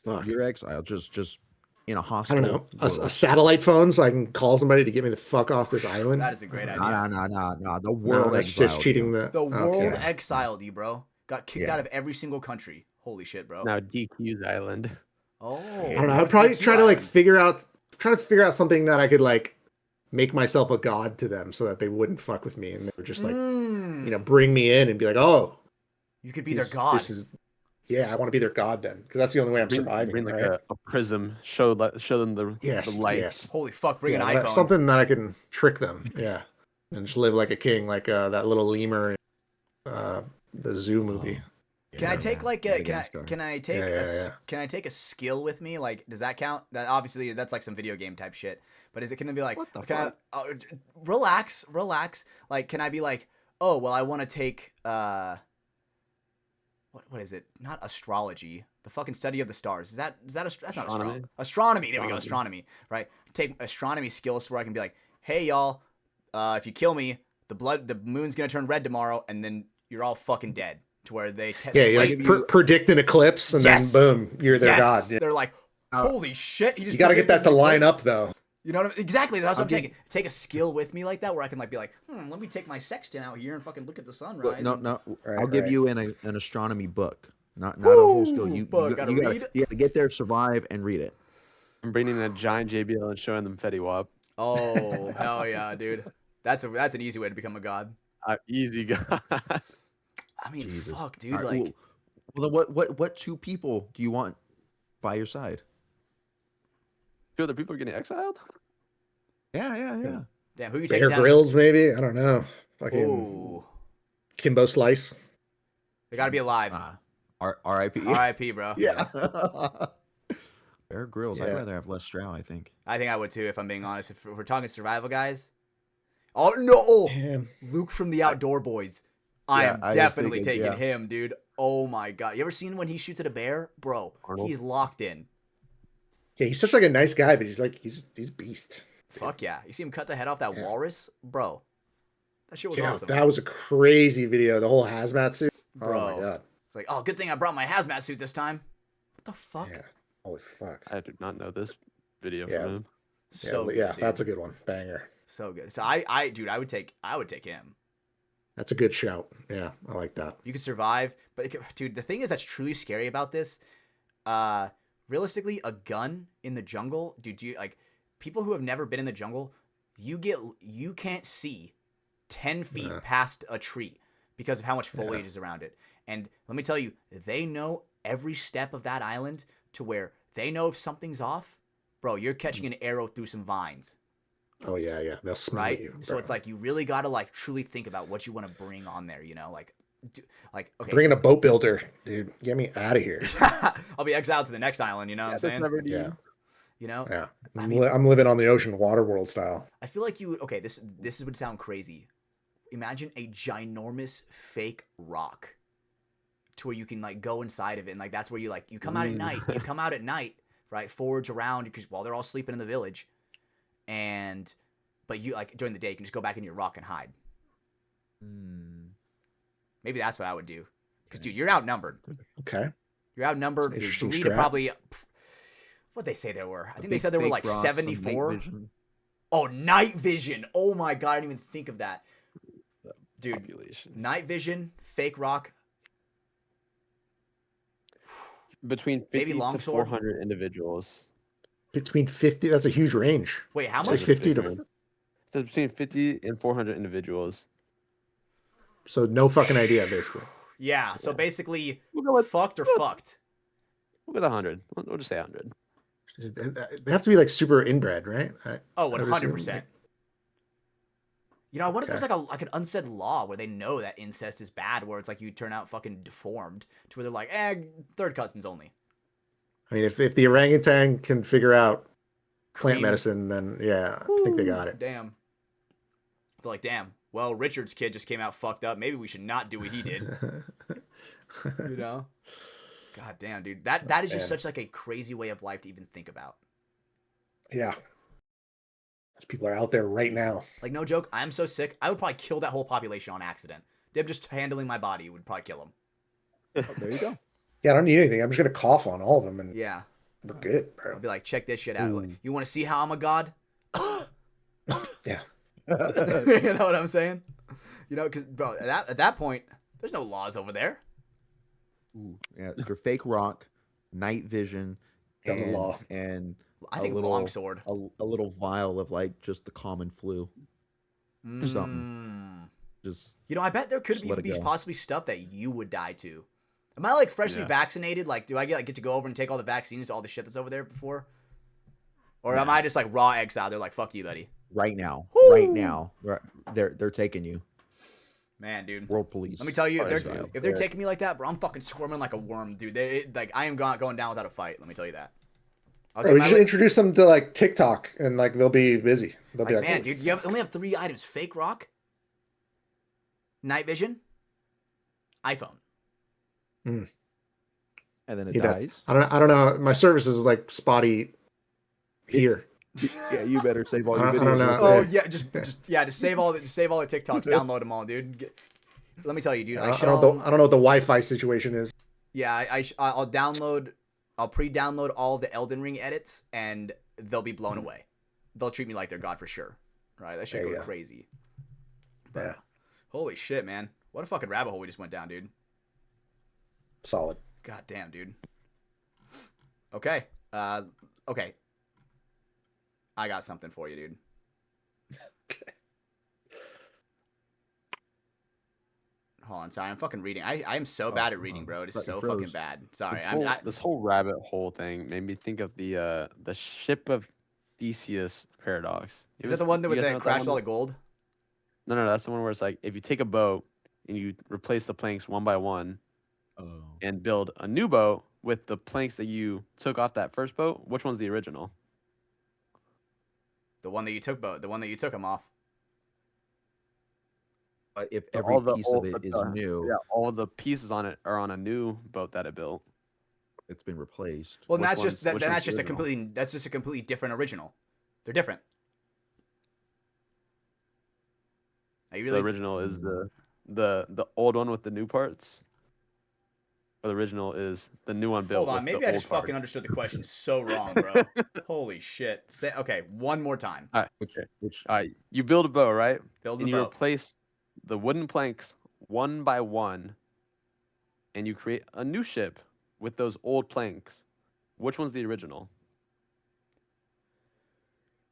fuck. You're exiled. Just in a I hospital. don't know, a satellite phone so I can call somebody to get me the fuck off this island. that is a great idea. No. The No, world that's exiled. just cheating. you. The world Okay. exiled you, bro. Got kicked Yeah. out of every single country. Holy shit, bro. Now DQ's island. Oh, I don't know. I'd probably try to like figure out something that I could like make myself a god to them, so that they wouldn't fuck with me, and they would just like bring me in and be like, oh, you could be their this- god. This is, yeah, I want to be their god then, because that's the only way I'm surviving. Bring like right? a prism. Show them the Yes, light. yes. Holy fuck, bring Yeah, an iPhone. something that I can trick them. Yeah, and just live like a king, like that little lemur in the zoo movie. Can I take like Yeah, a GameStar. can I take Yeah. can I take a skill with me? Like, does that count? That obviously that's like some video game type shit. But is it gonna be like, What the can fuck? relax? Like, can I be like, oh well, I want to take what is it? Not astrology. The fucking study of the stars. That's not Astronomy. astronomy. There we go. Astronomy. Astronomy. Right. Take astronomy skills where I can be like, hey y'all, if you kill me, the moon's gonna turn red tomorrow, and then you're all fucking dead. To where they Yeah, you like, like predict an eclipse, and Yes. then boom, you're their god. yes, Yeah. they're like, holy shit. He just You got to get that predicted to an line eclipse. up, though. You know what I mean? Exactly. That's what I'm give- taking. Take a skill with me like that where I can like be like, let me take my sextant out here and fucking look at the sunrise. No, and- no. Right, I'll give right. you an astronomy book, not a whole skill. You book, gotta read? you gotta get there, survive, and read it. I'm bringing a giant JBL and showing them Fetty Wap. Oh, hell yeah, dude. That's an easy way to become a god. Easy guy. I mean, Jesus. fuck, dude. All right, Like, well, then what two people do you want by your side? Two other people are getting exiled? Yeah. damn, who you take Bear down? Grylls, maybe. I don't know. Fucking Ooh, Kimbo Slice. they gotta be alive. R.I.P. R.I.P., bro. Yeah. Bear Grylls. I'd Yeah. rather have less Stroud, I think. I think I would too, if I'm being honest. If we're talking survival guys. Oh no, Man. Luke from the Outdoor Boys. I Yeah, am I was definitely thinking, taking yeah. him, dude. Oh my god, you ever seen when he shoots at a bear, bro? Arnold. He's locked in. Yeah, he's such like a nice guy, but he's beast. Fuck yeah! You see him cut the head off that Yeah. walrus, bro. That shit was Yeah, awesome, that was a crazy video. The whole hazmat suit. bro. Oh my god. It's like, oh, good thing I brought my hazmat suit this time. What the fuck? Yeah. Holy fuck. I did not know this video Yeah. from him. So yeah, good, that's a dude. good one. Banger. So good. So I would take him. That's a good shout. Yeah, I like that. You could survive, but dude, the thing is that's truly scary about this. Realistically, a gun in the jungle, dude. Like people who have never been in the jungle, you can't see 10 feet Yeah. past a tree because of how much foliage is around it. And let me tell you, they know every step of that island to where they know if something's off, bro. You're catching an arrow through some vines. Oh yeah. They'll smell Right? you. So bro. it's like you really got to like truly think about what you want to bring on there, you know? Like okay. Bringing a boat builder, dude. Get me out of here. I'll be exiled to the next island, you know what I'm saying? Yeah. You know? Yeah. I I'm, mean- I'm living on the ocean water world style. I feel like you would okay, this would sound crazy. Imagine a ginormous fake rock to where you can like go inside of it and like that's where you like you come out at night. You come out at night, right? Forage around because while they're all sleeping in the village. But you like during the day you can just go back in your rock and hide. Maybe that's what I would do. Because dude, you're outnumbered. Okay. You're outnumbered. It's an Dude, interesting Delete strat. probably what they say there were. I think they said there were like 74. Oh, night vision. Oh my god, I didn't even think of that. Dude, Population. night vision, fake rock. Between Maybe 50 to longsword? 400 individuals. Between 50, that's a huge range. Wait, how It's much? like 50 to. It says between 50 and 400 individuals. So no fucking idea, basically. Yeah, so basically, We'll go with, fucked or fucked. we'll go with 100. We'll just say 100. They have to be like super inbred, right? Oh, I would assume. 100%. You know, what if there's like an unsaid law where they know that incest is bad, where it's like you turn out fucking deformed, to where they're like, third cousins only. I mean, if the orangutan can figure out plant Cream. medicine, then yeah, I think they got it. Damn. They're like, damn. Well, Richard's kid just came out fucked up. Maybe we should not do what he did. You know? God damn, dude. That is just Man. such like a crazy way of life to even think about. Yeah. Those people are out there right now. Like, no joke, I'm so sick. I would probably kill that whole population on accident. Them just handling my body would probably kill them. Oh, there you go. Yeah, I don't need anything. I'm just gonna cough on all of them, and Yeah. we're good, I'll bro. be like, check this shit out. Ooh. You want to see how I'm a god? Yeah. You know what I'm saying? You know, because, bro, at that point, there's no laws over there. Ooh, yeah, they're fake rock, night vision, Down the law. and I a think little- longsword. a little vial of like just the common flu. Mm. Just You know, I bet there could Just let even it be go. possibly stuff that you would die to. Am I like freshly Yeah. vaccinated? Like, do I get to go over and take all the vaccines to all the shit that's over there before? Or am I just like raw exile? They're like, fuck you, buddy. right now, Woo! right now, they're taking you. Man, dude. World police. Let me tell you, Sorry, if they're taking me like that, bro, I'm fucking squirming like a worm, dude. Like I am not going down without a fight. Let me tell you that. I'll Bro, get we my just introduce them to like TikTok, and like they'll be busy. They'll be like, like, man, "Oh, dude, you only have 3 items: fake rock, night vision, iPhone. And then it he does. dies. I don't know. My service is like spotty here. Yeah, you better save all your I videos. don't know. real Oh quick. yeah, just save all the TikToks, download them all, dude. Let me tell you, dude. I don't know what the Wi-Fi situation is. Yeah, I'll pre-download all the Elden Ring edits, and they'll be blown away. They'll treat me like they're God for sure. Right? That shit There you go go. crazy. But, Yeah, holy shit, man! What a fucking rabbit hole we just went down, dude. solid. God damn, dude. Okay. Okay. I got something for you, dude. Okay. Hold on, sorry, I'm fucking reading. I am so bad at reading, bro. It is thought you so froze. fucking bad. Sorry, This whole rabbit hole thing made me think of the ship of Theseus paradox. is that the one You guys know that what crashed one all is? the gold? No, that's the one where it's like if you take a boat and you replace the planks one by one Oh. and build a new boat with the planks that you took off that first boat, which one's the original? The one that you took, the one that you took them off. But if So every all the piece old- of it is the- new, Yeah, all the pieces on it are on a new boat that it built. it's been replaced. Well, Which that's one's- just that, which then one's that's the just a original? completely different original. They're different. Are you So really? the original is the old one with the new parts, or the original is the new one built. Hold on, with maybe the I old just fucking parts. understood the question so wrong, bro. Holy shit. Say okay, one more time. All right, Which all right. You build a boat, right? Build And the you boat. replace the wooden planks one by one, and you create a new ship with those old planks. Which one's the original?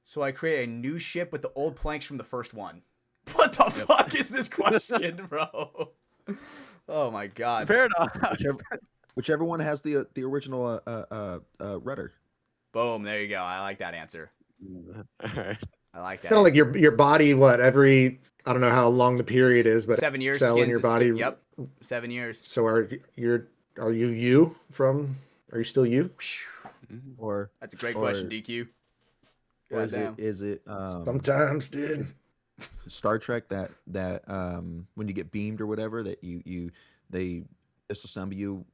So I create a new ship with the old planks from the first one. What the fuck is this question, bro? Oh my It's a god. paradox. whichever one has the original rudder. Boom, there you go. I like that answer. All right. I like that. Kind of like answer. your body. What every I don't know how long the period is, but 7 years cell in skins your is body. Yep. 7 years. So are you from? Are you still you? Or That's a great or- question, DQ. or is Goddamn. it Sometimes, dude. Star Trek that when you get beamed or whatever that they disassemble you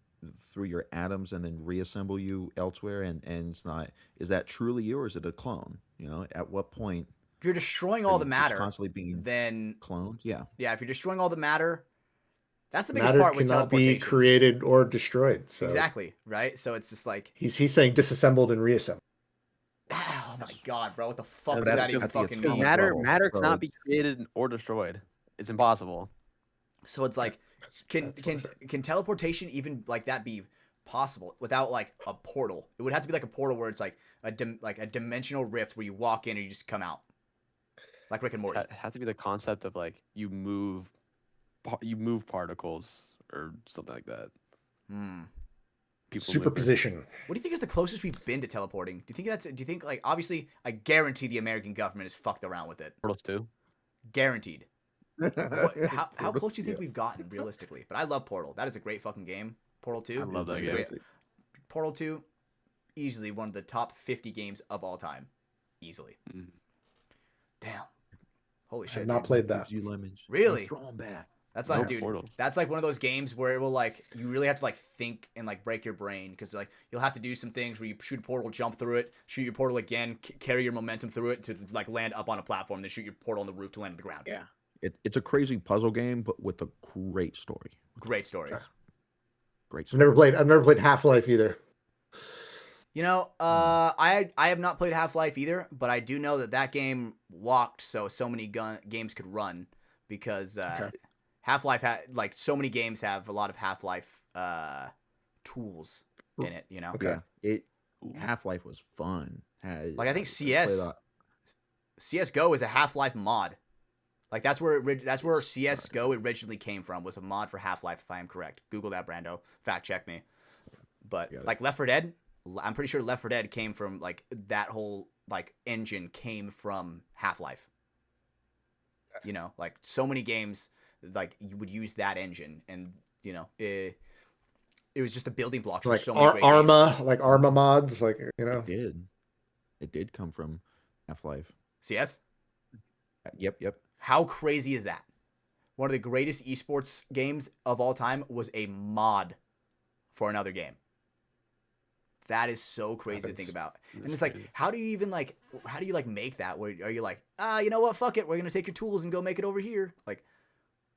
through your atoms and then reassemble you elsewhere and it's not, is that truly you or is it a clone? You know, at what point If you're destroying are all you the just matter, constantly being then cloned? Yeah. if you're destroying all the matter, that's the biggest Matter part with cannot be teleportation. created or destroyed. So Exactly, right? So it's just like, he's saying disassembled and reassembled. oh my god, bro, what the fuck And does that's that even at the fucking atomic mean? level, Matter bro, cannot be it's- created or destroyed. It's impossible. So it's like, can teleportation even like that be possible without like a portal? It would have to be like a portal where it's like a dimensional rift where you walk in and you just come out, like Rick and Morty. It has to be the concept of like you move particles or something like that. Hmm. People mover. Superposition. What do you think is the closest we've been to teleporting? Do you think like, obviously, I guarantee the American government has fucked around with it. Portals too. Guaranteed. How close do you think we've gotten realistically? But I love Portal. That is a great fucking game. Portal 2. I love that game. Great. Portal 2, easily one of the top 50 games of all time. Easily. Mhm. Damn. Holy I shit. have not dude. played that. Gives you lemons. Really? Throw 'em back. That's No like, dude, Portals. that's like one of those games where it will like, you really have to like think and like break your brain because like you'll have to do some things where you shoot a portal, jump through it, shoot your portal again, carry your momentum through it to like land up on a platform, then shoot your portal on the roof to land on the ground. Yeah. It's a crazy puzzle game, but with a great story. Great story. Great I've story. never played Half-Life either. You know, I have not played Half-Life either, but I do know that game walked so many games could run because Half-Life had like so many games have a lot of Half-Life tools in it. You know, Okay. Yeah. Half-Life was fun. like I think played CS:GO is a Half-Life mod. Like that's where CS:GO originally came from, was a mod for Half-Life, if I am correct. Google that, Brando. Fact check me. But Got it. like Left 4 Dead, I'm pretty sure Left 4 Dead came from like that whole like engine came from Half-Life. You know, like so many games like you would use that engine, and you know it was just the building blocks for Like so many great games. Arma, like Arma mods, like It did come from Half-Life. CS. Yep. How crazy is that? One of the greatest esports games of all time was a mod for another game. That is so crazy to think about. And it's like, how do you make that? Where are you like, you know what? Fuck it. We're going to take your tools and go make it over here. Like,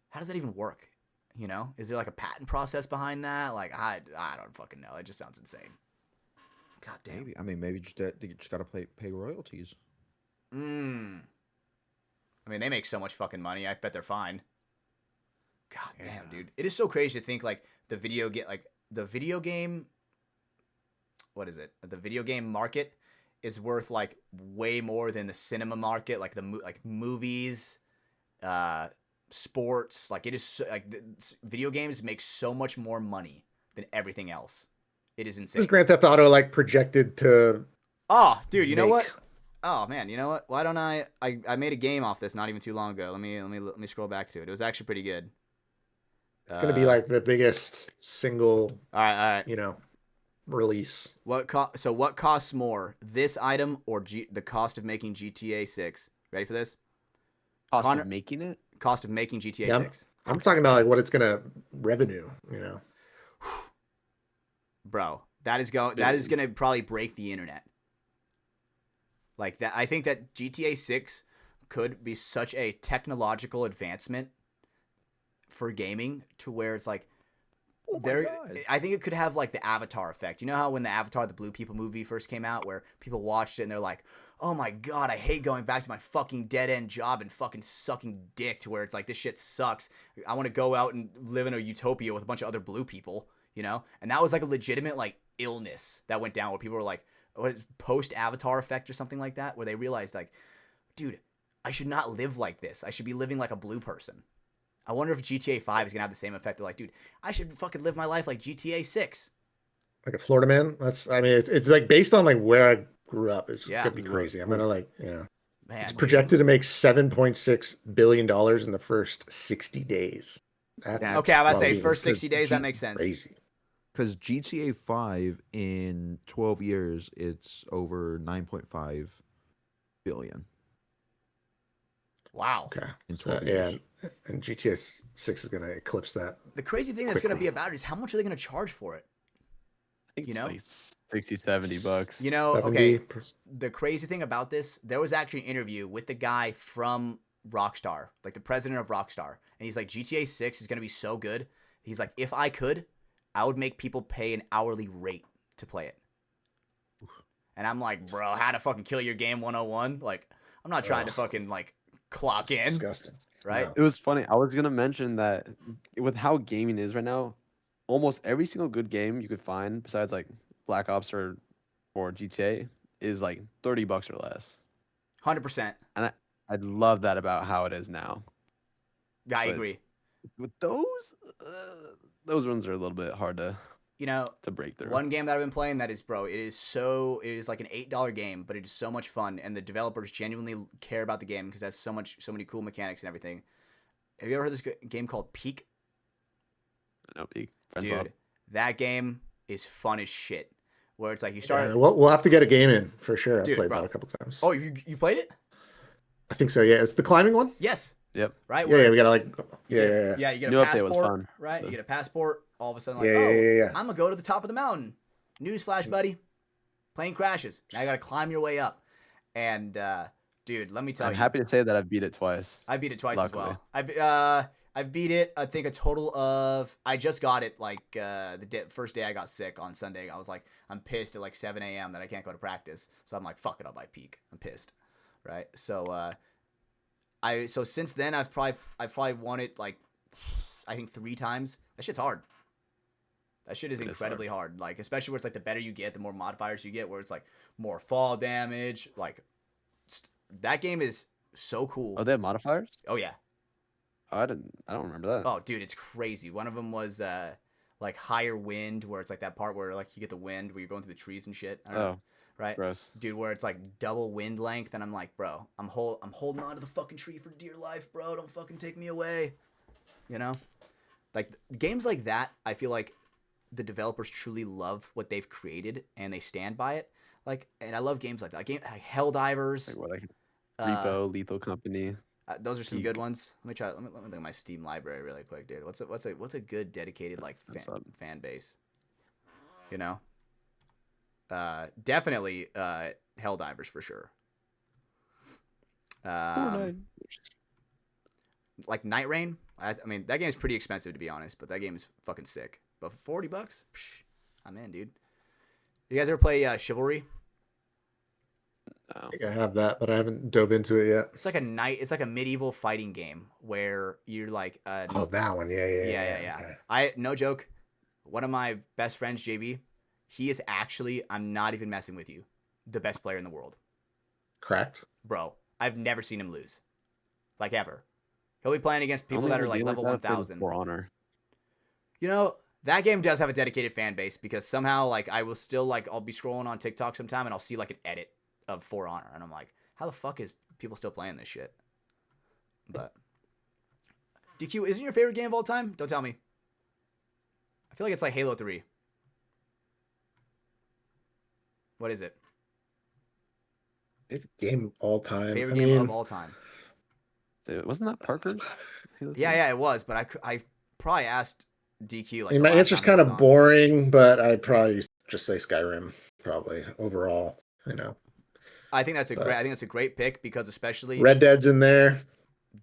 how does that even work? You know, is there like a patent process behind that? Like, I don't fucking know. It just sounds insane. God damn. Maybe. I mean, maybe you just got to pay royalties. I mean, they make so much fucking money. I bet they're fine. God damn, dude. It is so crazy to think like the video game. What is it? The video game market is worth like way more than the cinema market, like movies, sports. Like it is like video games make so much more money than everything else. It is insane. Is Grand Theft Auto like projected to? Oh, dude, you know what? Oh man, you know what? Why don't I made a game off this not even too long ago. Let me scroll back to it. It was actually pretty good. It's gonna be like the biggest single. All right. You know, release. What costs more, this item or the cost of making GTA 6? Ready for this? Cost of making it? Cost of making GTA 6. I'm talking about like what it's gonna revenue. You know, bro, that is gonna probably break the internet. Like that, I think that GTA 6 could be such a technological advancement for gaming to where it's like, I think it could have like the Avatar effect. You know how when the Avatar, the Blue People movie first came out, where people watched it and they're like, oh my God, I hate going back to my fucking dead end job and fucking sucking dick, to where it's like, this shit sucks. I want to go out and live in a utopia with a bunch of other blue people, you know? And that was like a legitimate like illness that went down where people were like, post Avatar effect or something like that, where they realized like, dude, I should not live like this. I should be living like a blue person. I wonder if GTA 5 is going to have the same effect. They're like, dude, I should fucking live my life like GTA 6. like a Florida man. It's like based on like where I grew up. It's Yeah. gonna be crazy. I'm gonna like, Man, it's projected to make $7.6 billion in the first 60 days. That's okay, I was about to say probably first 60 days, that makes sense. crazy. Because GTA 5 in 12 years, it's over 9.5 billion. Wow. Okay. In 12 years. And GTA 6 is gonna eclipse that. The crazy thing that's going to be about it is how much are they going to charge for it? I think You know? it's like 60, 70 bucks. You know, 70 okay, per- the crazy thing about this, there was actually an interview with the guy from Rockstar, like the president of Rockstar. And he's like, GTA 6 is going to be so good. He's like, if I could, I would make people pay an hourly rate to play it. And I'm like, bro, how to fucking kill your game 101? Like, I'm not trying to fucking like clock It's in, disgusting. right? No. It was funny. I was gonna mention that with how gaming is right now, almost every single good game you could find, besides like Black Ops or GTA, is like $30 or less. 100%. And I love that about how it is now. Yeah, I But agree. With those ones are a little bit hard to You know, break through. one game that I've been playing that is, bro, it is like an $8 game, but it is so much fun, and the developers genuinely care about the game because it has so many cool mechanics and everything. Have you ever heard this game called Peak? No, big friends Dude, up. that game is fun as shit. Where it's like you start. Yeah, we'll have to get a game in for sure. I've Dude, played bro. that a couple times. Oh, you played it? I think so. Yeah, it's the climbing one. Yes. Yep. Right. Yeah, we gotta like. Yeah. Yeah, you get New a update was passport, fun. right? You get a passport. All of a sudden, Yeah, yeah. I'm gonna go to the top of the mountain. Newsflash, buddy. Plane crashes. Now you gotta climb your way up. And dude, let me tell I'm you, happy to say that I've beat it twice. I beat it twice Luckily. as well. I beat it. I think a total of. I just got it like first day I got sick on Sunday. I was like, I'm pissed at like 7 a.m. that I can't go to practice. So I'm like, fuck it, I'll buy Peak. I'm pissed, right? So so since then I've probably won it like I think 3 times. That shit's hard. That shit is incredibly hard. Like especially where it's like the better you get, the more modifiers you get. Where it's like more fall damage. Like that game is so cool. Oh, they have modifiers? Oh yeah. Oh, I don't remember that. Oh, dude, it's crazy. One of them was like higher wind, where it's like that part where like you get the wind where you're going through the trees and shit. I don't know, right? Gross. Dude, where it's like double wind length, and I'm like, bro, I'm holding on to the fucking tree for dear life, bro. Don't fucking take me away. You know, like games like that, I feel like the developers truly love what they've created and they stand by it. Like, and I love games like that. Like Helldivers. Like what, like Uh, Repo, Lethal Company. those are some Peak. good ones. Let me try. Let me look at my Steam library really quick, dude. What's a good dedicated like That's up. fan base? You know, definitely Helldivers for sure. Fortnite. Like Night Rain. I mean, that game is pretty expensive to be honest, but that game is fucking sick. But for $40, psh, I'm in, dude. You guys ever play Chivalry? No. I think I have that, but I haven't dove into it yet. It's like a medieval fighting game where you're like Oh, that one. Yeah. yeah. Okay. No joke. One of my best friends, JB, he is actually, I'm not even messing with you, the best player in the world. Correct. Bro, I've never seen him lose. Like ever. He'll be playing against people Only that are other like game level that I played was 1000. For Honor. You know, that game does have a dedicated fan base because somehow like I will still like I'll be scrolling on TikTok sometime and I'll see like an edit of For Honor and I'm like, how the fuck is people still playing this shit? But DQ, isn't your favorite game of all time? Don't tell me. I feel like it's like Halo 3. What is it? Favorite game of all time. Favorite game of all time. Dude, wasn't that Parker's? Yeah, it was, but I probably asked DQ like I mean, the my last answer's time he kind was of on. boring, but I'd probably just say Skyrim. Probably overall, I think that's a great pick because especially Red Dead's in there.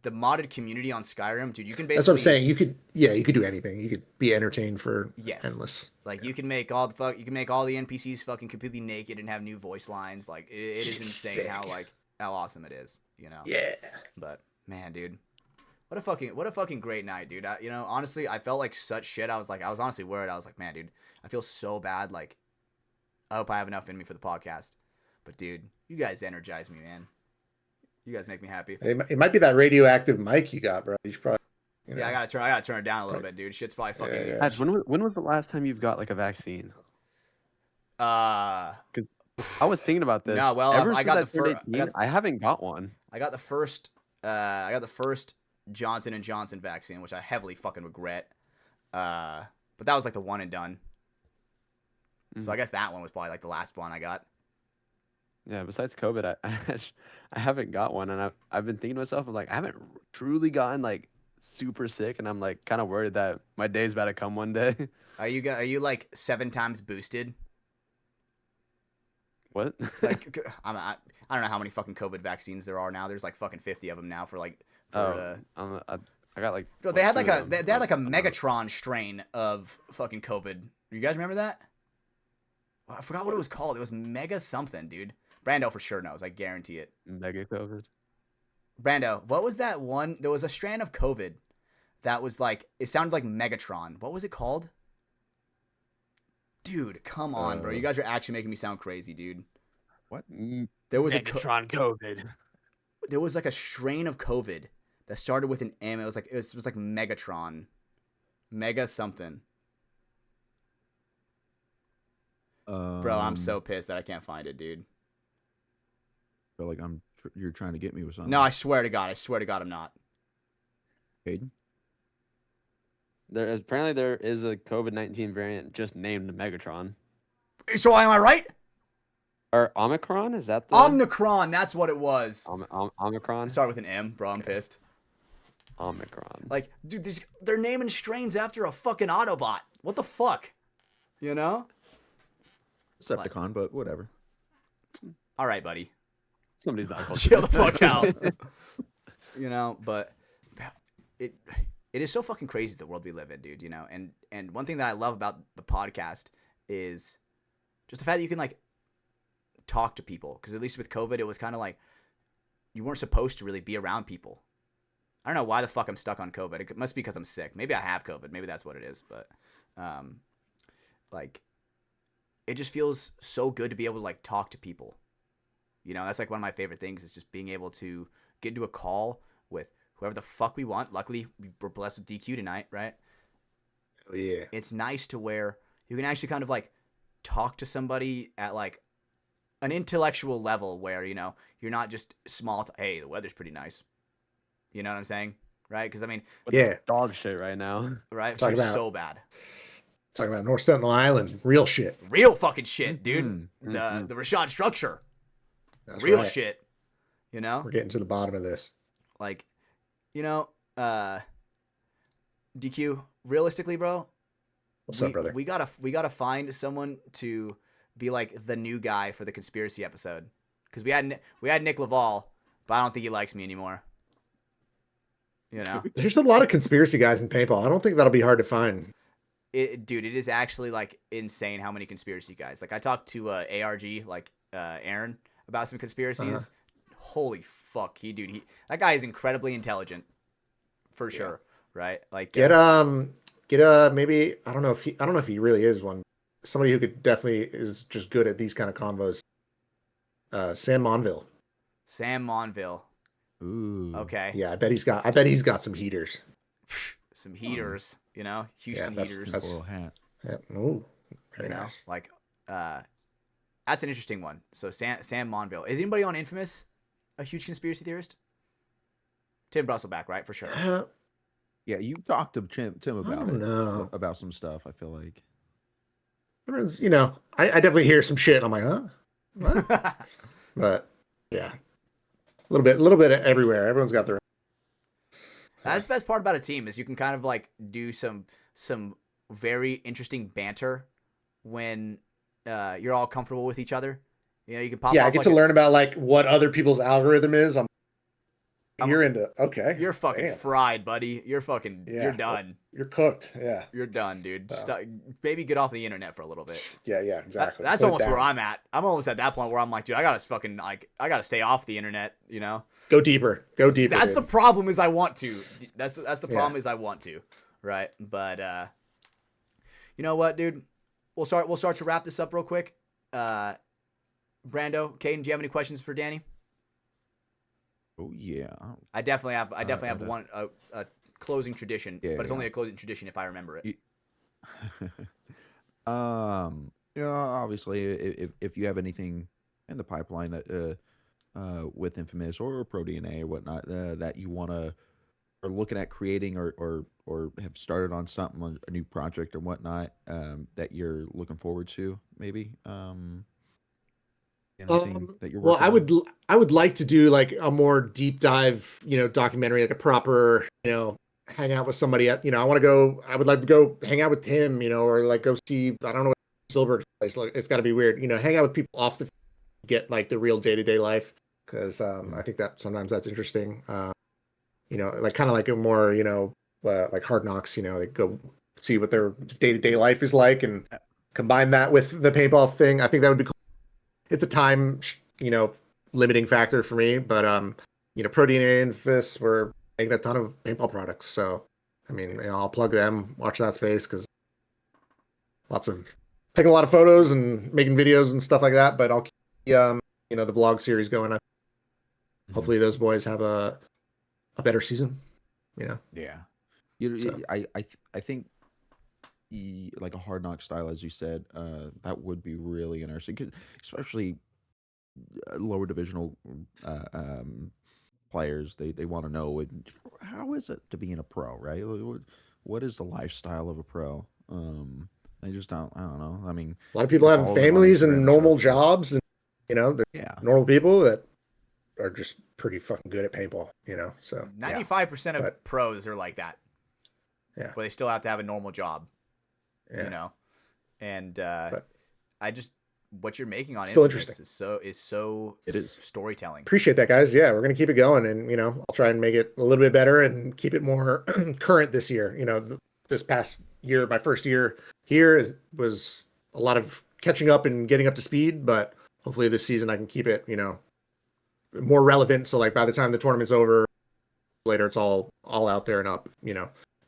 the modded community on Skyrim, dude, you can basically That's what I'm saying. You could do anything. You could be entertained for Yes. endless. Like you can make all the NPCs fucking completely naked and have new voice lines. Like it is insane Sick. how awesome it is, you know. Yeah. But man, dude, what a fucking great night, dude. Honestly, I felt like such shit. I was honestly worried. I was like, man, dude, I feel so bad. Like, I hope I have enough in me for the podcast. But dude, you guys energize me, man. You guys make me happy. It might be that radioactive mic you got, bro. You should probably. Yeah, I gotta turn it down a little bit, dude. Shit's probably fucking. Yeah. Hatch, when was the last time you've got like a vaccine? Uh, I was thinking about this. No, well, Ever I since got I the turned fir- 18, I haven't got one. I got the first. I got the first Johnson & Johnson vaccine, which I heavily fucking regret. But that was like the one and done. So I guess that one was probably like the last one I got. Yeah, besides COVID, I haven't got one, and I've been thinking to myself, I'm like, I haven't truly gotten like super sick, and I'm like kind of worried that my day's about to come one day. Are you like 7 times boosted? What? Like I don't know how many fucking COVID vaccines there are now. There's like fucking 50 of them now for like. I got like. Bro, they had two like of a them. they had like a Megatron strain of fucking COVID. You guys remember that? I forgot what it was called. It was Mega something, dude. Brando for sure knows. I guarantee it. Mega COVID. Brando, what was that one? There was a strand of COVID that was like, it sounded like Megatron. What was it called? Dude, come on, bro. You guys are actually making me sound crazy, dude. What? There was Megatron COVID. there was like a strain of COVID that started with an M. It was like Megatron. Mega something. Bro, I'm so pissed that I can't find it, dude. Feel like you're trying to get me with something. No, I swear to God, I'm not. Caden? Apparently there is a COVID-19 variant just named Megatron. So am I right? Or Omicron? Is that the Omicron, that's what it was. Omicron? It started with an M, bro. I'm pissed. Omicron. Like, dude, they're naming strains after a fucking Autobot. What the fuck? You know? Decepticon, but whatever. All right, buddy. Somebody's not called. Chill the fuck out. You know, but it is so fucking crazy the world we live in, dude, you know? And one thing that I love about the podcast is just the fact that you can, like, talk to people. Because at least with COVID, it was kind of like you weren't supposed to really be around people. I don't know why the fuck I'm stuck on COVID. It must be because I'm sick. Maybe I have COVID. Maybe that's what it is. But, like, it just feels so good to be able to, like, talk to people. You know, that's, like, one of my favorite things is just being able to get into a call with whoever the fuck we want. Luckily, we're blessed with DQ tonight, right? Oh, yeah. It's nice to where you can actually kind of, like, talk to somebody at, like, an intellectual level where, you know, you're not just hey, the weather's pretty nice. You know what I'm saying? right? Because I mean, With Yeah. dog shit right now. right, Talk it's about- so bad. Talking about North Sentinel Island, real shit. Real fucking shit, dude. Mhm. The Rashad structure, That's real right. shit. You know, We're getting to the bottom of this. like, you know, DQ. Realistically, bro, What's up, brother? we gotta find someone to be like the new guy for the conspiracy episode, because we had Nick Laval, but I don't think he likes me anymore. You know, There's a lot of conspiracy guys in paintball. I don't think that'll be hard to find. dude, it is actually like insane how many conspiracy guys. Like I talked to ARG, like Aaron, about some conspiracies. Holy fuck, that guy is incredibly intelligent, for sure. Right? Like Get maybe I don't know if he really is one. Somebody who could definitely is just good at these kind of combos. Sam Monville. Sam Monville. Ooh. Okay. Yeah, I bet he's got some heaters. Some heaters, you know, Houston that's- heaters. that's- Little hat. Yeah. Ooh, very You know, nice. like that's an interesting one. So Sam Monville. Is anybody on Infamous a huge conspiracy theorist? Tim Brusselback, right? For sure. Yeah, you talked to Tim I about don't it. know. About some stuff, I feel like. Everyone's, I definitely hear some shit. And I'm like, huh? What? But yeah, a little bit everywhere. Everyone's got their. That's the best part about a team is you can kind of like do some very interesting banter when you're all comfortable with each other. You know, you can pop. Yeah, off I get like to learn about like what other people's algorithm is. You're into okay. You're fucking damn. fried, buddy. You're fucking. Yeah. You're done. You're cooked. Yeah. You're done, dude. So. Maybe get off the internet for a little bit. Yeah, exactly. That's Put it almost where down. I'm at. I'm almost at that point where I'm like, dude, I gotta stay off the internet. You know. Go deeper. Go deeper. That's the dude. problem. Is I want to. That's the Yeah. problem. Is I want to. Right. But you know what, dude? We'll start to wrap this up real quick. Brando, Caden, do you have any questions for Danny? Oh yeah. I definitely have. I definitely have okay. one a closing tradition, Yeah, but it's yeah. only a closing tradition if I remember it. Obviously, if you have anything in the pipeline that with Infamous or ProDNA or whatnot that you want to are looking at creating or have started on something, a new project or whatnot, that you're looking forward to, maybe anything that you're Well, working on? I would like to do like a more deep dive, documentary, like a proper, hang out with somebody at, I would like to go hang out with Tim, or like go see, I don't know, Silver place. Like, it's got to be weird, hang out with people off the, get like the real day-to-day life. Cause I think that sometimes that's interesting. Like kind of like a more, like Hard Knocks, like go see what their day-to-day life is like and combine that with the paintball thing. I think that would be cool. It's a time, limiting factor for me, but ProDNA and Infamous were making a ton of paintball products. So, I mean, I'll plug them, watch that space because taking a lot of photos and making videos and stuff like that. But I'll keep, the vlog series going. Hopefully those boys have a better season. Yeah. So. I think like a Hard Knock style, as you said, that would be really interesting, 'cause especially lower divisional players. They want to know how is it to be in a pro, right? What is the lifestyle of a pro? I just don't. I don't know. I mean, A lot of people you have follow them on families Instagram and normal stuff, jobs, and they're yeah. normal people that are just pretty fucking good at paintball. So 95% of But- pros are like that. Yeah. But they still have to have a normal job. yeah. And But- what you're making on Still Infamous interesting. is so It is. storytelling. Appreciate that, guys. Yeah, we're gonna keep it going, and I'll try and make it a little bit better and keep it more current this year. This past year, my first year here was a lot of catching up and getting up to speed, but hopefully this season I can keep it, more relevant. So like by the time the tournament's over, later it's all out there and up.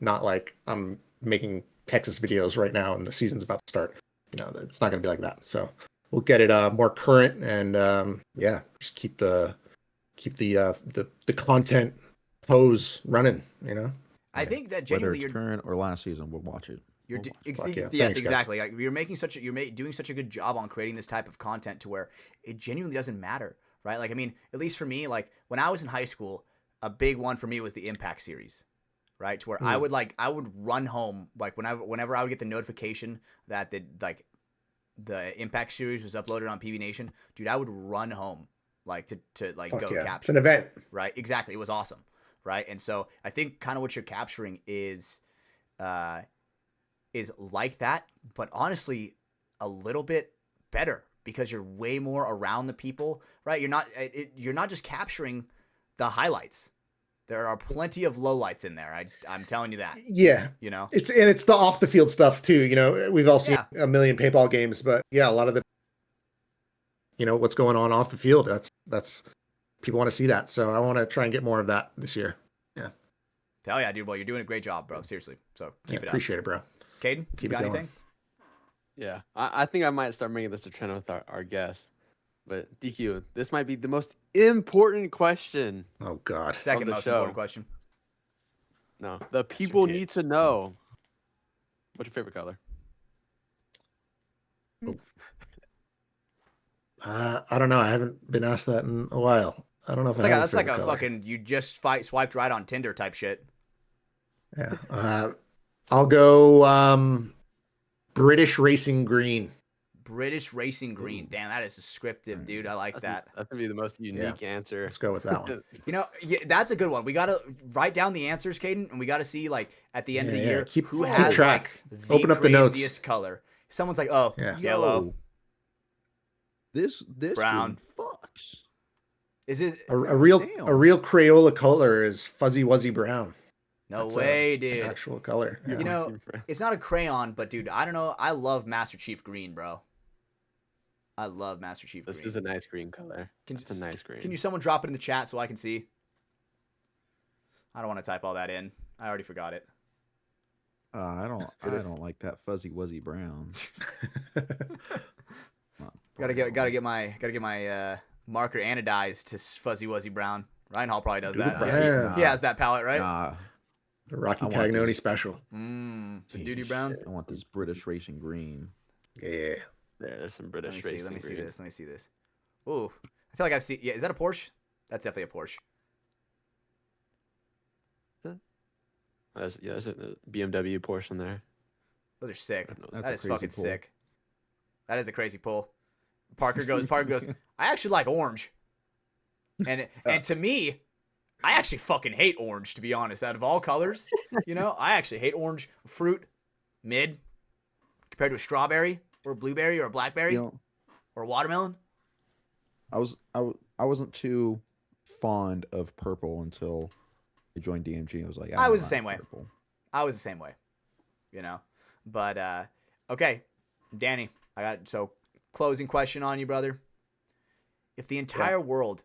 Not like I'm making Texas videos right now and the season's about to start. It's not gonna be like that. So we'll get it more current and just keep the content hose running. I think that Whether genuinely it's you're current or last season, we'll watch it. You're We'll do- watch it. ex- Fuck yeah. yes, Thanks, guys. exactly. Like you're doing such a good job on creating this type of content to where it genuinely doesn't matter, right? Like, I mean, at least for me, like when I was in high school, a big one for me was the Impact series, right? To where I would run home like whenever I would get the notification that the Impact series was uploaded on PB Nation, dude, I would run home like to like Fuck go yeah. capture. It's an event. Right? Exactly. It was awesome. Right? And so I think kind of what you're capturing is like that, but honestly a little bit better because you're way more around the people, right? You're not just capturing the highlights. There are plenty of lowlights in there. I'm telling you that. Yeah. You know? It's the off the field stuff too. You know, we've all seen Yeah. a million paintball games, but yeah, a lot of the, you know, what's going on off the field. That's people want to see that. So I want to try and get more of that this year. Yeah. Hell yeah, dude. Well, you're doing a great job, bro. Seriously. So keep it up. Appreciate it, bro. Caden, Keep you it got going. anything? Yeah, I think I might start making this a trend with our guests. But DQ, this might be the most important question. Oh God. Second the most show. important question. No, the people kids. need to know. What's your favorite color? I don't know. I haven't been asked that in a while. I don't know if That's I have that's like a favorite color. fucking you just swiped right on Tinder type shit. Yeah. I'll go British Racing Green. British Racing Green. Damn, that is descriptive, dude. I like that. That's gonna be the most unique answer. Let's go with that one. You know, yeah, that's a good one. We gotta write down the answers, Caden, and we gotta see like at the end of the year Keep who has track. like the Open up the notes. craziest color. Someone's like, oh, Yeah. yellow. Yo, this Brown. green fucks. Is it? A real Damn. Crayola color is fuzzy wuzzy brown. No That's way, an dude. actual color. You Yeah. know, it's not a crayon, but dude, I don't know. I love Master Chief Green, bro. I love Master Chief This Green. is a nice green color. It's a nice green. Can you someone drop it in the chat so I can see? I don't want to type all that in. I already forgot it. I don't like that fuzzy wuzzy brown. Gotta get my marker anodized to fuzzy wuzzy brown. Ryan Hall probably does that. brown. He has that palette, right? Nah, The Rocky I want Pagnoni these. special. The doo-doo brown. I want this British Racing Green. Yeah. There's some Let British me see. racing Let me see green. this. Let me see this. Ooh, I feel like I've seen. Yeah, is that a Porsche? That's definitely a Porsche. There's a BMW Porsche in there. Those are sick. That's That a is crazy fucking pull. sick. That is a crazy pull. Parker goes. I actually like orange. And to me, I actually fucking hate orange, to be honest. Out of all colors, you know, I actually hate orange. Fruit, mid, compared to a strawberry or a blueberry or a blackberry You know, or a watermelon. I wasn't too fond of purple until I joined DMG. I was like, I was don't the same like way. purple. I was the same way, you know. But okay, Danny, I got closing question on you, brother. If the entire world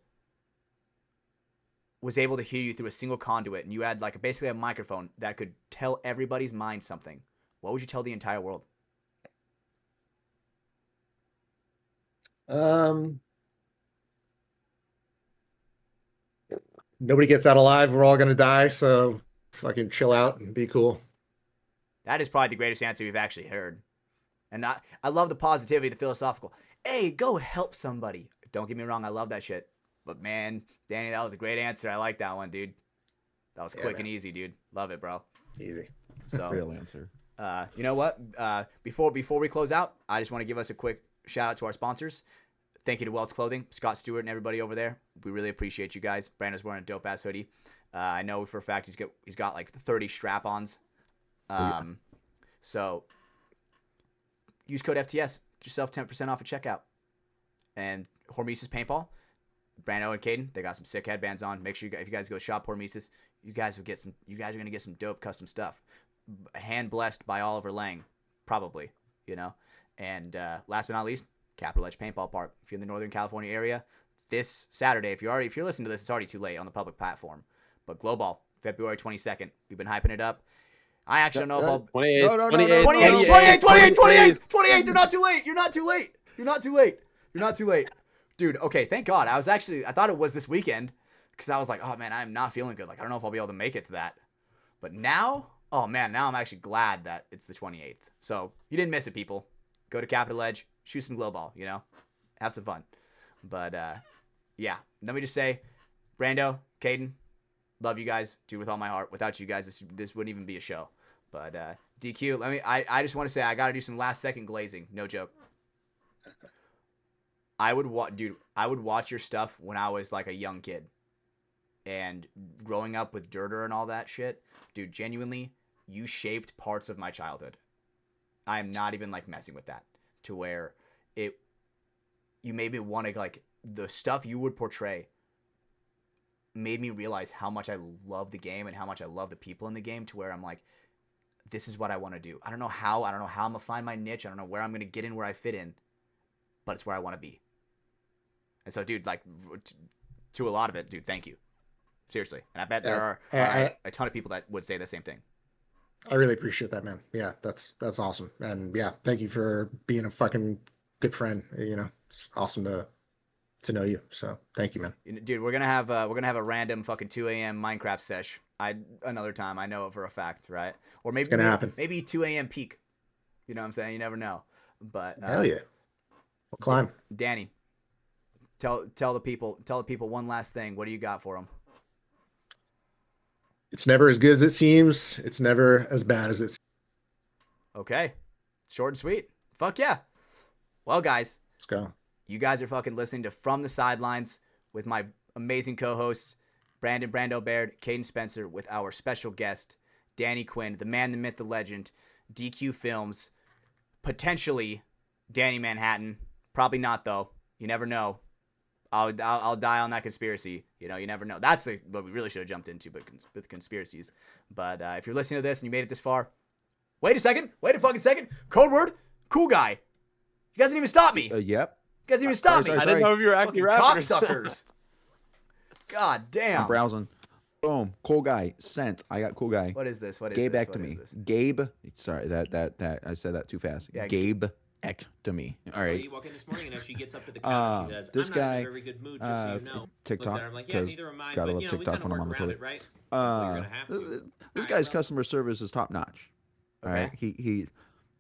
was able to hear you through a single conduit and you had like basically a microphone that could tell everybody's mind something, what would you tell the entire world? Nobody gets out alive. We're all gonna die. So fucking chill out and be cool. That is probably the greatest answer we've actually heard. And I love the positivity, the philosophical. Hey, go help somebody. Don't get me wrong, I love that shit. But man, Danny, that was a great answer. I like that one, dude. That was quick and easy, dude. Love it, bro. Easy. So Real answer. you know what? Before we close out, I just want to give us a quick shout out to our sponsors. Thank you to Weltz Clothing, Scott Stewart, and everybody over there. We really appreciate you guys. Brando's wearing a dope ass hoodie. I know for a fact he's got like 30 strap-ons. So use code FTS, get yourself 10% off at checkout. And Hormesis Paintball, Brando and Caden, they got some sick headbands on. Make sure if you guys go shop Hormesis, you guys are gonna get some dope custom stuff, hand blessed by Oliver Lang, probably, you know. And last but not least, Capital Edge Paintball Park. If you're in the Northern California area, this Saturday, if you're listening to this, it's already too late on the public platform. But Glow Ball, February 22nd, we've been hyping it up. I actually don't know if I'll 28, No, no, no, 28, no, 28. You're not too late. You're not too late. Dude, okay, thank God. I thought it was this weekend because I was like, oh man, I'm not feeling good. Like, I don't know if I'll be able to make it to that. But now, oh man, now I'm actually glad that it's the 28th. So you didn't miss it, people. Go to Capital Edge, shoot some glow ball, you know, have some fun. But yeah, let me just say, Brando, Caden, Love you guys, dude, with all my heart. Without you guys, this wouldn't even be a show. But DQ, I just want to say I got to do some last second glazing. No joke. I would watch your stuff when I was like a young kid. And growing up with DerDer and all that shit, dude, genuinely, you shaped parts of my childhood. I am not even like messing with that. To where you made me want to, like, the stuff you would portray made me realize how much I love the game and how much I love the people in the game, to where I'm like, this is what I want to do. I don't know how I'm going to find my niche. I don't know where I'm going to get in, where I fit in, but it's where I want to be. And so, dude, like, to a lot of it, dude, thank you. Seriously. And I bet there are a ton of people that would say the same thing. I really appreciate that, man. Yeah, that's awesome. And yeah, thank you for being a fucking good friend. You know, it's awesome to know you. So thank you, man. Dude, we're gonna have a random fucking 2 a.m. Minecraft sesh. Another time. I know it for a fact, right? Or maybe It's gonna happen. Maybe 2 a.m. peak. You know what I'm saying? You never know. But Hell yeah, we'll climb. Danny, tell the people one last thing. What do you got for them? It's never as good as it seems. It's never as bad as it seems. Okay, short and sweet. Fuck yeah. Well, guys, Let's go. you guys are fucking listening to From the Sidelines with my amazing co-hosts, Brando Baird, Caden Spencer, with our special guest, Danny Quinn, the man, the myth, the legend, DQ Films, potentially Danny Manhattan. Probably not, though. You never know. I'll die on that conspiracy. You know, you never know. That's what we really should have jumped into, but with conspiracies. But if you're listening to this and you made it this far, wait a fucking second. Code word, cool guy. You guys didn't even stop me. Yep. You guys didn't even stop me. sorry. I didn't know if you were actually Fucking rapping. cocksuckers. God damn. I'm browsing. Boom. Cool guy. Sent. I got cool guy. What is this? What is Gabe this? back What to is me. this? Gabe. Sorry, that I said that too fast. Yeah, Gabe to me. All right. You walk in this morning and as she gets up to the counter, she says, This I'm guy, not in a very good mood, just so you know. TikTok, Looked at her, I'm like, yeah, 'cause neither am I, gotta but, love you know, TikTok we kind when of I'm on work the around toilet. it, right? Well, you're gonna have to. This Alright, guy's well, customer service is top notch. All Okay. right.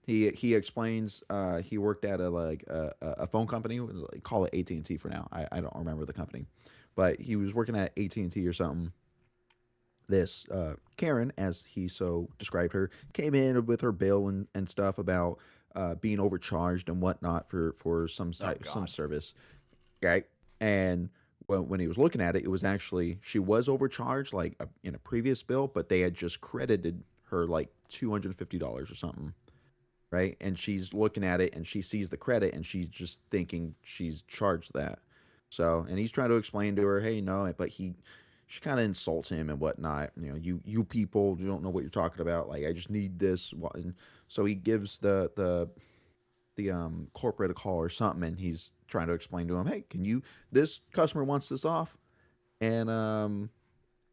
He explains he worked at a phone company, call it AT&T for now. I don't remember the company, but he was working at AT&T or something. This Karen, as he so described her, came in with her bill and stuff about being overcharged and whatnot for some God. service, right? And when he was looking at it, it was actually she was overcharged like in a previous bill, but they had just credited her like $250 or something, right? And she's looking at it and she sees the credit and she's just thinking she's charged that. So, and he's trying to explain to her, hey, no, but she kind of insults him and whatnot. You know, you people, you don't know what you're talking about. Like, I just need this. And so he gives the corporate a call or something, and he's trying to explain to him, hey, this customer wants this off, and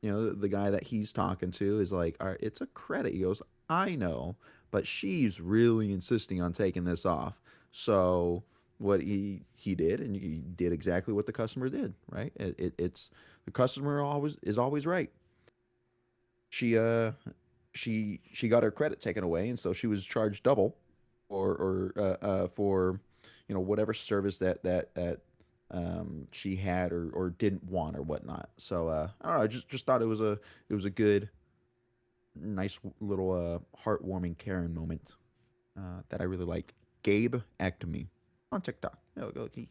you know, the guy that he's talking to is like, all right, it's a credit. He goes, I know, but she's really insisting on taking this off. So what he did, and he did exactly what the customer did, right? It's the customer is always right. She got her credit taken away, and so she was charged double, for you know, whatever service that she had or didn't want or whatnot. So I don't know. I just thought it was a good, nice little heartwarming Karen moment that I really like. Gabe Actome on TikTok. Yeah, look, he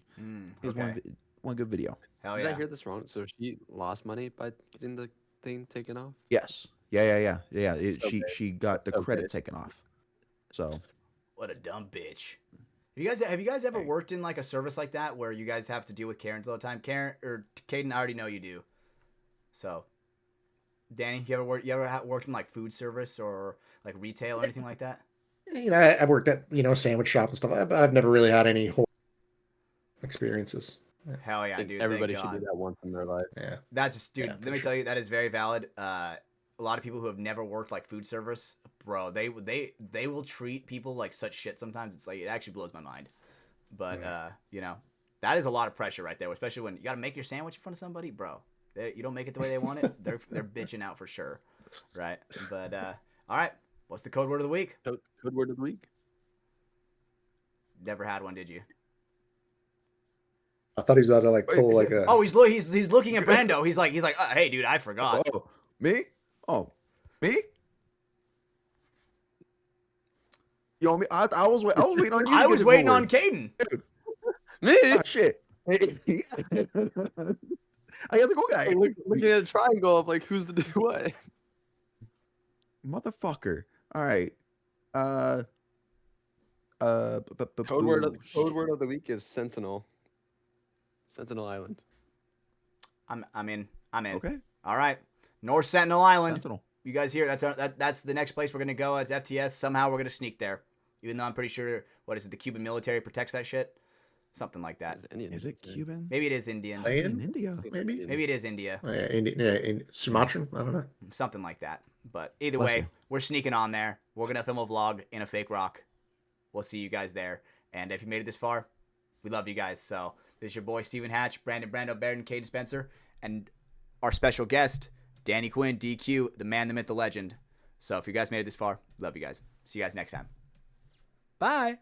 has Okay. one good video. Hell Did I yeah. hear this wrong? So she lost money by getting the thing taken off? Yes. Yeah. So She got the So credit good. taken off. So What a dumb bitch. Have you guys ever worked in like a service like that where you guys have to deal with Karens all the time? Karen or Caden, I already know you do. So, Danny, you ever worked in like food service or like retail or anything like that? You know, I worked at, you know, sandwich shop and stuff, but I've never really had any horror experiences. Hell I yeah, think dude. everybody thank should do God. that once in their life. Yeah. That's just, dude. Yeah, let for me sure. tell you, that is very valid. A lot of people who have never worked like food service, bro, they will treat people like such shit. Sometimes it's like it actually blows my mind. But you know, that is a lot of pressure right there, especially when you got to make your sandwich in front of somebody, bro. You don't make it the way they want it, they're bitching out for sure, right? But all right, what's the code word of the week? Code word of the week. Never had one, did you? I thought he was about to like pull like a. Oh, he's looking at Brando. He's like, hey, dude, I forgot. oh, Me? Oh, me? You want me? I was waiting on you. I to was get waiting forward. on Caden. Me? Ah, shit. I got the go guy. Like, looking at a triangle of like who's the do what. Motherfucker. All right. Code word of the week is Sentinel. Sentinel Island. I'm in. Okay. All right. North Sentinel Island. Sentinel. You guys hear? That's the next place we're gonna go. It's FTS. Somehow we're gonna sneak there. Even though I'm pretty sure, what is it? The Cuban military protects that shit. Something like that. Is it Cuban? Maybe it is Indian. In India. Maybe. Maybe it is India. Sumatran. I don't know. Something like that. But either Bless way, you. we're sneaking on there. We're gonna film a vlog in a fake rock. We'll see you guys there. And if you made it this far, we love you guys. So this is your boy Steven Hatch, Brando, Barron, Caden Spencer, and our special guest, Danny Quinn, DQ, the man, the myth, the legend. So if you guys made it this far, love you guys. See you guys next time. Bye.